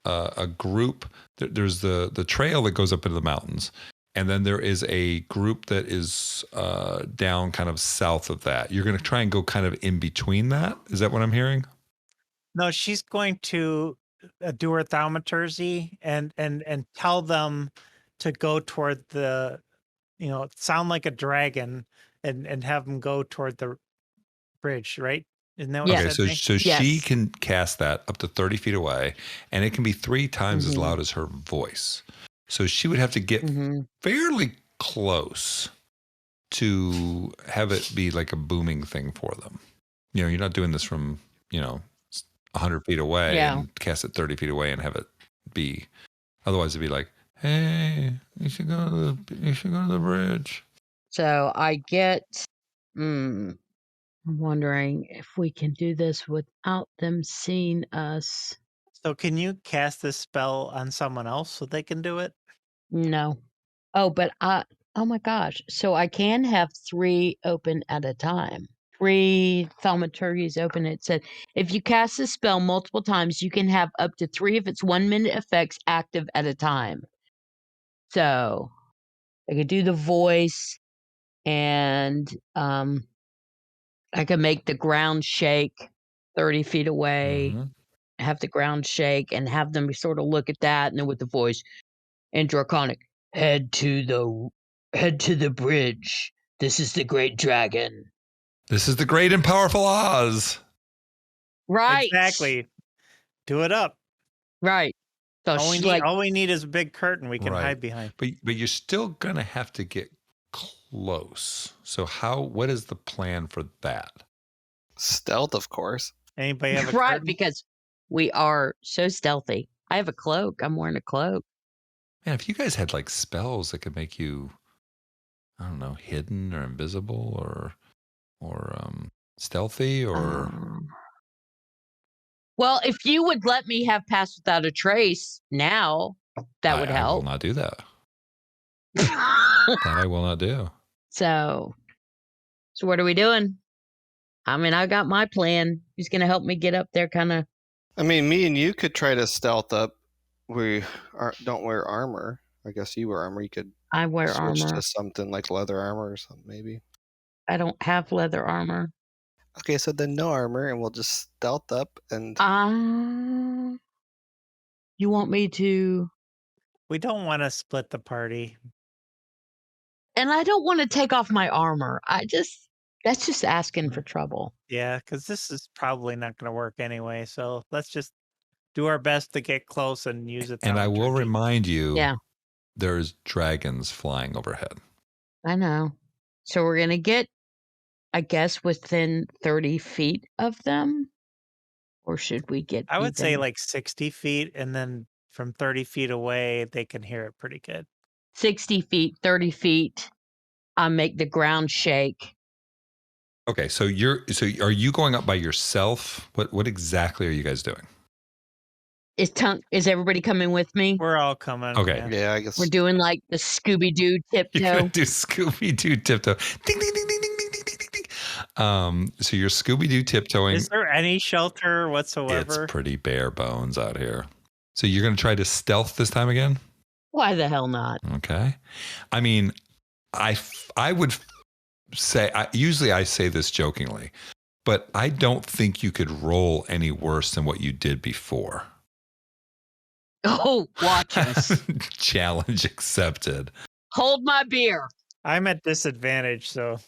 a group. There's the trail that goes up into the mountains, and then there is a group that is down kind of south of that. You're going to try and go kind of in between that. Is that what I'm hearing? No, she's going to do her thaumaturgy and tell them to go toward the, sound like a dragon and have them go toward the bridge, right? Isn't that what Yeah. you Okay, said, so Nate? she Yes. can cast that up to 30 feet away, and it can be 3 times as Mhm. loud as her voice. So she would have to get Mhm. fairly close to have it be like a booming thing for them. You're not doing this from, 100 feet away Yeah. and cast it 30 feet away and have it be. Otherwise, it'd be like, hey, you should go to the bridge. So I get. I'm wondering if we can do this without them seeing us. So can you cast this spell on someone else so they can do it? No. Oh, but oh my gosh. So I can have 3 open at a time. 3 thaumaturgies open. It said if you cast the spell multiple times, you can have up to 3 of its 1-minute effects active at a time. So I could do the voice, and I could make the ground shake 30 feet away. Mhm. Have the ground shake and have them sort of look at that, and then with the voice and Draconic, head to the bridge. This is the great dragon. This is the great and powerful Oz. Right. Exactly. Do it up. Right. So she's like, All we need is a big curtain we can Right. hide behind. But you're still gonna have to get close. So what is the plan for that? Stealth, of course. Anybody have a right, curtain? because we are so stealthy. I have a cloak. I'm wearing a cloak. Man, if you guys had like spells that could make you, I don't know, hidden or invisible or stealthy or Well, if you would let me have Pass Without a Trace now, that would I will help. not do that. That I will not do. So what are we doing? I mean, I got my plan. Who's going to help me get up there kind of? I mean, me and you could try to stealth up we don't wear armor. I guess you wear armor. You could I wear switch armor. to something like leather armor or something, maybe. I don't have leather armor. Okay, so then no armor, and we'll just stealth up and. You want me to? We don't want to split the party. And I don't want to take off my armor. That's just asking for trouble. Yeah, because this is probably not going to work anyway. So let's just do our best to get close and use it. And I will remind you, Yeah, there's dragons flying overhead. I know. So we're going to get, I guess, within 30 feet of them? Or should we get I would say even like 60 feet, and then from 30 feet away, they can hear it pretty good. 60 feet, 30 feet? I make the ground shake. Okay, so are you going up by yourself? What exactly are you guys doing? Is everybody coming with me? We're all coming. Okay. Yeah, I guess. We're doing like the Scooby-Doo You're tiptoe. gonna do Scooby-Doo tiptoe. Ding ding ding ding ding ding ding ding ding. So you're Scooby-Doo tiptoeing. Is there any shelter whatsoever? It's pretty bare bones out here. So you're gonna try to stealth this time again? Why the hell not? Okay. I mean, I would say, usually I say this jokingly, but I don't think you could roll any worse than what you did before. Oh, watch us. Challenge accepted. Hold my beer. I'm at disadvantage, so.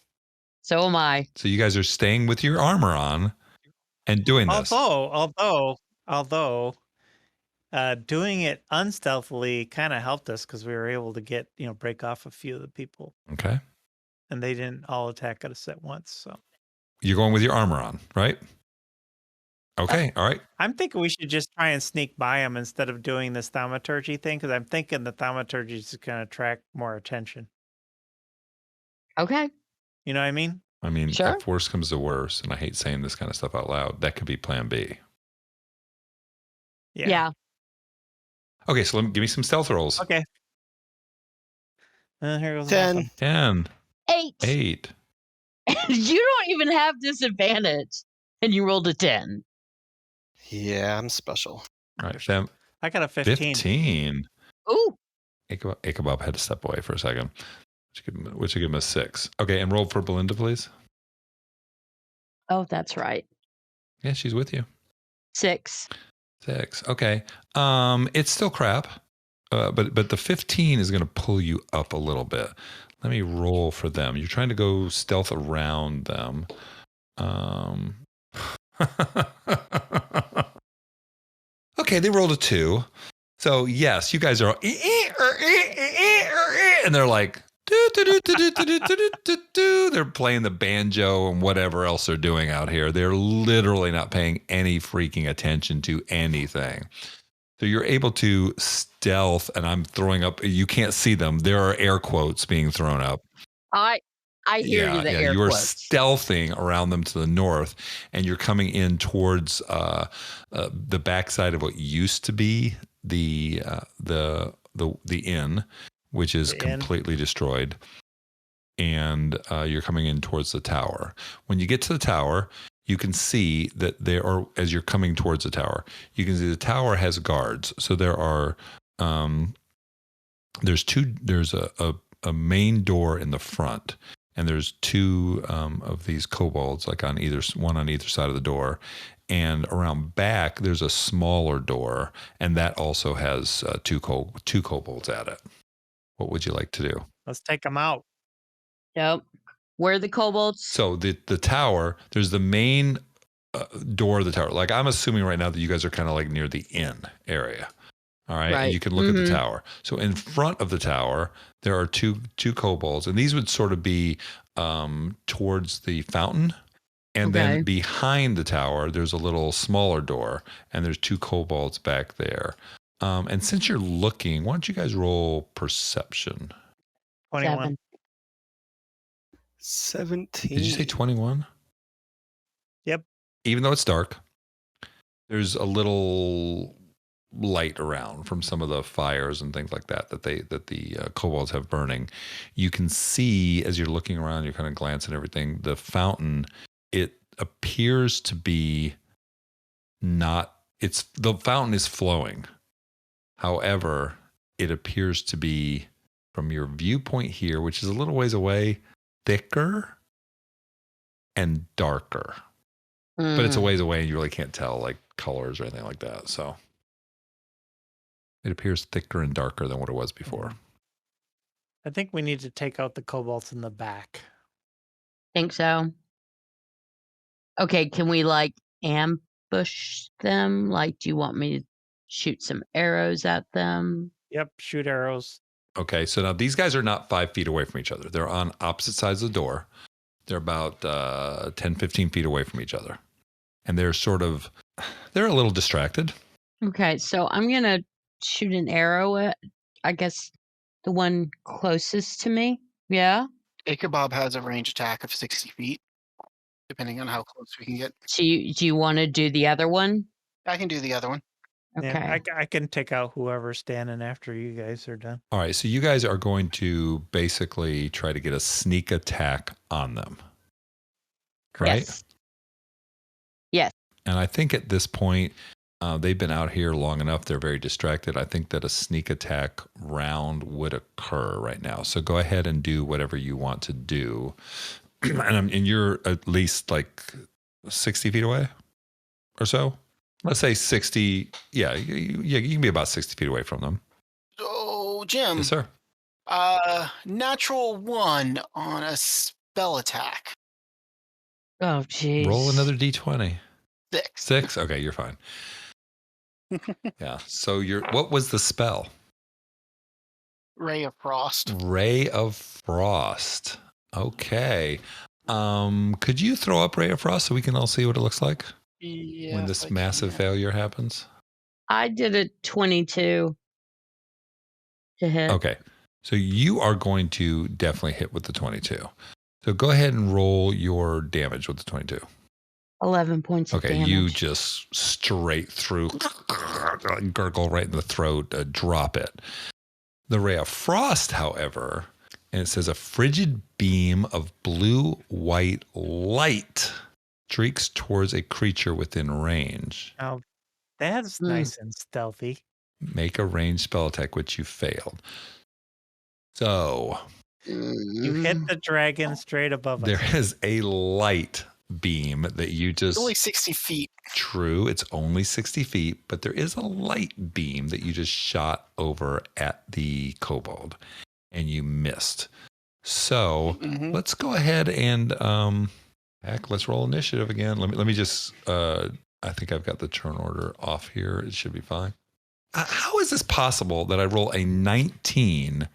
So am I. So you guys are staying with your armor on and doing this. Although, doing it unstealthily kind of helped us because we were able to break off a few of the people. Okay. And they didn't all attack us at once. So You're going with your armor on, right? Okay. All right. I'm thinking we should just try and sneak by them instead of doing this thaumaturgy thing, because I'm thinking the thaumaturgy is going to attract more attention. Okay. You know what I mean? I mean, Sure. if worse comes to worse, and I hate saying this kind of stuff out loud, that could be plan B. Yeah. Okay, so give me some stealth rolls. Okay. Here goes 10. nothing. 10. 8. 8. You don't even have disadvantage. And you rolled a 10. Yeah, I'm special. All right, Sam. I got a 15. 15. Ooh. Ichabod had to step away for a second, which would give him a 6. Okay, and roll for Belinda, please. Oh, that's right. Yeah, she's with you. 6. 6. Okay. It's still crap, but the 15 is going to pull you up a little bit. Let me roll for them. You're trying to go stealth around them. Okay, they rolled a 2. So yes, you guys are, and they're like, they're playing the banjo and whatever else they're doing out here. They're literally not paying any freaking attention to anything. So you're able to stealth, and I'm throwing up, you can't see them. There are air quotes being thrown up. I hear you, the air you are quotes. stealthing around them to the north, and you're coming in towards the backside of what used to be the inn, which is completely destroyed. And you're coming in towards the tower. When you get to the tower, you can see that as you're coming towards the tower, you can see the tower has guards. So there are there's a main door in the front, and there's 2 of these kobolds, like one on either side of the door. And around back, there's a smaller door, and that also has 2 kobolds at it. What would you like to do? Let's take them out. Yep. Where are the kobolds? So the tower, there's the main door of the tower. Like, I'm assuming right now that you guys are kind of like near the inn area. All right. Right. And you can look at the tower. So in front of the tower, there are two kobolds, and these would sort of be towards the fountain. And then behind the tower, there's a little smaller door, and there's 2 kobolds back there. And since you're looking, why don't you guys roll perception? 21. 17. Did you say 21? Yep. Even though it's dark, there's a little light around from some of the fires and things like that the kobolds have burning. You can see, as you're looking around, you're kind of glancing at everything, the fountain, it appears to be the fountain is flowing. However, it appears to be, from your viewpoint here, which is a little ways away, thicker and darker. But it's a ways away and you really can't tell like colors or anything like that. So it appears thicker and darker than what it was before. I think we need to take out the kobolds in the back. Think so. Okay, can we like ambush them? Like, do you want me to shoot some arrows at them? Yep, shoot arrows. Okay, so now these guys are not 5 feet away from each other. They're on opposite sides of the door. They're about 10, 15 feet away from each other. And they're they're a little distracted. Okay, so I'm going to shoot an arrow at, I guess, the one closest to me. Yeah? Ichabod has a range attack of 60 feet, depending on how close we can get. Do you want to do the other one? I can do the other one. Okay. Yeah, I can take out whoever's standing after you guys are done. All right, so you guys are going to basically try to get a sneak attack on them. Right? Yes. Yes. And I think at this point, they've been out here long enough. They're very distracted. I think that a sneak attack round would occur right now. So go ahead and do whatever you want to do. And you're at least like 60 feet away or so. Let's say 60. Yeah, you can be about 60 feet away from them. So, Jim. Yes, sir. Natural 1 on a spell attack. Oh, jeez. Roll another d20. 6. 6? Okay, you're fine. Yeah. So what was the spell? Ray of Frost. Ray of Frost. Okay. Could you throw up Ray of Frost so we can all see what it looks like when this massive failure happens? I did a 22 to hit. Okay. So you are going to definitely hit with the 22. So go ahead and roll your damage with the 22. 11 points of damage. Okay, you just straight through, gurgle right in the throat, drop it. The Ray of Frost, however, and it says a frigid beam of blue-white light streaks towards a creature within range. Oh, that's nice and stealthy. Make a ranged spell attack, which you failed. So You hit the dragon straight above us. there is a light beam that you just... It's only 60 feet. True, it's only 60 feet, but there is a light beam that you just shot over at the kobold, and you missed. So let's go ahead and let's roll initiative again. Let me just I think I've got the turn order off here. It should be fine. How is this possible that I roll a 19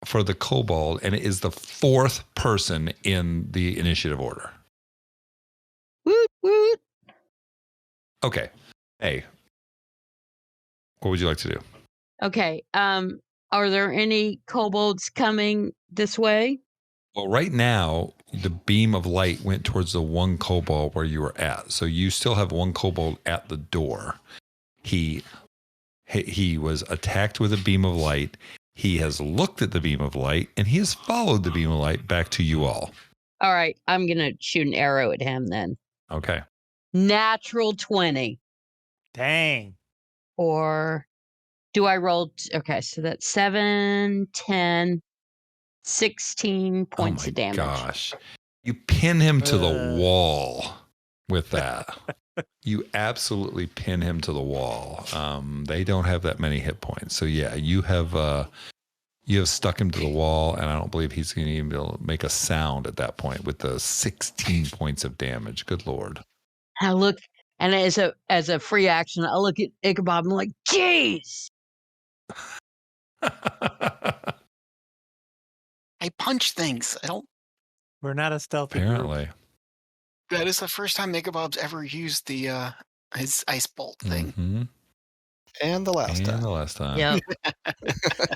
for the kobold and it is the 4th person in the initiative order? Woot, woot. Okay. Hey, what would you like to do? Okay. Are there any kobolds coming this way? Well, right now, the beam of light went towards the one kobold where you were at. So you still have one kobold at the door. He was attacked with a beam of light. He has looked at the beam of light, and he has followed the beam of light back to you all. All right. I'm going to shoot an arrow at him then. Okay. Natural 20. Dang. Or do I roll? Okay, so that's 7, 10, 16 points of damage. Gosh. You pin him to the wall with that. You absolutely pin him to the wall. They don't have that many hit points. So yeah, you have stuck him to the wall, and I don't believe he's going to even be able to make a sound at that point with the 16 points of damage. Good Lord. I look, and as a free action, I look at Ichabod and I'm like, jeez. I punch things. I don't. We're not a stealthy group. Apparently. That is the first time Ichabod's ever used the his ice bolt thing. Mm-hmm. And the last time. The last time. Yep.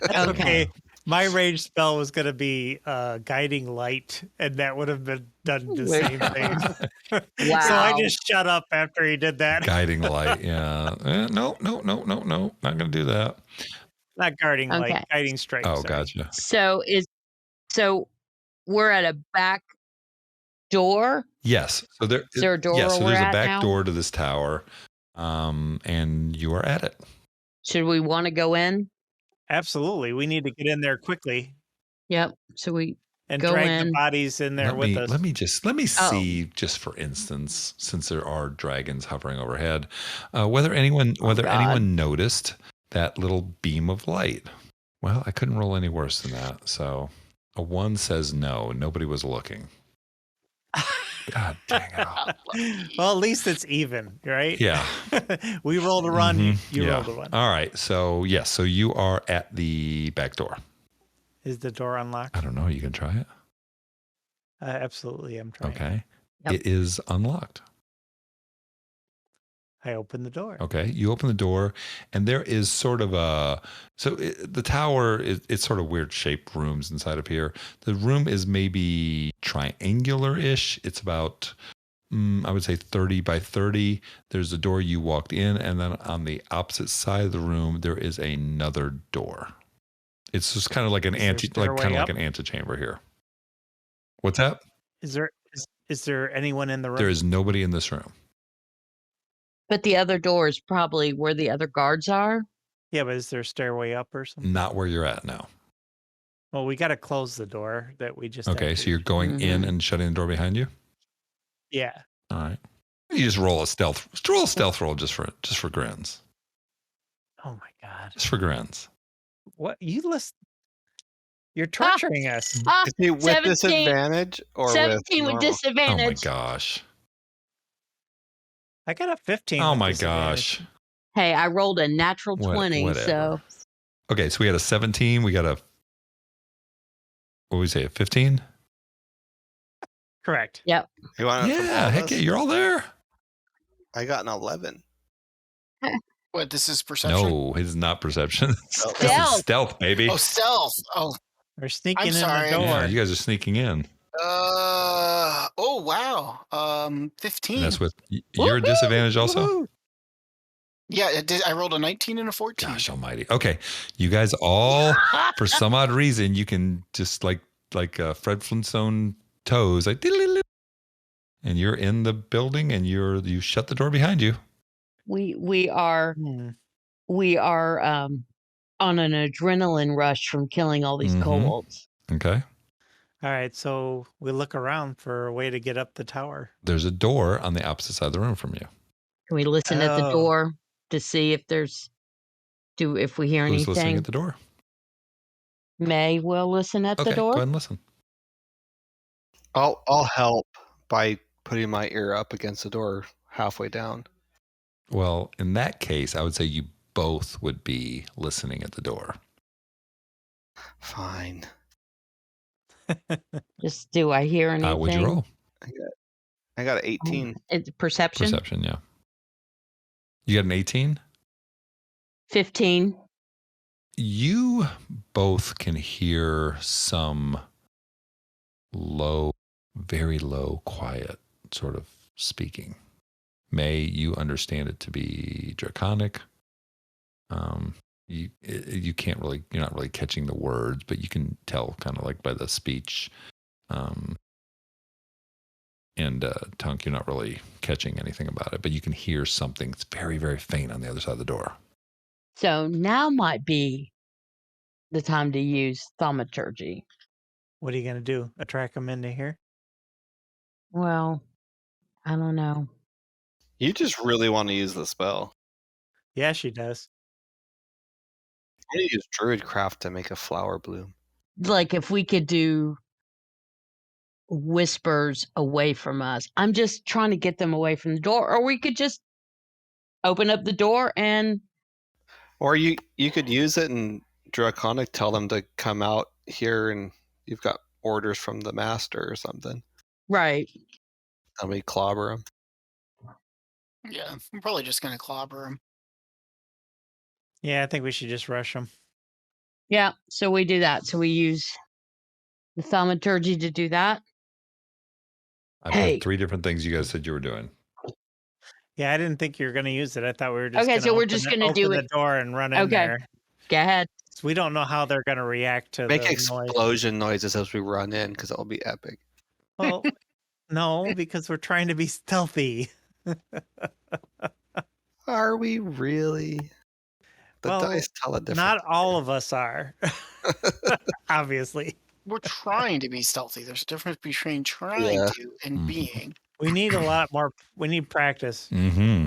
That's okay. My rage spell was going to be guiding light, and that would have been done the same thing. Wow. So I just shut up after he did that. Guiding light, yeah. No. Not going to do that. Not guarding light, Okay. guiding strike. Oh, sorry. gotcha. So we're at a back door. Yes. So Is there a door Yes. So where there's we're a at back now? door to this tower, and you are at it. Should we want to go in? Absolutely. We need to get in there quickly Yep. So we and go drag the in. bodies in there with us. Let me Oh. see, just for instance, since there are dragons hovering overhead, whether anyone God. noticed that little beam of light. Well, I couldn't roll any worse than that. So a 1 says no. Nobody was looking. God dang it. Well, at least it's even, right? Yeah. We rolled a run, you Yeah. rolled a run. All right. So, yes. So you are at the back door. Is the door unlocked? I don't know. You can try it. Absolutely, I'm trying. Okay. Yep. It is unlocked. I open the door. Okay. You open the door, and there is sort of the tower, it's sort of weird shaped rooms inside of here. The room is maybe triangular-ish. It's about, I would say 30 by 30. There's a door you walked in, and then on the opposite side of the room, there is another door. It's just kind of like an antechamber here. What's that? Is there anyone in the room? There is nobody in this room. But the other door is probably where the other guards are. Yeah, but is there a stairway up or something? Not where you're at now. Well, we got to close the door that we just Okay, entered. so you're going in and shutting the door behind you? Yeah. All right. You just roll a stealth roll just for grins. Oh my God. Just for grins. What you're torturing us. Is he with 17 disadvantage or 17 with normal? disadvantage. Oh my gosh. I got a 15. Oh with my disadvantage. gosh. Hey, I rolled a natural 20, Whatever. so Okay, so we got a 17. We got a, what would we say, a 15? Correct. yep. You want it from all of Heck us? yeah, you're all there. I got an 11. What, this is perception? No, it's not perception. Stealth. This is stealth, baby. Oh, stealth. Oh, We're sneaking I'm in sorry. the door. Yeah, you guys are sneaking in. oh wow. 15. And that's with, you're a disadvantage also? Woohoo! Yeah, it did. I rolled a 19 and a 14. Gosh almighty. Okay, you guys all, for some odd reason, you can just like Fred Flintstone toes, like, diddle-diddle, and you're in the building, and you shut the door behind you. We are on an adrenaline rush from killing all these kobolds. Okay. All right, so we look around for a way to get up the tower. There's a door on the opposite side of the room from you. Can we listen at the door to see if if we hear Who's anything? listening at the door? May will listen at the Okay, door. go ahead and listen. I'll help by putting my ear up against the door halfway down. Well, in that case, I would say you both would be listening at the door. Fine. Just do I hear anything? What'd you roll? I got an 18. It's perception. Perception, yeah. You got an 18? 15. You both can hear some low, very low, quiet sort of speaking. May, you understand it to be draconic. You can't really, you're not really catching the words, but you can tell kind of like by the speech. And Tunk, you're not really catching anything about it, but you can hear something that's very, very faint on the other side of the door. So now might be the time to use thaumaturgy. What are you going to do? Attract them into here? Well, I don't know. You just really want to use the spell. Yeah, she does. I'm going to use Druidcraft to make a flower bloom. Like if we could do whispers away from us. I'm just trying to get them away from the door, or we could just open up the door and. Or you could use it and Draconic tell them to come out here and you've got orders from the master or something. Right. And we clobber them. Yeah, I'm probably just going to clobber him. Yeah, I think we should just rush them. Yeah, so we do that. So we use the thaumaturgy to do that. I've heard 3 different things you guys said you were doing. Yeah, I didn't think you were going to use it. I thought we were just okay. gonna So we're just going to do open it. the door and run in there. Go ahead. So we don't know how they're going to react to Make the explosion noises as we run in because it'll be epic. Well, no, because we're trying to be stealthy. Are we really? The Well, dice tell a different not all of us are, obviously. We're trying to be stealthy. There's a difference between trying Yeah. to and being. We need a lot more. We need practice. Mm-hmm.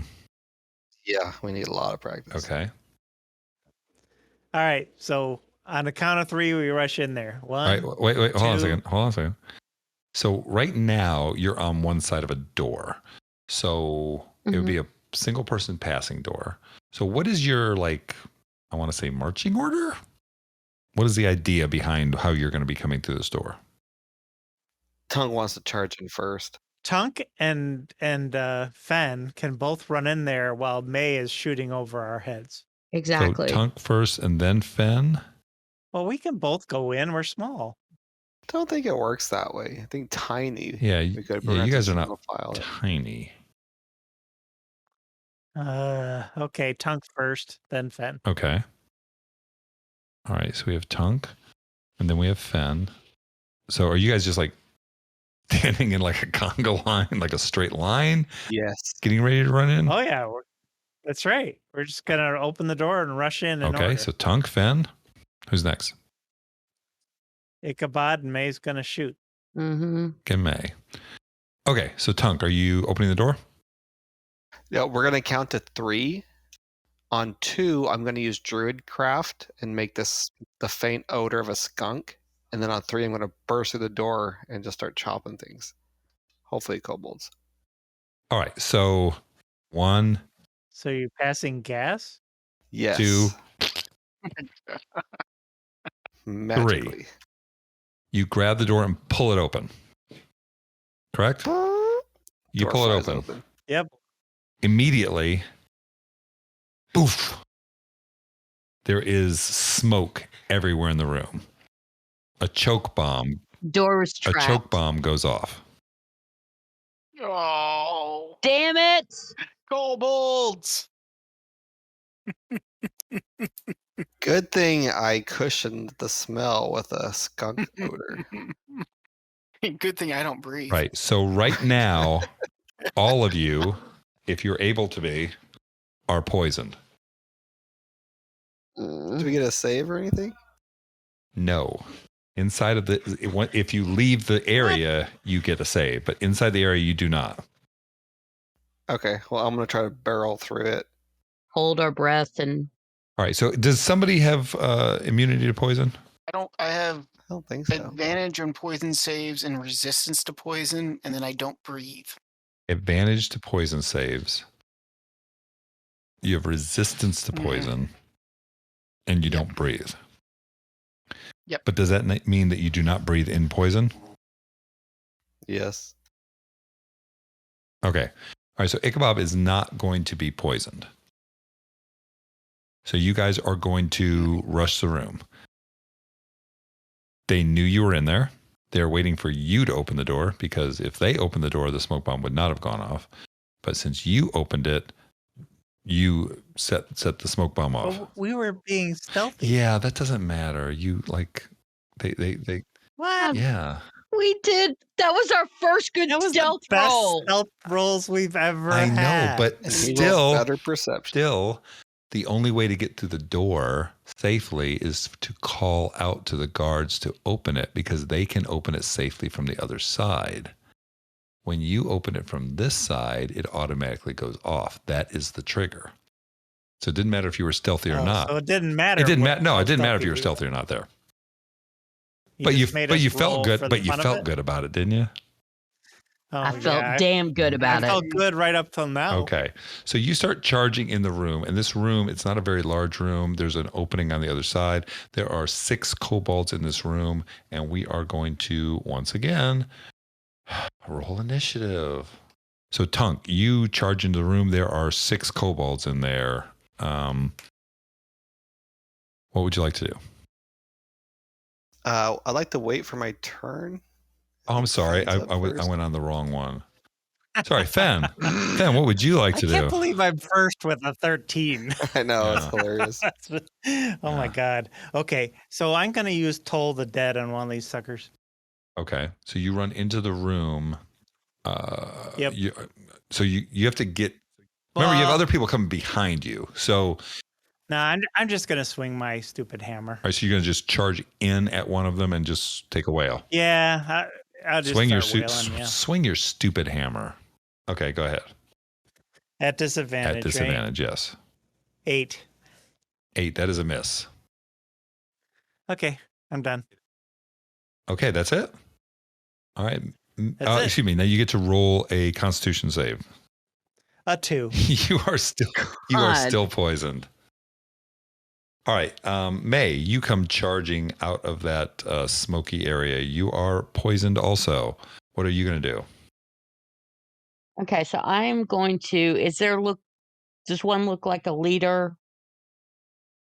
Yeah, we need a lot of practice. Okay. All right. So on the count of 3, we rush in there. All 1. right. Wait. Hold on a two. second. Hold on a second. So right now you're on one side of a door. So it would be a single person passing door. So what is your, like, I want to say marching order? What is the idea behind how you're going to be coming through this door? Tongue wants to charge in first. Tunk and Fen can both run in there while May is shooting over our heads. Exactly. So Tunk first and then Fen? Well, we can both go in. We're small. Don't think it works that way. I think tiny. Yeah, We could you guys are not file it. tiny. Okay. Tunk first, then Fen. Okay. All right. So we have Tunk and then we have Fen. So are you guys just like standing in like a conga line, like a straight line, Yes. getting ready to run in? Oh yeah, that's right. We're just gonna open the door and rush in. Okay. Order. So Tunk, Fen. Who's next? Ichabod and May's gonna shoot. Mm-hmm. Okay, May. Okay. So Tunk, are you opening the door? Yeah, we're gonna count to 3. On 2, I'm gonna use Druidcraft and make this the faint odor of a skunk. And then on 3, I'm gonna burst through the door and just start chopping things. Hopefully kobolds. All right. So 1, So you're passing gas? Yes. 2, Magically. you grab the door and pull it open. Correct? You Door pull it flies open. Yep. Immediately, poof, there is smoke everywhere in the room. A choke bomb goes off. Oh, Damn it! kobolds! Good thing I cushioned the smell with a skunk odor. Good thing I don't breathe. Right. So right now, all of you, if you're able to be, are poisoned. Do we get a save or anything? No. Inside of if you leave the area, you get a save, but inside the area, you do not. Okay, well, I'm going to try to barrel through it. Hold our breath and All right. So does somebody have immunity to poison? I have I don't think so. advantage on poison saves and resistance to poison, and then I don't breathe. Advantage to poison saves. You have resistance to poison, and you don't breathe. Yep. But does that mean that you do not breathe in poison? Yes. Okay. All right. So Ichabod is not going to be poisoned. So you guys are going to rush the room. They knew you were in there. They're waiting for you to open the door, because if they opened the door, the smoke bomb would not have gone off. But since you opened it, you set the smoke bomb off. Well, we were being stealthy. Yeah, that doesn't matter. You like they What? yeah. we did. That was our first good That was stealth the best roll. stealth rolls we've ever I know, had. but And he rolls better still perception. the only way to get through the door safely is to call out to the guards to open it, because they can open it safely from the other side. When you open it from this side, it automatically goes off. That is the trigger. So it didn't matter if you were stealthy or not. So it didn't matter. It didn't what- matter. No, how it didn't matter if you were we stealthy or not there. You But just made us you roll felt good. for the But you fun of felt it? good about it, didn't you? Oh, I felt yeah, damn good I about felt it. good right up till now. Okay. So you start charging in the room, and this room, it's not a very large room. There's an opening on the other side. There are 6 kobolds in this room, and we are going to, once again, roll initiative. So Tunk, you charge into the room. There are 6 kobolds in there. What would you like to do? I'd like to wait for my turn. Oh, I'm sorry. I went on the wrong one. Sorry, Fen. Fen, what would you like to I can't do? believe I'm first with a 13. I know, Yeah. it's hilarious. Oh my God. Okay. So I'm going to use Toll the Dead on one of these suckers. Okay. So you run into the room. Yep. So you have to get. Remember, you have Well, other people coming behind you. So Nah, I'm just gonna swing my stupid hammer. All right, so you're gonna just charge in at one of them and just take a whale. Yeah, I'll just start wailing. Yeah, swing your stupid hammer. Okay, go ahead. at disadvantage. At disadvantage, yes. 8. 8. That is a miss. Okay, I'm done. Okay, that's it. All right. That's it. Excuse me. Now you get to roll a Constitution save. A 2. You are still poisoned. All right, May, you come charging out of that smoky area. You are poisoned also. What are you going to do? Okay, so I'm going to. Does one look like a leader?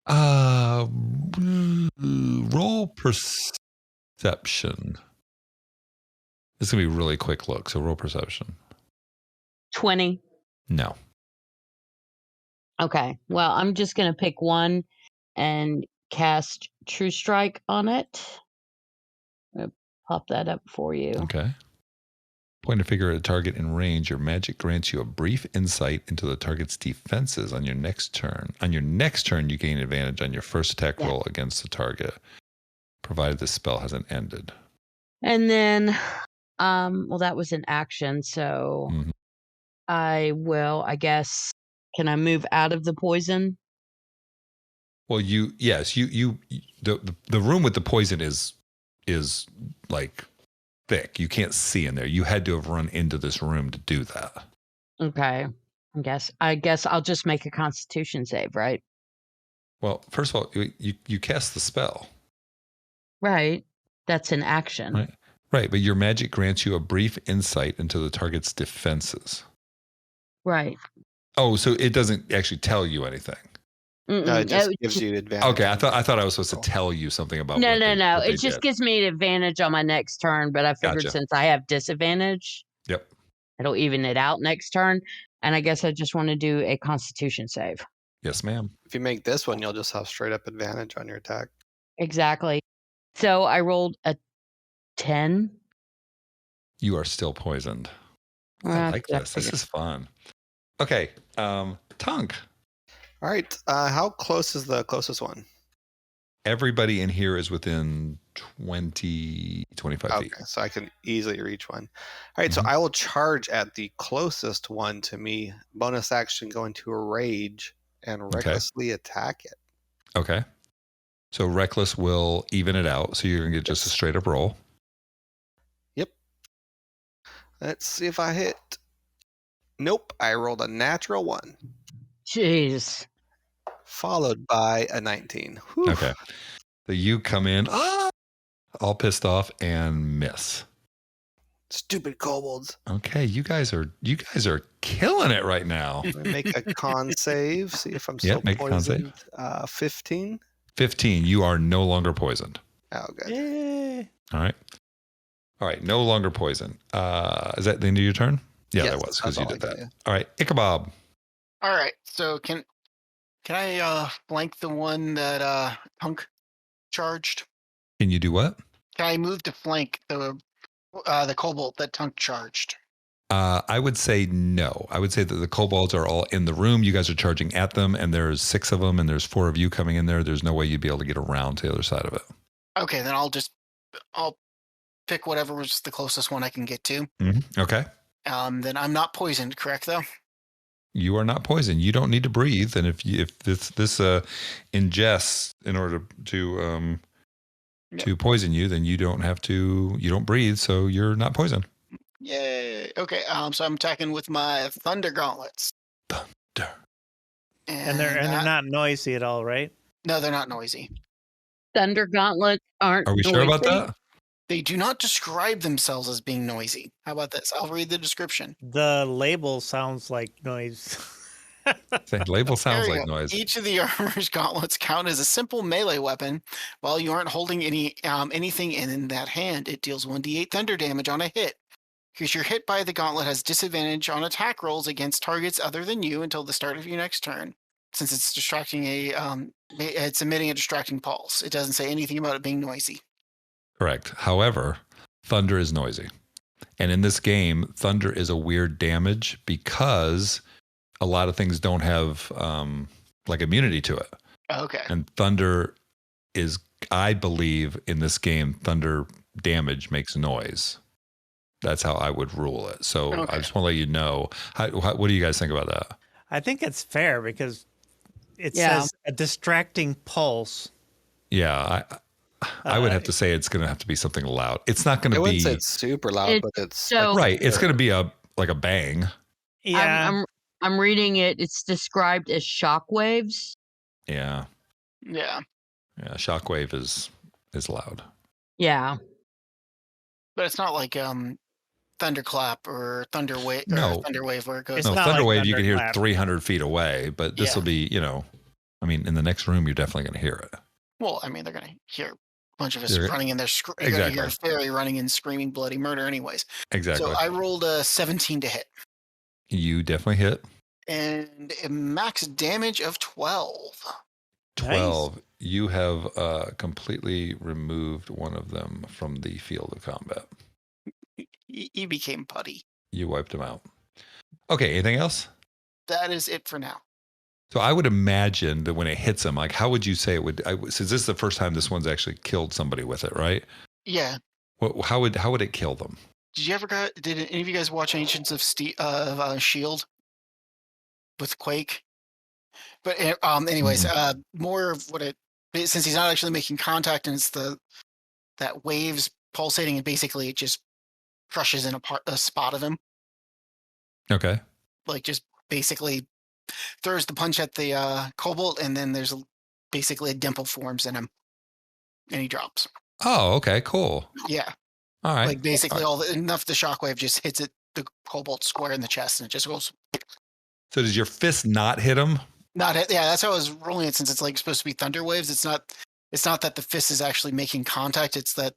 Roll perception. This is going to be a really quick look, so roll perception. 20. No. Okay, well, I'm just going to pick one and cast True Strike on it. I'll pop that up for you. Okay. Point a figure at a target in range. Your magic grants you a brief insight into the target's defenses on your next turn. On your next turn, you gain advantage on your first attack roll against the target, provided the spell hasn't ended. And then, well, that was an action, so I will, I guess, can I move out of the poison? Well, the room with the poison is like thick. You can't see in there. You had to have run into this room to do that. Okay. I guess I'll just make a Constitution save, right? Well, first of all, you cast the spell. Right. That's an action. Right, but your magic grants you a brief insight into the target's defenses. Right. Oh, so it doesn't actually tell you anything. No, it just gives you advantage. Okay, I thought I was supposed to tell you something about. No. What It just gives me an advantage on my next turn, but I figured since I have disadvantage, it'll even it out next turn. And I guess I just want to do a Constitution save. Yes, ma'am. If you make this one, you'll just have straight up advantage on your attack. Exactly. So I rolled a 10. You are still poisoned. I like this. This is fun. Okay, Tunk. All right. How close is the closest one? Everybody in here is within 20, 25 feet. Okay, so I can easily reach one. All right, so I will charge at the closest one to me. Bonus action, go into a rage and recklessly attack it. Okay. So reckless will even it out. So you're going to get just a straight up roll. Yep. Let's see if I hit. Nope. I rolled a natural 1. Jeez. Followed by a 19. Whew. Okay. So you come in all pissed off and miss. Stupid kobolds. Okay, you guys are killing it right now. Make a con save. See if I'm still make poisoned. A con save. 15. 15. You are no longer poisoned. Oh, good. Yay. All right. No longer poisoned. Is that the end of your turn? Yeah, Yes, that was because you that's did all I that. can do. All right, Ichabod. All right. So can I flank the one that Tunk charged? Can you do what? Can I move to flank the kobold that Tunk charged? I would say no. I would say that the kobolds are all in the room. You guys are charging at them, and there's 6 of them, and there's 4 of you coming in there. There's no way you'd be able to get around to the other side of it. Okay, then I'll pick whatever was the closest one I can get to. Okay. Then I'm not poisoned, correct though? You are not poisoned. You don't need to breathe, and if this ingests in order to poison you, then you don't breathe, so you're not poisoned. Yay. Okay. So I'm attacking with my thunder gauntlets. Thunder. And they're not noisy at all, right? No, they're not noisy. Thunder gauntlets aren't. Are we sure about that? They do not describe themselves as being noisy. How about this? I'll read the description. The label sounds like noise. The label sounds like noise. Each of the armor's gauntlets count as a simple melee weapon. While you aren't holding anything in that hand, it deals 1d8 thunder damage on a hit. Creature hit by the gauntlet has disadvantage on attack rolls against targets other than you until the start of your next turn. Since it's it's emitting a distracting pulse. It doesn't say anything about it being noisy. Correct. However, thunder is noisy. And in this game, thunder is a weird damage because a lot of things don't have like immunity to it. Okay. And thunder is, I believe, in this game, thunder damage makes noise. That's how I would rule it. So Okay. I just want to let you know. What do you guys think about that? I think it's fair because it Yeah. says a distracting pulse. Yeah, I would have to say it's going to have to be something loud. It's not going I to wouldn't say be it's super loud, It's but it's so- right. It's going to be like a bang. Yeah. I'm reading it. It's described as shock waves. Yeah, Yeah. Shockwave is loud. Yeah. But it's not like thunderclap or thunderwave No. or thunderwave where it goes. It's No, not like Thunderwave you can hear thunderclap. 300 feet away, but this will be, I mean, in the next room, you're definitely going to hear it. Well, I mean, they're gonna hear a bunch of us They're- running in there. You're gonna hear a fairy running and screaming bloody murder, anyways. Exactly. So I rolled a 17 to hit, You definitely hit and a max damage of 12. 12. You have completely removed one of them from the field of combat. He became putty. You wiped him out. Okay, anything else? That is it for now. So I would imagine that when it hits him, like, how would you say it would? Since this is the first time this one's actually killed somebody with it, right? Yeah. How would it kill them? Did any of you guys watch Ancients of Shield with Quake? But anyways, more of what since he's not actually making contact and it's that waves pulsating and basically it just crushes in a spot of him. Okay. Like just basically throws the punch at the kobold, and then there's basically a dimple forms in him, and he drops. Oh, okay, cool. Yeah. All right. Like basically enough the shockwave just hits the kobold square in the chest, and it just goes. So does your fist not hit him? Yeah, that's how I was rolling it, since it's like supposed to be thunder waves. It's not that the fist is actually making contact. It's that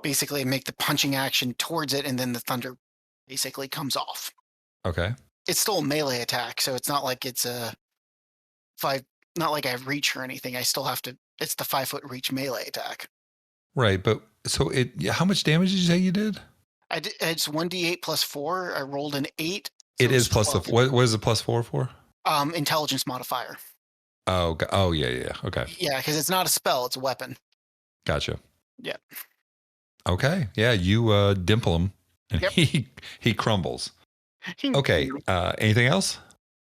basically make the punching action towards it, and then the thunder basically comes off. Okay. It's still a melee attack, so it's not like it's not like I have reach or anything. I still have to. It's the 5-foot reach melee attack. Right, but so how much damage did you say you did? It's 1d8 plus 4. I rolled an 8. So It is plus 12. what is the plus 4 for? Intelligence modifier. Oh yeah. Okay. Yeah, because it's not a spell; it's a weapon. Gotcha. Yeah. Okay. Yeah, you dimple him, and Yep. he crumbles. Okay. Anything else?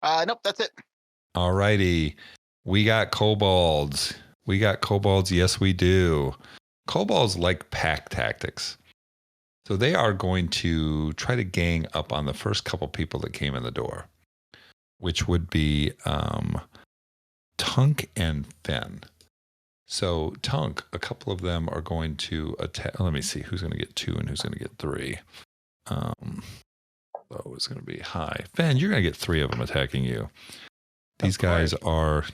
Nope, that's it. All righty. We got kobolds. Yes, we do. Kobolds like pack tactics. So they are going to try to gang up on the first couple people that came in the door, which would be Tunk and Fen. So Tunk, a couple of them are going to attack. Let me see who's going to get 2 and who's going to get 3. It's going to be high. Fen, you're going to get 3 of them attacking you. These guys are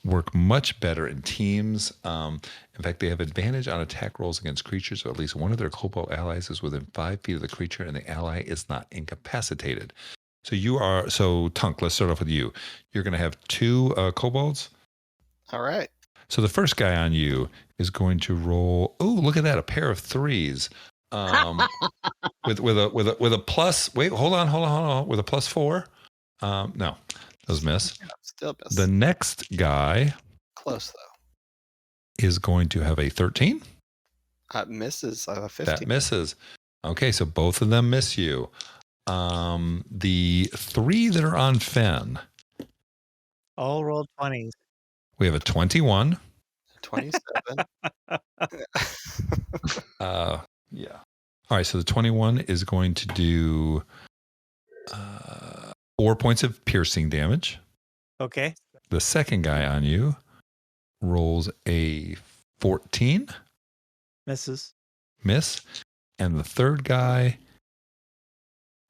work much better in teams. In fact, they have advantage on attack rolls against creatures, or at least one of their kobold allies is within 5 feet of the creature, and the ally is not incapacitated. So Tunk, let's start off with you. You're going to have 2 kobolds. All right. So the first guy on you is going to roll. Oh, look at that! A pair of 3s. With a plus. Wait, hold on. With a plus 4. No, those miss. Still miss. The next guy Close though. is going to have a 13. Misses 15. That misses. Okay, so both of them miss you. The 3 that are on Fen, All rolled 20s. we have a 21. 27. Yeah. All right, so the 21 is going to do 4 points of piercing damage. Okay. The second guy on you rolls a 14. Misses. Miss. And the third guy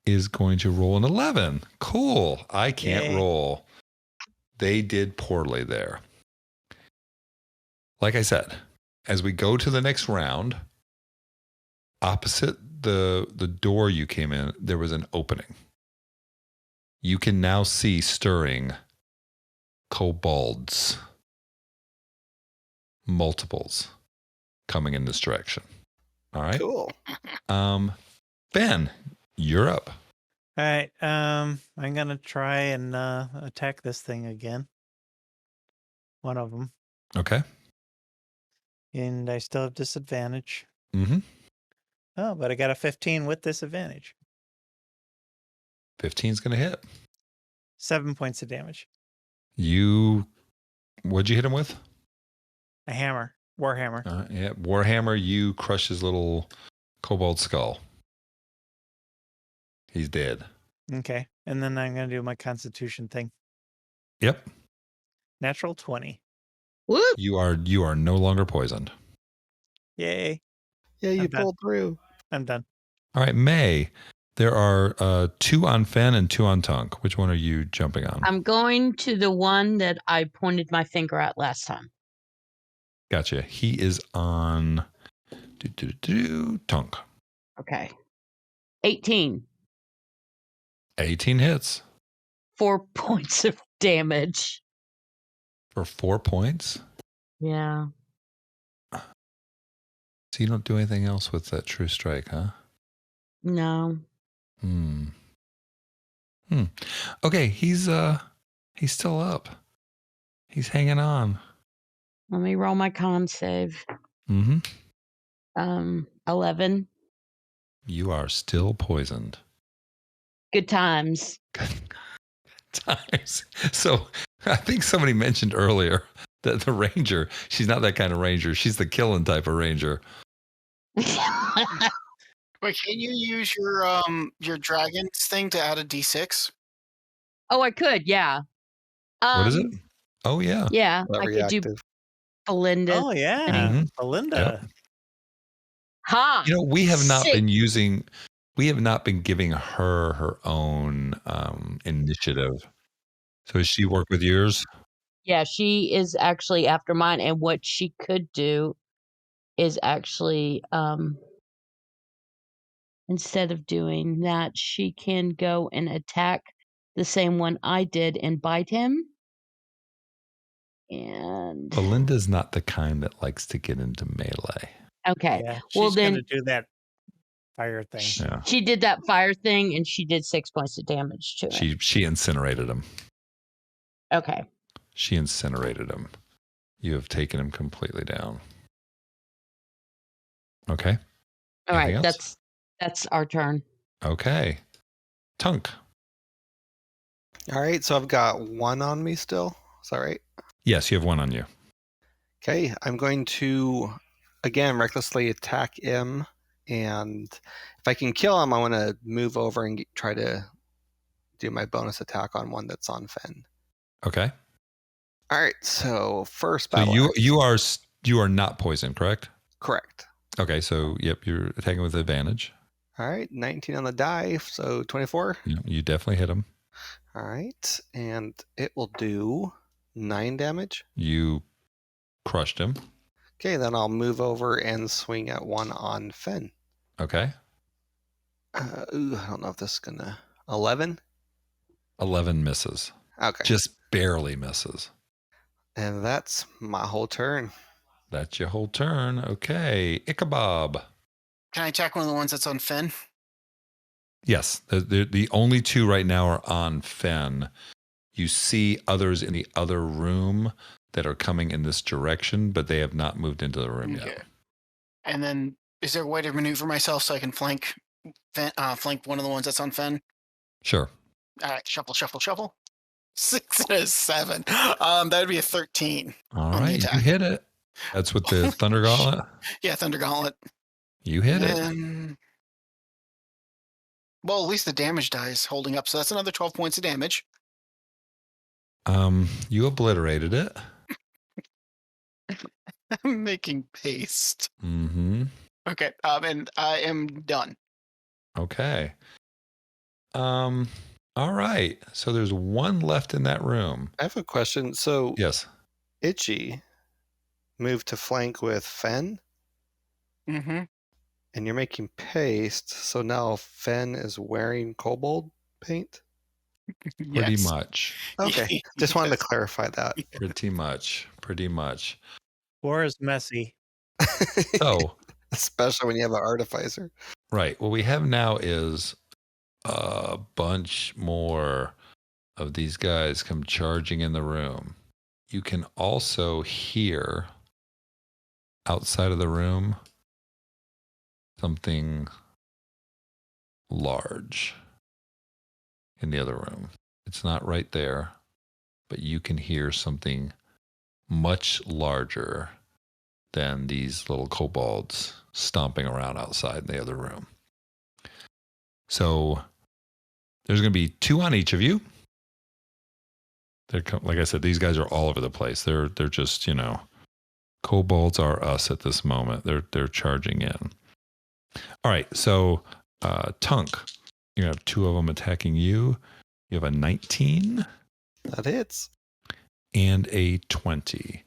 is going to roll an 11. Cool. I can't Yay. roll. They did poorly there. Like I said, as we go to the next round, opposite the door you came in, there was an opening. You can now see stirring kobolds, multiples, coming in this direction. All right. Cool. Ben, you're up. All right. I'm gonna try and attack this thing again. one of them. Okay. And I still have disadvantage. Mm-hmm. Oh, but I got a 15 with disadvantage. 15's going to hit. 7 points of damage. What'd you hit him with? A hammer. Warhammer. Yeah, Warhammer, you crush his little kobold skull. He's dead. Okay. And then I'm going to do my constitution thing. Yep. Natural 20. Whoop. You are no longer poisoned. Yay. Yeah, you I'm done. pulled through. I'm done. All right, May. There are 2 on Fen and 2 on Tunk. Which one are you jumping on? I'm going to the one that I pointed my finger at last time. Gotcha. He is on Tunk. Okay. 18. 18 hits 4 points of damage. for 4 points. Yeah. So you don't do anything else with that true strike, huh? No. Okay, he's still up. He's hanging on. Let me roll my con save. Mm-hmm. 11. You are still poisoned. Good times. Times. So I think somebody mentioned earlier that the ranger, she's not that kind of ranger. She's the killing type of ranger. Wait, can you use your dragons thing to add a d6? Oh, I could, yeah. What is it? Oh, yeah. Yeah, Not I could do reactive. Belinda. Oh, yeah. Mhm. Belinda. Yep. Ha! You know, we have not Sick. been giving her own initiative. So has she worked with yours? Yeah, she is actually after mine, and what she could do is actually instead of doing that, she can go and attack the same one I did and bite him. And Belinda's not the kind that likes to get into melee. okay, Yeah. well She's then going to do that fire thing. Yeah. she did that fire thing, and she did 6 points of damage to it. She incinerated him. Okay. She incinerated him. You have taken him completely down. Okay. All right, Anything else? that's our turn. Okay. Tunk. All right, so I've got 1 on me still. Is that right? Yes, you have 1 on you. Okay, I'm going to, again, recklessly attack him. And if I can kill him, I want to move over and try to do my bonus attack on one that's on Fen. Okay. All right, so first So battle. you are not poisoned, correct? Correct. Okay, so yep, you're attacking with advantage. All right, 19 on the die, so 24. You definitely hit him. All right, and it will do 9 damage. You crushed him. Okay, then I'll move over and swing at one on Fen. Okay. I don't know if this is gonna 11. 11 misses. Okay, Just barely misses. and that's my whole turn. That's your whole turn. Okay. Ichabod. Can I attack one of the ones that's on Fen? Yes. The only 2 right now are on Fen. You see others in the other room that are coming in this direction, but they have not moved into the room yet. And then, is there a way to maneuver myself so I can flank one of the ones that's on Fen? Sure. All right, shuffle. 6 and a 7. That'd be a 13. All On the right. You attack. hit it. That's with the Thunder Gauntlet. Yeah, Thunder Gauntlet. You hit it. Well, at least the damage die is holding up, so that's another 12 points of damage. You obliterated it. I'm making paste. Mm-hmm. Okay, and I am done. Okay. All right. So there's 1 left in that room. I have a question. So Yes. Itchy moved to flank with Fen, Mm-hmm. and you're making paste. So now Fen is wearing kobold paint. Pretty much. Okay, just wanted to clarify that. Pretty much. War is messy. So, Especially when you have an artificer. right. What we have now is a bunch more of these guys come charging in the room. you can also hear outside of the room something large in the other room. It's not right there, but you can hear something much larger than these little kobolds stomping around outside in the other room. So there's going to be 2 on each of you. Like I said, these guys are all over the place. They're just, kobolds are us at this moment. They're charging in. All right, so Tunk, you have 2 of them attacking you. You have a 19. That hits. And a 20.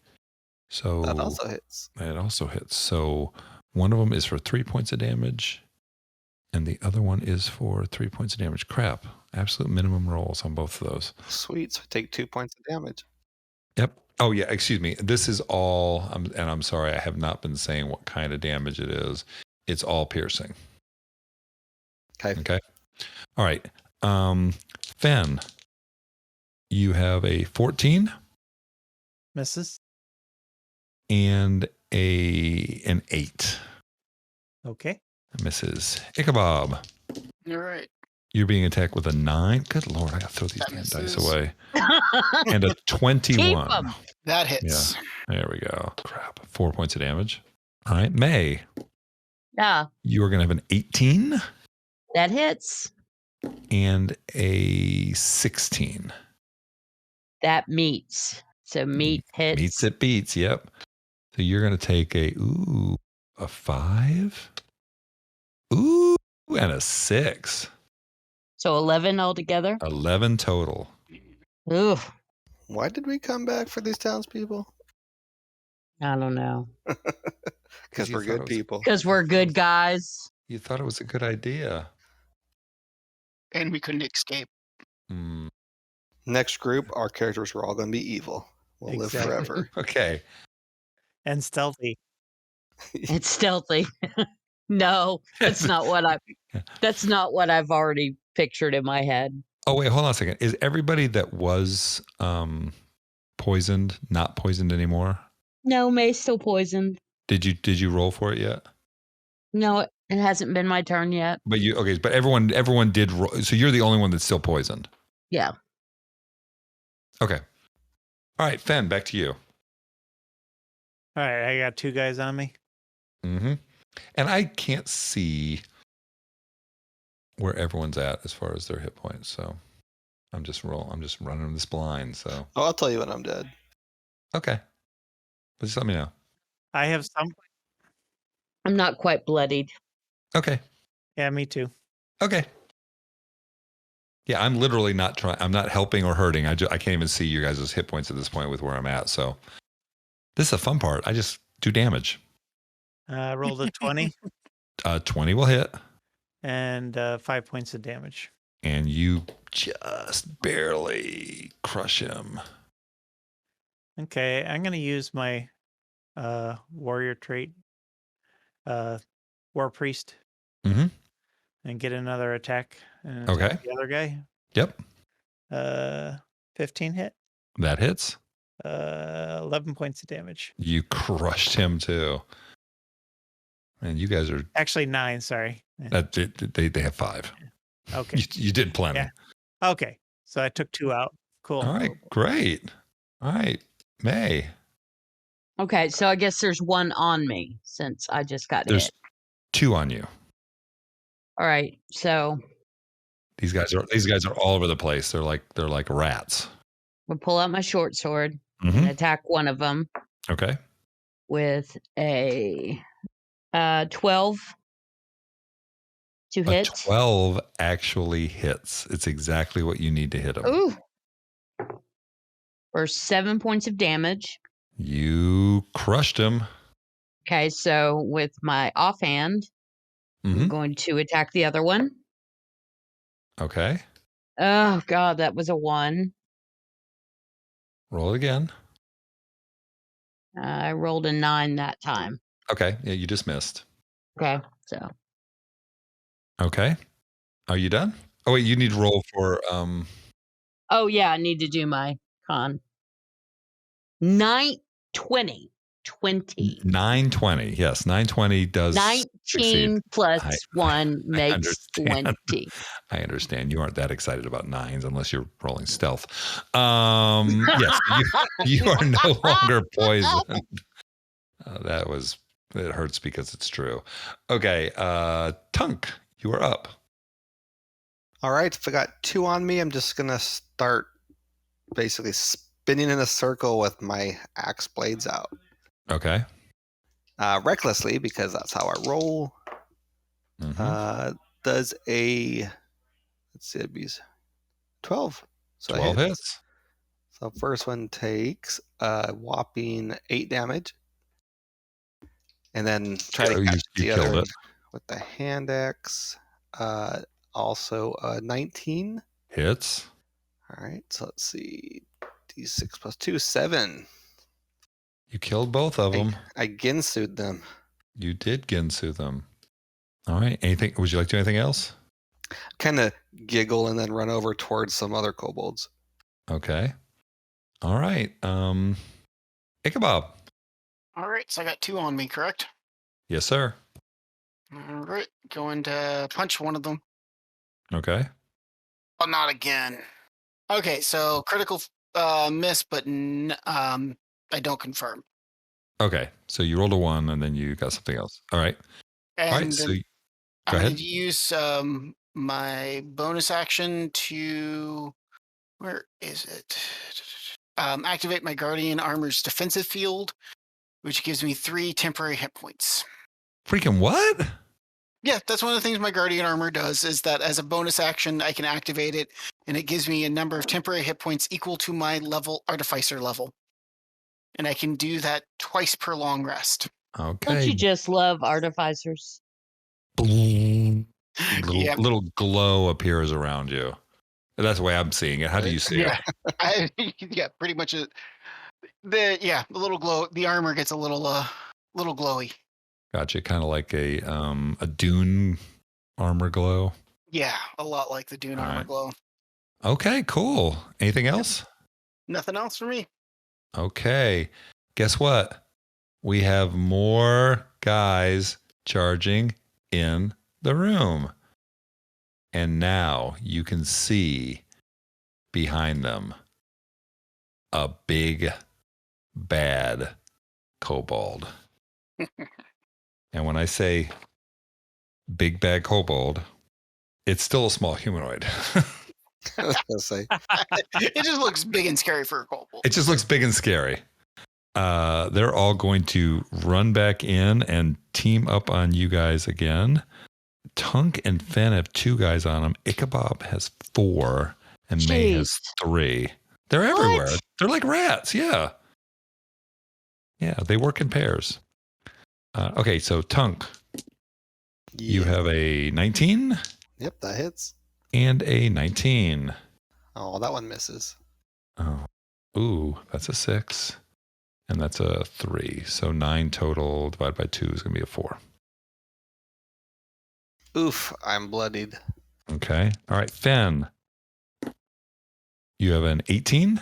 So That also hits. It also hits. So one of them is for 3 points of damage, and the other one is for 3 points of damage. Crap. Absolute minimum rolls on both of those. Sweet. So I take 2 points of damage. Yep. Oh, yeah. Excuse me. This is all, and I'm sorry, I have not been saying what kind of damage it is. It's all piercing. Okay. All right. Fen, you have a 14. Misses. And an 8. Okay. Misses. Ichabod. All right. You're being attacked with a 9. Good Lord, I got to throw these damn dice away. And a 21. That hits. Yeah, there we go. Crap. 4 points of damage. All right, May. Yeah. You are going to have an 18. That hits. And a 16. That meets. So meet hits. Meets it beats, yep. So you're going to take a 5. Ooh, and a 6. So 11 altogether? 11 total. Ooh. Why did we come back for these townspeople? I don't know. Because we're good people. Because we're good guys. You thought it was a good idea. And we couldn't escape. Next group, our characters are all going to be evil. We'll live forever. Okay. And stealthy. It's stealthy. No, that's not what I've already pictured in my head. Oh, wait, hold on a second. Is everybody that was poisoned not poisoned anymore? No, May's still poisoned. Did you roll for it yet? No, it hasn't been my turn yet. But everyone did roll. So you're the only one that's still poisoned. Yeah. Okay. All right, Fen, back to you. All right, I got 2 guys on me. Mm-hmm. And I can't see where everyone's at as far as their hit points. So I'm just running this blind. So I'll tell you when I'm dead. Okay. But just let me know. I have some. I'm not quite bloodied. Okay. Yeah, me too. Okay. Yeah, I'm literally not trying. I'm not helping or hurting. I can't even see you guys' hit points at this point with where I'm at. So this is a fun part. I just do damage. I rolled a 20. 20 will hit. And 5 points of damage. And you just barely crush him. Okay, I'm going to use my warrior trait, War Priest, Mm-hmm. and get another attack. And Okay. attack the other guy. Yep. 15 hit. That hits. 11 points of damage. You crushed him too. And you guys are actually 9. Sorry. They have 5. Okay. You did plenty. Yeah. Okay. So I took 2 out. Cool. All right. Great. All right. May. Okay, so I guess there's 1 on me since I just got There's hit. 2 on you. All right, so These guys are all over the place. They're like rats. we'll pull out my short sword Mm-hmm. and attack one of them Okay. with a 12 to hit. 12 actually hits. It's exactly what you need to hit him. Ooh. For 7 points of damage. You crushed him. Okay, so with my offhand, I'm going to attack the other one. Okay. Oh, God, that was a 1. Roll again. I rolled a 9 that time. Okay. Yeah, you just missed. Okay, so. Okay. Are you done? Oh, wait, you need to roll for... Oh, yeah, I need to do my con. 20. 20. 920. Yes, 920 does succeed. 19 plus I 1 makes understand. 20. I understand. You aren't that excited about nines unless you're rolling stealth. Yes, you are no longer poisoned. It hurts because it's true. Okay, Tunk, you are up. All right, if I got 2 on me, I'm just gonna start basically spinning in a circle with my axe blades out. Okay. Recklessly, because that's how I roll. Does a, let's see, it'd be 12. So 12 hits. So first one takes a whopping 8 damage. And then try to catch the other one with the hand axe. Also 19. Hits. All right, so let's see. D6 plus 2, 7. You killed both of them. I Ginsu'd them. You did Ginsu them. All right. Anything? Would you like to do anything else? Kind of giggle and then run over towards some other kobolds. Okay. All right. Ichabod. All right, so I got 2 on me, correct? Yes, sir. All right, going to punch one of them. Okay. Oh, not again. Okay, so critical miss, but I don't confirm. Okay. So you rolled a 1 and then you got something else. All right. And All right. So go I'm ahead. going to use my bonus action to, where is it? Activate my Guardian Armor's defensive field, which gives me 3 temporary hit points. Freaking what? Yeah, that's one of the things my Guardian Armor does, is that as a bonus action, I can activate it, and it gives me a number of temporary hit points equal to my Artificer level. And I can do that twice per long rest. Okay. Don't you just love artificers? Little glow appears around you. That's the way I'm seeing it. How do you see it? Yeah, pretty much. The little glow. The armor gets a little glowy. Gotcha. Kind of like a Dune armor glow. Yeah, a lot like the Dune armor glow. Okay, cool. Anything else? Nothing else for me. Okay. Guess what? We have more guys charging in the room. And now you can see behind them a big, bad kobold. And when I say big, bad kobold, it's still a small humanoid. I was gonna say. It just looks big and scary for a kobold. It just looks big and scary. They're all going to run back in and team up on you guys again. Tunk and Fen have 2 guys on them. Ichabod has 4, and May has 3. They're everywhere. They're like rats. Yeah. Yeah, they work in pairs. Okay, so Tunk, you have a 19. Yep, that hits. And a 19. Oh, that one misses. Oh, ooh, that's a 6. And that's a 3. So 9 total divided by 2 is going to be a 4. Oof, I'm bloodied. Okay. All right, Fen. You have an 18.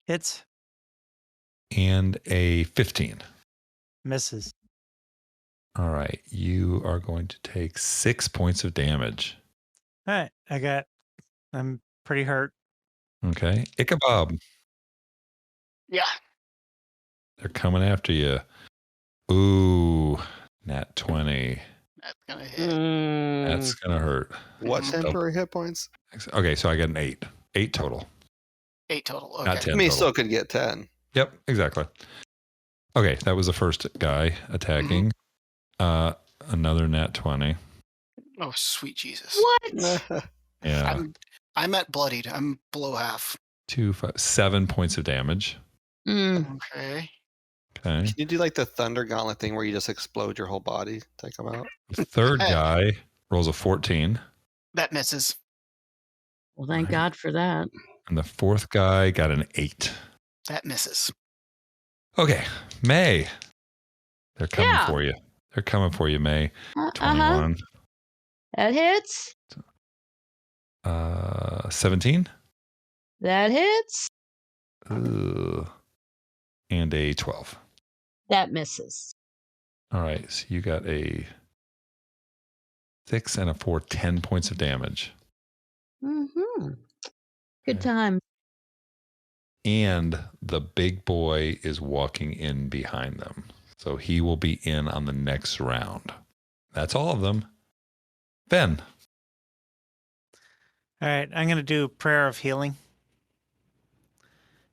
Hits. And a 15. Misses. All right. You are going to take 6 points of damage. All right. I'm pretty hurt. Okay. Ichabod. Yeah. They're coming after you. Ooh, nat 20. That's going to hit. That's going to hurt. What temporary hit points? Okay, so I got an 8. 8 total. 8 total. Okay. Not 10 Me total. still could get 10. Yep, exactly. Okay, that was the first guy attacking. Another nat 20. Oh, sweet Jesus. What? Yeah. I'm at bloodied. I'm below half. 2, 5, 7 points of damage. Okay. Okay. Can you do like the Thunder Gauntlet thing where you just explode your whole body to come out? The third guy rolls a 14. That misses. Well, thank God for that. And the fourth guy got an 8. That misses. Okay, May. They're coming for you. They're coming for you, May. 21. That hits. 17. That hits. Ugh. and a 12. That misses. All right, so you got a 6 and a 4, 10 points of damage. Mm-hmm. Good Okay. time. And the big boy is walking in behind them. So he will be in on the next round. That's all of them. Ben. All right, I'm going to do prayer of healing.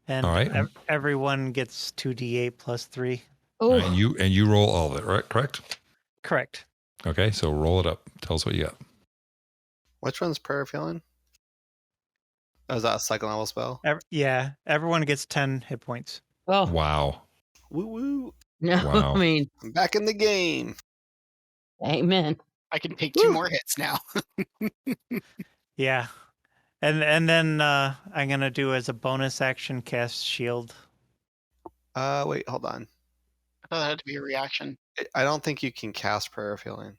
And All right. everyone gets 2d8 plus 3. Oh, All right, and you roll all of it, right? Correct? Correct. Okay, so roll it up. Tell us what you got. Which one's Prayer of Healing? Oh, is that a second level spell? Yeah, everyone gets 10 hit points. oh. Wow. Woo woo. No, Wow. I mean, I'm back in the game. amen. I can take 2 Woo. more hits now. Yeah. And then I'm going to do as a bonus action cast shield. Wait, hold on. I thought that had to be a reaction. I don't think you can cast Prayer of Healing.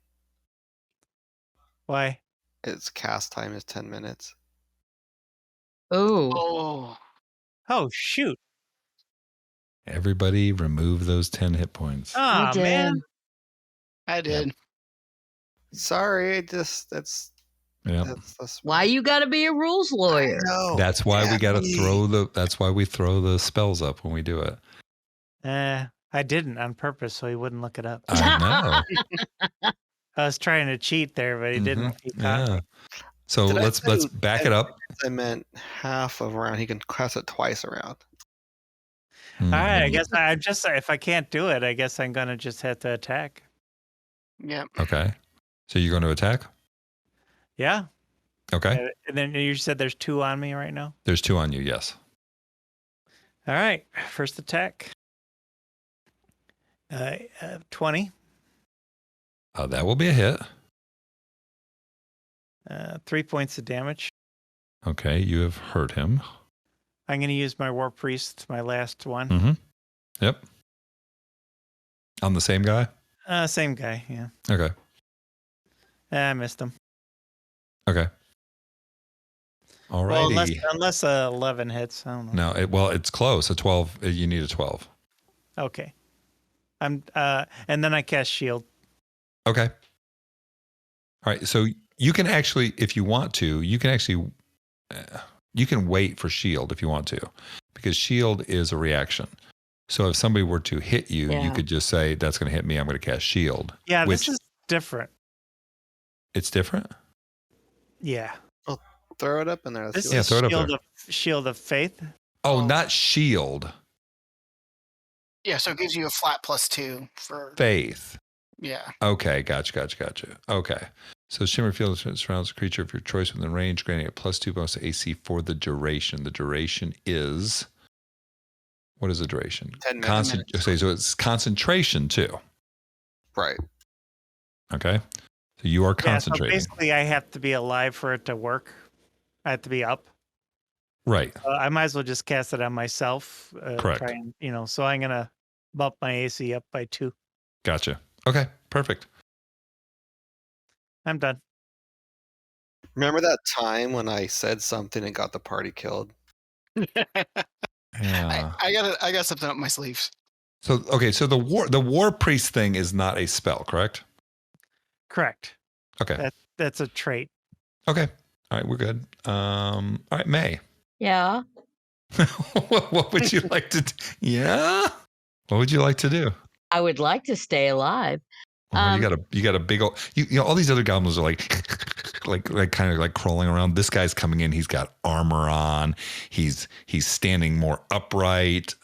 Why? Its cast time is 10 minutes. Oh, Oh, Oh, shoot. Everybody remove those 10 hit points. Ah, did. man. I did. Sorry, Yeah. that's why you got to be a rules lawyer? No, That's why we got to throw the spells up when we do it. I didn't on purpose so he wouldn't look it up. I know. I was trying to cheat there, but he didn't. He caught me. So Did I let's say back it up. I meant half of a round. He can cast it twice around. All right, I Mhm. guess if I can't do it, I guess I'm going to just have to attack. Yeah. Okay. So you're going to attack? Yeah. Okay. And then you said there's 2 on me right now? There's 2 on you, yes. All right. First attack. 20. That will be a hit. 3 points of damage. Okay, you have hurt him. I'm going to use my War Priest, my last one. Mm-hmm. Yep. On the same guy? Same guy, yeah. Okay. I missed him. Okay. All Well, righty. unless 11 hits. I don't know. No, it's close. A 12. You need a 12. Okay. And then I cast shield. Okay. All right. So you can actually, if you want to, you can wait for shield if you want to, because shield is a reaction. So if somebody were to hit you, you could just say, that's going to hit me. I'm going to cast shield. Yeah, this is different. It's different? Yeah. Throw it up in there. This Let's see is throw it up there. shield of faith. Oh, not shield. Yeah, so it gives you a flat +2 for. Faith. Yeah. Okay, gotcha. Okay. So Shimmer Field surrounds a creature of your choice within range, granting a +2 bonus to AC for the duration. The duration is... What is the duration? 10 minutes. Okay, so it's concentration too. Right. Okay. So you are concentrating. Yeah, so basically I have to be alive for it to work. I have to be up. Right. I might as well just cast it on myself. Correct. Try and, so I'm going to bump my AC up by 2. Gotcha. Okay, perfect. I'm done. Remember that time when I said something and got the party killed? Yeah. I got something up my sleeves. So okay, so the war priest thing is not a spell, correct? Correct. Okay. That's a trait. Okay. All right, we're good. All right, May. Yeah. What would you like to do? Yeah? What would you like to do? I would like to stay alive. Well, you got a big old all these other goblins are like kind of like crawling around. This guy's coming in, he's got armor on, he's standing more upright.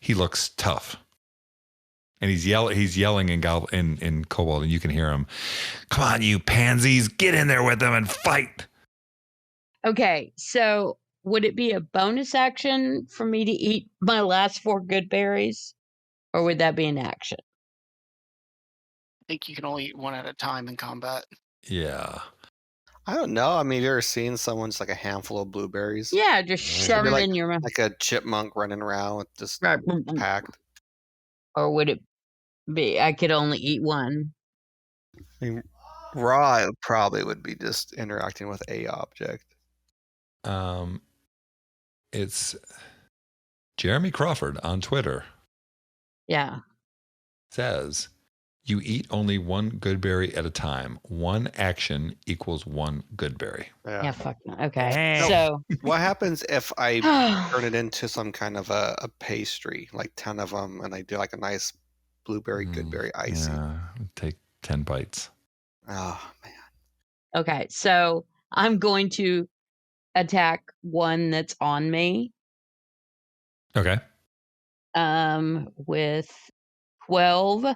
He looks tough. And he's yelling in Kobold, and you can hear him. Come on, you pansies, get in there with them and fight. Okay, so would it be a bonus action for me to eat my last 4 good berries? Or would that be an action? I think you can only eat one at a time in combat. Yeah. I don't know. I mean, have you ever seen someone just like a handful of blueberries? Yeah, just shove them in your mouth. Like a chipmunk running around with just Right. packed. Or would it be I could only eat one? I mean, raw probably would be just interacting with a object. It's Jeremy Crawford on Twitter Yeah. Says you eat only one good berry at a time. One action equals one good berry. Yeah, fuck no. Okay. Dang. So What happens if I turn it into some kind of a pastry, like 10 of them, and I do like a nice blueberry goodberry icing? Yeah, take 10 bites. Oh man. okay, so I'm going to attack one that's on me. Okay. With 12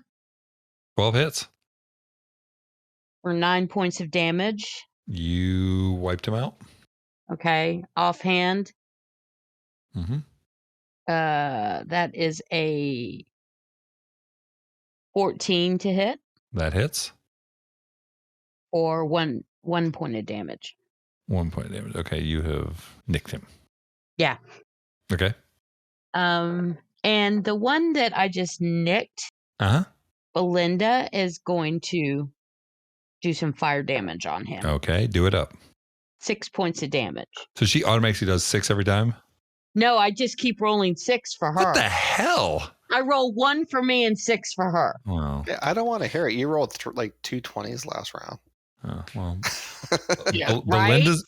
12 hits. for 9 points of damage. You wiped him out. Okay. Offhand. Mm-hmm. That is a 14 to hit That hits. or one point of damage. 1 point of damage. Okay, you have nicked him. Yeah. Okay. And the one that I just nicked, Uh-huh. Belinda, is going to do some fire damage on him. Okay, do it up. 6 points of damage. So she automatically does 6 every time? No, I just keep rolling 6 for her. What the hell? I roll 1 for me and 6 for her. Wow. Yeah, I don't want to hear it. You rolled like 2 20s last round. Well, Yeah, Belinda's.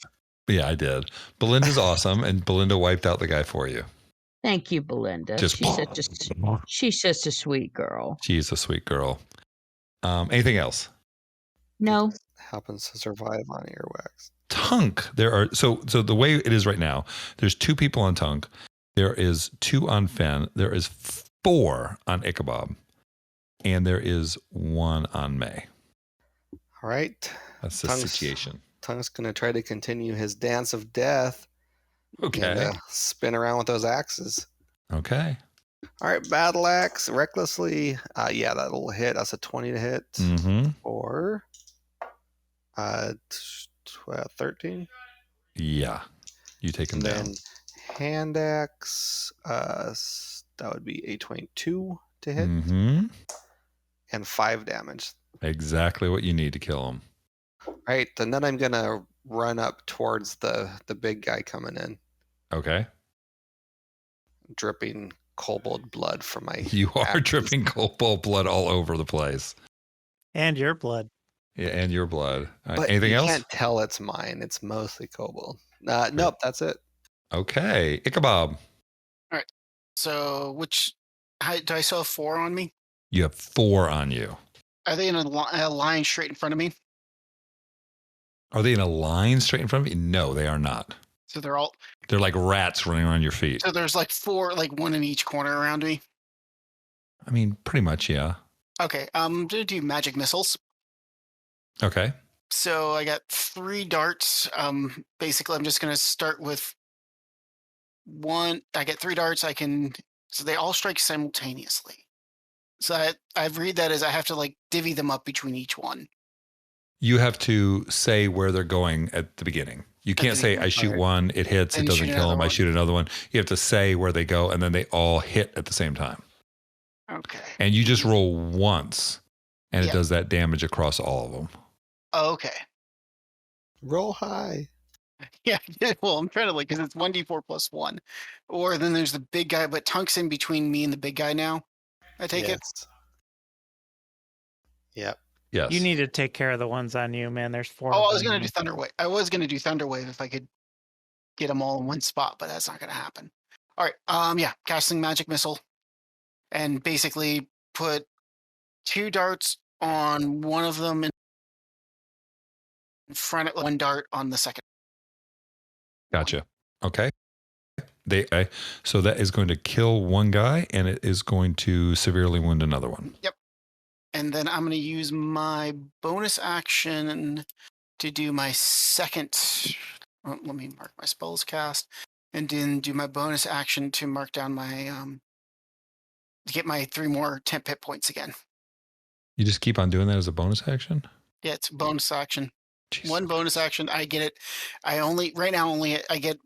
Yeah, I did. Belinda's awesome, and Belinda wiped out the guy for you. Thank you, Belinda. Just- She's just a sweet girl. She's a sweet girl. Anything else? No. Happens to survive on earwax. Tunk. There are so the way it is right now. There's 2 people on Tunk. There is 2 on Fen. There is 4 on Ichabod, and there is 1 on May. All right. That's the Tongue's- situation. Tongue's going to try to continue his dance of death. Okay. And, spin around with those axes. Okay. All right, battle axe recklessly. Yeah, that'll hit. That's a 20 to hit. Mm-hmm. Or 13. Yeah. You take him And down. then hand axe. That would be a 22 to hit Mm-hmm. and 5 damage. Exactly what you need to kill him. Right, and then I'm gonna run up towards the big guy coming in, Okay. dripping kobold blood from my. You are axes. dripping cobalt blood all over the place. And your blood. Yeah, and your blood. All right, But anything you else? can't tell it's mine. It's mostly kobold. Nope, that's it. Okay. Ichabod. So do I still have 4 on me? You have 4 on you. Are they in a line straight in front of me? Are they in a line straight in front of you? No, they are not. So they're all. They're like rats running around your feet. So there's like 4, like 1 in each corner around me. I mean, pretty much, yeah. Okay. I'm gonna do magic missiles. Okay. So I got 3 darts. Basically, I'm just gonna start with 1. I get 3 darts. So they all strike simultaneously. So I read that as I have to like divvy them up between each one. You have to say where they're going at the beginning. You At can't the say, beginning, I shoot alright. one, it hits, it Then doesn't shoot kill another him, I one. shoot another one. You have to say where they go, and then they all hit at the same time. Okay. And you just roll once, and it Yeah. does that damage across all of them. Oh, okay. Roll high. Yeah. Well, I'm trying to because it's 1d4 plus 1. Or then there's the big guy, but Tunk's in between me and the big guy now. I take it. Yes. Yep. Yes. You need to take care of the ones on you, man. There's 4. Oh, of I was them. gonna do Thunderwave. I was gonna do Thunderwave if I could get them all in one spot, but that's not gonna happen. All right. Yeah. Casting magic missile, and basically put 2 darts on one of them in front of 1 dart on the second. Gotcha. Okay. So that is going to kill one guy, and it is going to severely wound another one. Yep. And then I'm going to use my bonus action to do my second. Let me mark my spells cast, and then do my bonus action to mark down my to get my 3 more temp hit points again. You just keep on doing that as a bonus action? Yeah, it's a bonus action. Jeez. 1 bonus action. I get it. I get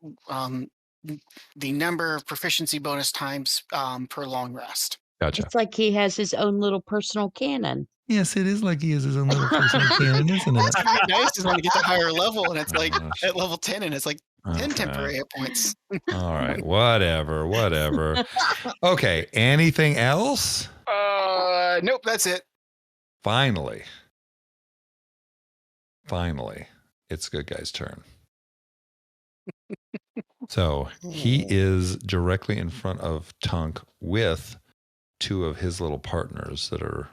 the number of proficiency bonus times per long rest. Gotcha. It's like he has his own little personal cannon. Yes, it is like he is his own little personal cannon, isn't it? It's pretty nice is when you get to higher level, and it's like Gosh. at level 10, and it's like 10 Okay. temporary hit points. All right. Whatever. Okay. Anything else? Nope, that's it. Finally, it's Good Guy's turn. So he is directly in front of Tunk with two of his little partners that are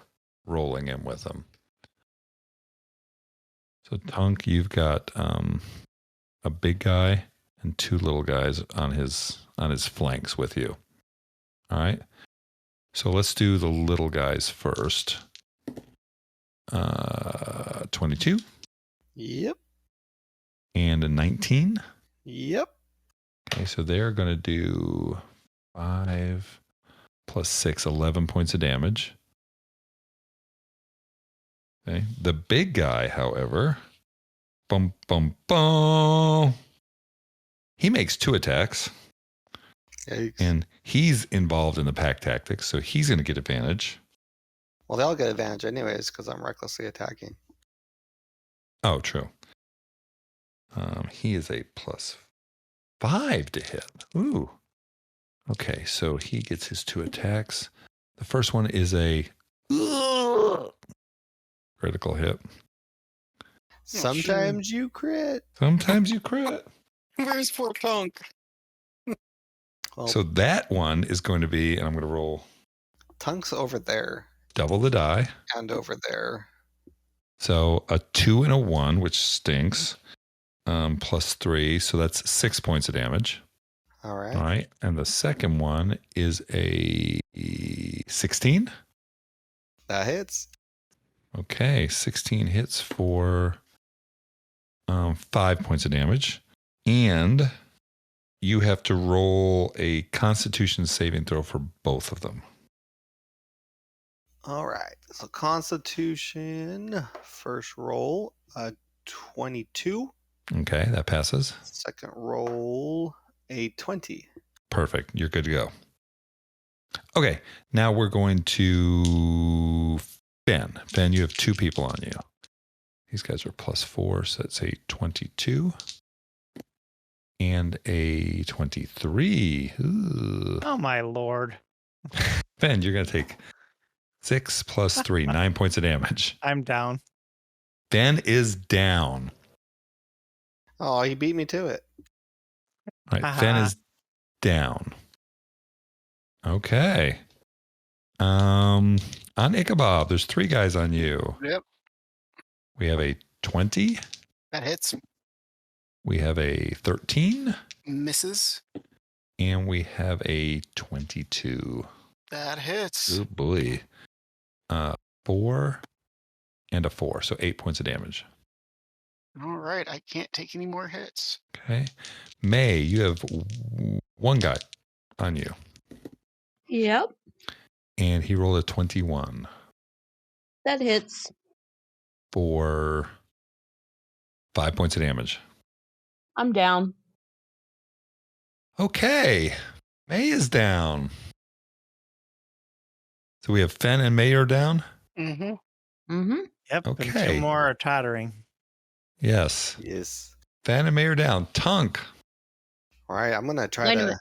rolling in with him. So Tunk, you've got a big guy and two little guys on his flanks with you. All right. So let's do the little guys first. 22. Yep. And a 19. Yep. Okay, so they're going to do 5 plus 6, 11 points of damage. Okay. The big guy, however, bum, bum, bum. He makes 2 attacks. Yikes. And he's involved in the pack tactics, so he's going to get advantage. Well, they all get advantage anyways because I'm recklessly attacking. Oh, true. He is a +5 to hit. Ooh. Okay, so he gets his 2 attacks. The first one is a critical hit. Sometimes you crit. Sometimes you crit. Where's poor Tunk? Well, So that one is going to be, and I'm going to roll Tunk's over there double the die. and over there. So a 2 and a 1, which stinks, +3. So that's 6 points of damage. All right. All right. And the second one is a 16. That hits. Okay. 16 hits for 5 points of damage. And you have to roll a Constitution saving throw for both of them. All right. So Constitution, first roll, 22. Okay. That passes. Second roll, a 20. Perfect. You're good to go. Okay. Now we're going to Ben. Ben, you have 2 people on you. These guys are +4, so that's a 22. And a 23. Ooh. Oh, my Lord. Ben, you're going to take 6 plus 3, 9 points of damage. I'm down. Ben is down. Oh, he beat me to it. All right, Ben is down. Okay. On Ichabod, there's 3 guys on you. Yep, We have a 20. that hits. We have a 13. Misses. And we have a 22. That hits. Oh boy. 4 and a 4. So 8 points of damage. All right, I can't take any more hits. Okay. May, you have 1 guy on you. Yep, And he rolled a 21 that hits. for 5 points of damage. I'm down. Okay. May is down. So we have Fen and May are down? Mm-hmm. Mm-hmm. Yep. And Okay. 2 more are tottering. Yes. Yes. Fen and May are down. Tunk. All right. I'm going to try Wait a to. minute.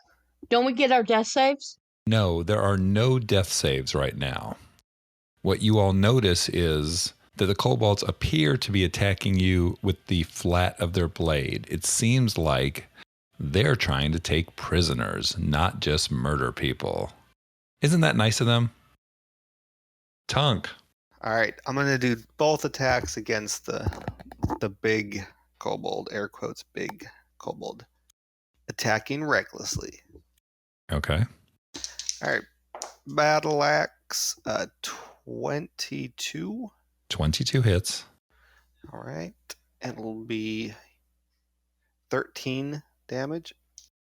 Don't we get our death saves? No, there are no death saves right now. What you all notice is that the kobolds appear to be attacking you with the flat of their blade. It seems like they're trying to take prisoners, not just murder people. Isn't that nice of them? Tunk. All right. I'm going to do both attacks against the big kobold, air quotes, big kobold, attacking recklessly. Okay. All right. Battle axe, 22. 22 hits. All right. It'll be 13 damage.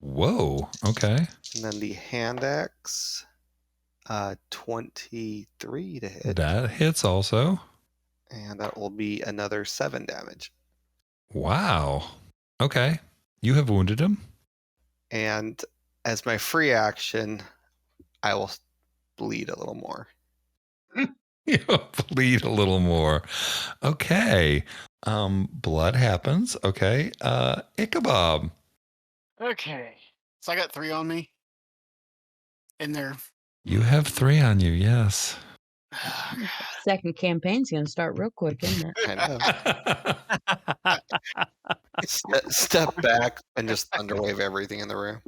Whoa. Okay. And then the hand axe, 23 to hit. That hits also. And that will be another 7 damage. Wow. Okay. You have wounded him. And as my free action, I will bleed a little more. You bleed a little more. Okay. Blood happens. Okay. Ichabod. Okay. So I got 3 on me. In there. You have 3 on you, yes. Second campaign's going to start real quick, isn't it? I know. Step back and just thunderwave everything in the room.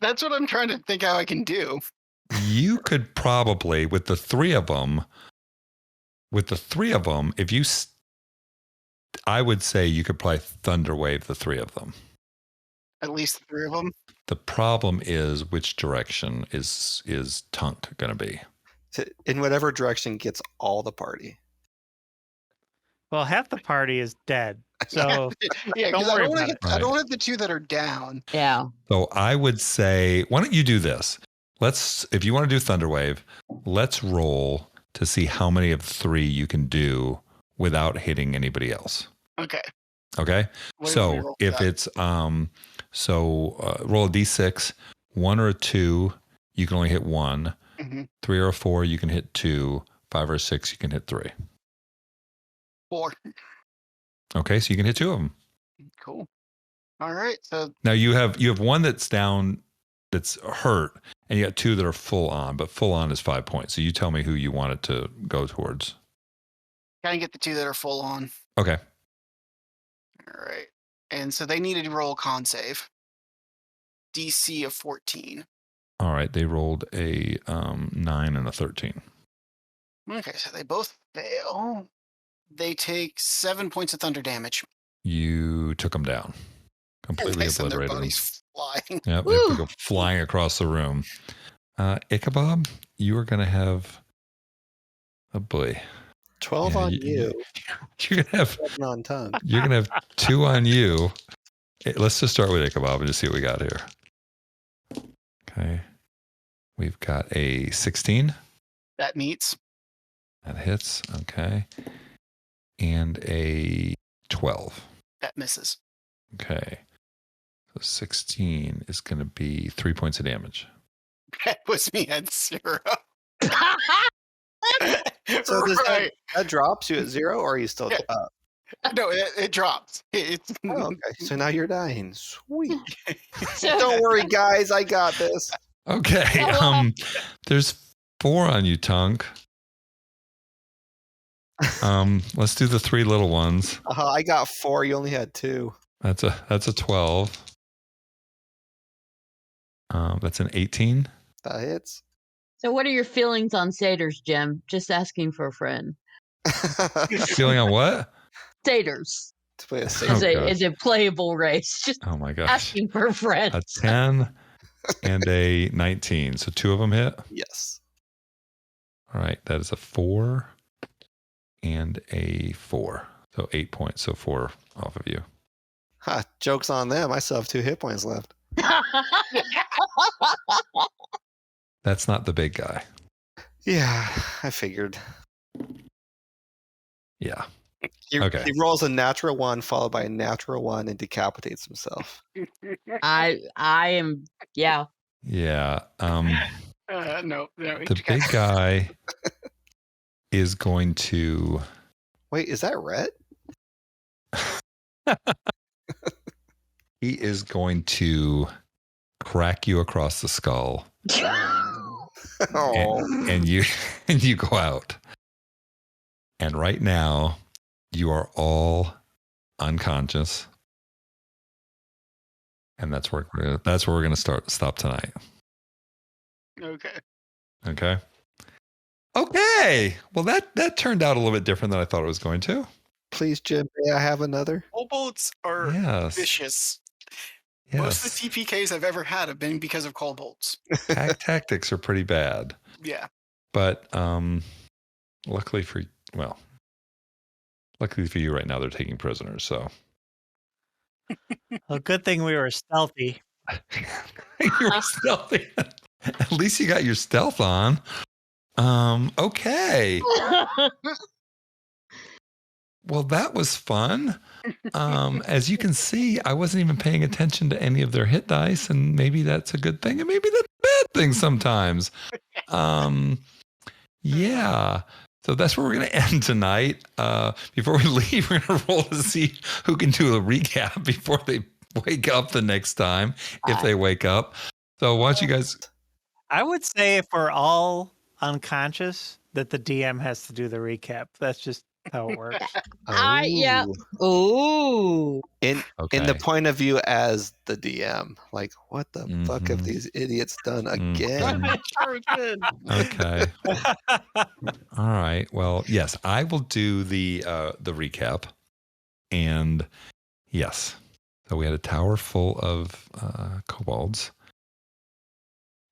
That's what I'm trying to think how I can do. You could probably, with the 3 of them, if you, I would say you could probably thunderwave the 3 of them. At least 3 of them. The problem is which direction is Tunk going to be? In whatever direction gets all the party. Well, half the party is dead. So Yeah, don't because I worry don't about want it. I don't want the 2 that are down. Yeah. So I would say, why don't you do this? If you want to do Thunderwave, let's roll to see how many of the 3 you can do without hitting anybody else. Okay. Okay. What do you want me to So roll for if that? it's roll a d6, 1 or a 2, you can only hit 1. Mhm. 3 or a 4, you can hit 2. 5 or 6, you can hit 3. 4. Okay, so you can hit 2 of them. Cool. All right. So Now you have 1 that's down, that's hurt, and you got 2 that are full on. But full on is 5 points. So you tell me who you want it to go towards. kind of get the 2 that are full on. Okay. All right. And so they needed to roll a con save. DC of 14. All right. They rolled a 9 and a 13. Okay, so they both fail. They take 7 points of thunder damage. You took them down, completely They send their obliterated them. bodies flying. Yep, they go flying across the room. Ichabod, you are going to have, oh boy, 12 on you. You're going to have 7 on Tongue. You're going to have 2 on you. Let's just start with Ichabod and just see what we got here. Okay. We've got a 16. That meets. That hits. Okay. And a 12. That misses. Okay. So 16 is going to be 3 points of damage. That puts me at 0. So does Right. that drops you at 0, or are you still up? No, it drops. It's Oh, okay. So now you're dying. Sweet. So- Don't worry, guys. I got this. Okay. There's 4 on you, Tunk. Let's do the 3 little ones. I got 4. You only had 2. That's a 12. That's an 18. That hits. So what are your feelings on satyrs, Jim? Just asking for a friend. Feeling on what? Satyrs To play a Oh, safe. gosh. is a playable race. Just Oh my gosh. asking for a friend. A 10 and a 19. So 2 of them hit. Yes. All right. That is a 4 and a 4. So 8 points. So 4 off of you. Ha, joke's on them. I still have 2 hit points left. That's not the big guy. Yeah, I figured. Yeah. He rolls a natural 1 followed by a natural 1 and decapitates himself. I am, yeah. Yeah. No. The big guy is going to. Wait, is that Rhett? He is going to crack you across the skull. Oh. And you go out. And right now, you are all unconscious. And that's where we're going to stop tonight. Okay. Okay. Okay. Well, that turned out a little bit different than I thought it was going to. Please, Jim, may I have another? Kobolds are Yes. vicious. Most of Yes. the TPKs I've ever had have been because of kobolds. Tactics are pretty bad. Yeah. But luckily for you right now, they're taking prisoners. So Well, good thing we were stealthy. you were stealthy. At least you got your stealth on. Okay. Well, that was fun. As you can see, I wasn't even paying attention to any of their hit dice, and maybe that's a good thing, and maybe that's a bad thing sometimes. Yeah. So that's where we're going to end tonight. Before we leave, we're going to roll to see who can do a recap before they wake up the next time if they wake up. So why don't you guys? I would say if we're all unconscious, that the DM has to do the recap. That's just how it works. Yeah. Ooh. Ooh. In the point of view as the DM, like, what the fuck have these idiots done again? Okay. All right. Well, yes, I will do the recap. And yes, so we had a tower full of kobolds.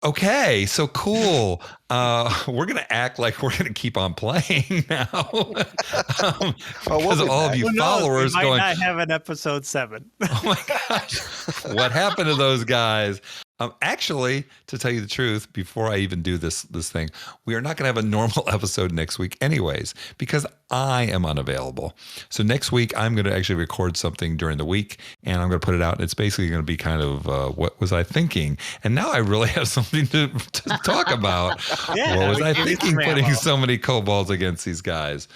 Okay, so cool. We're gonna act like we're gonna keep on playing now, because all of you followers we might going, not have an episode 7. "Oh my gosh, what happened to those guys?" Actually, to tell you the truth, before I even do this thing, we are not going to have a normal episode next week, anyways, because I am unavailable. So next week, I'm going to actually record something during the week, and I'm going to put it out. And it's basically going to be kind of what was I thinking? And now I really have something to talk about. Yeah, what was we I gave you thinking some putting ammo. so many kobolds against these guys?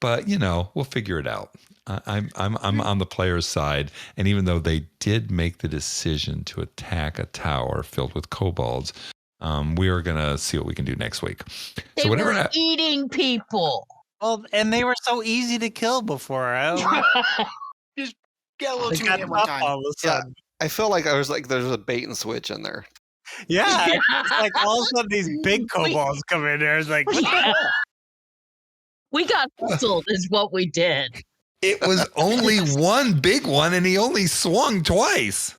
But we'll figure it out. I'm on the player's side, and even though they did make the decision to attack a tower filled with kobolds, we are gonna see what we can do next week. They were eating people. Well, and they were so easy to kill before. Just get a little They too got many at one tough time. all of a sudden. I feel like there's a bait and switch in there. Yeah, it's like all of a sudden these big kobolds come in there. It's like, what the hell? We got hustled is what we did. It was only one big one, and he only swung twice.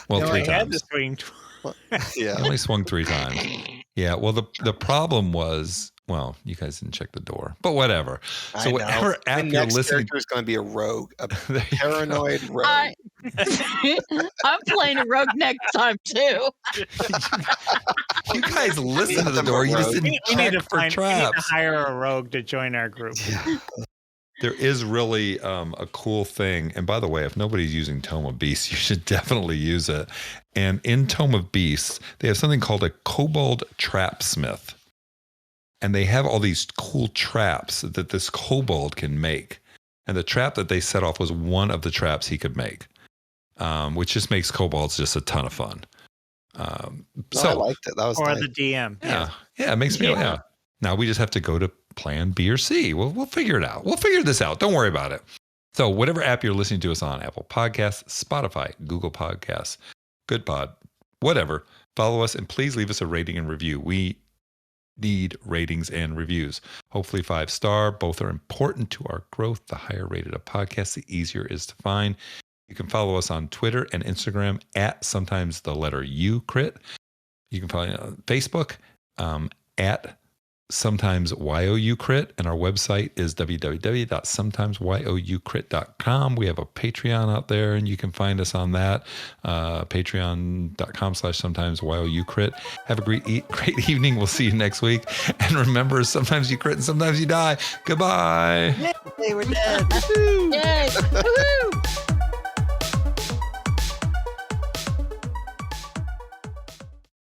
Well, They 3 only had times. to swing He Yeah. only swung 3 times. Yeah. Well, the problem was, well, you guys didn't check the door, but whatever. I So know. whatever My app you're next listening, character is going to be a rogue, a there you go. paranoid rogue. I'm playing a rogue next time too. You guys listen to the Nothing door. but You just rogue. didn't We need check to for we need to traps. hire a rogue to join our group. Yeah. There is really a cool thing. And by the way, if nobody's using Tome of Beasts, you should definitely use it. And in Tome of Beasts, they have something called a kobold trapsmith. And they have all these cool traps that this kobold can make. And the trap that they set off was one of the traps he could make, which just makes kobolds just a ton of fun. So I liked it. That was Or nice. the DM. Yeah, it makes me. Yeah. Now we just have to go to plan B or C. We'll figure it out. We'll figure this out. Don't worry about it. So whatever app you're listening to us on, Apple Podcasts, Spotify, Google Podcasts, GoodPod, whatever, follow us and please leave us a rating and review. We need ratings and reviews. Hopefully 5-star. Both are important to our growth. The higher rated a podcast, the easier it is to find. You can follow us on Twitter and Instagram at sometimes the letter U crit. You can follow on Facebook at sometimes YOU crit, and our website is www.sometimesyoukrit.com. We have a Patreon out there, and you can find us on that. Patreon.com/sometimesyoukrit. Have a great evening. We'll see you next week. And remember, sometimes you crit and sometimes you die. Goodbye. Yay, we're dead. Yay. Woohoo.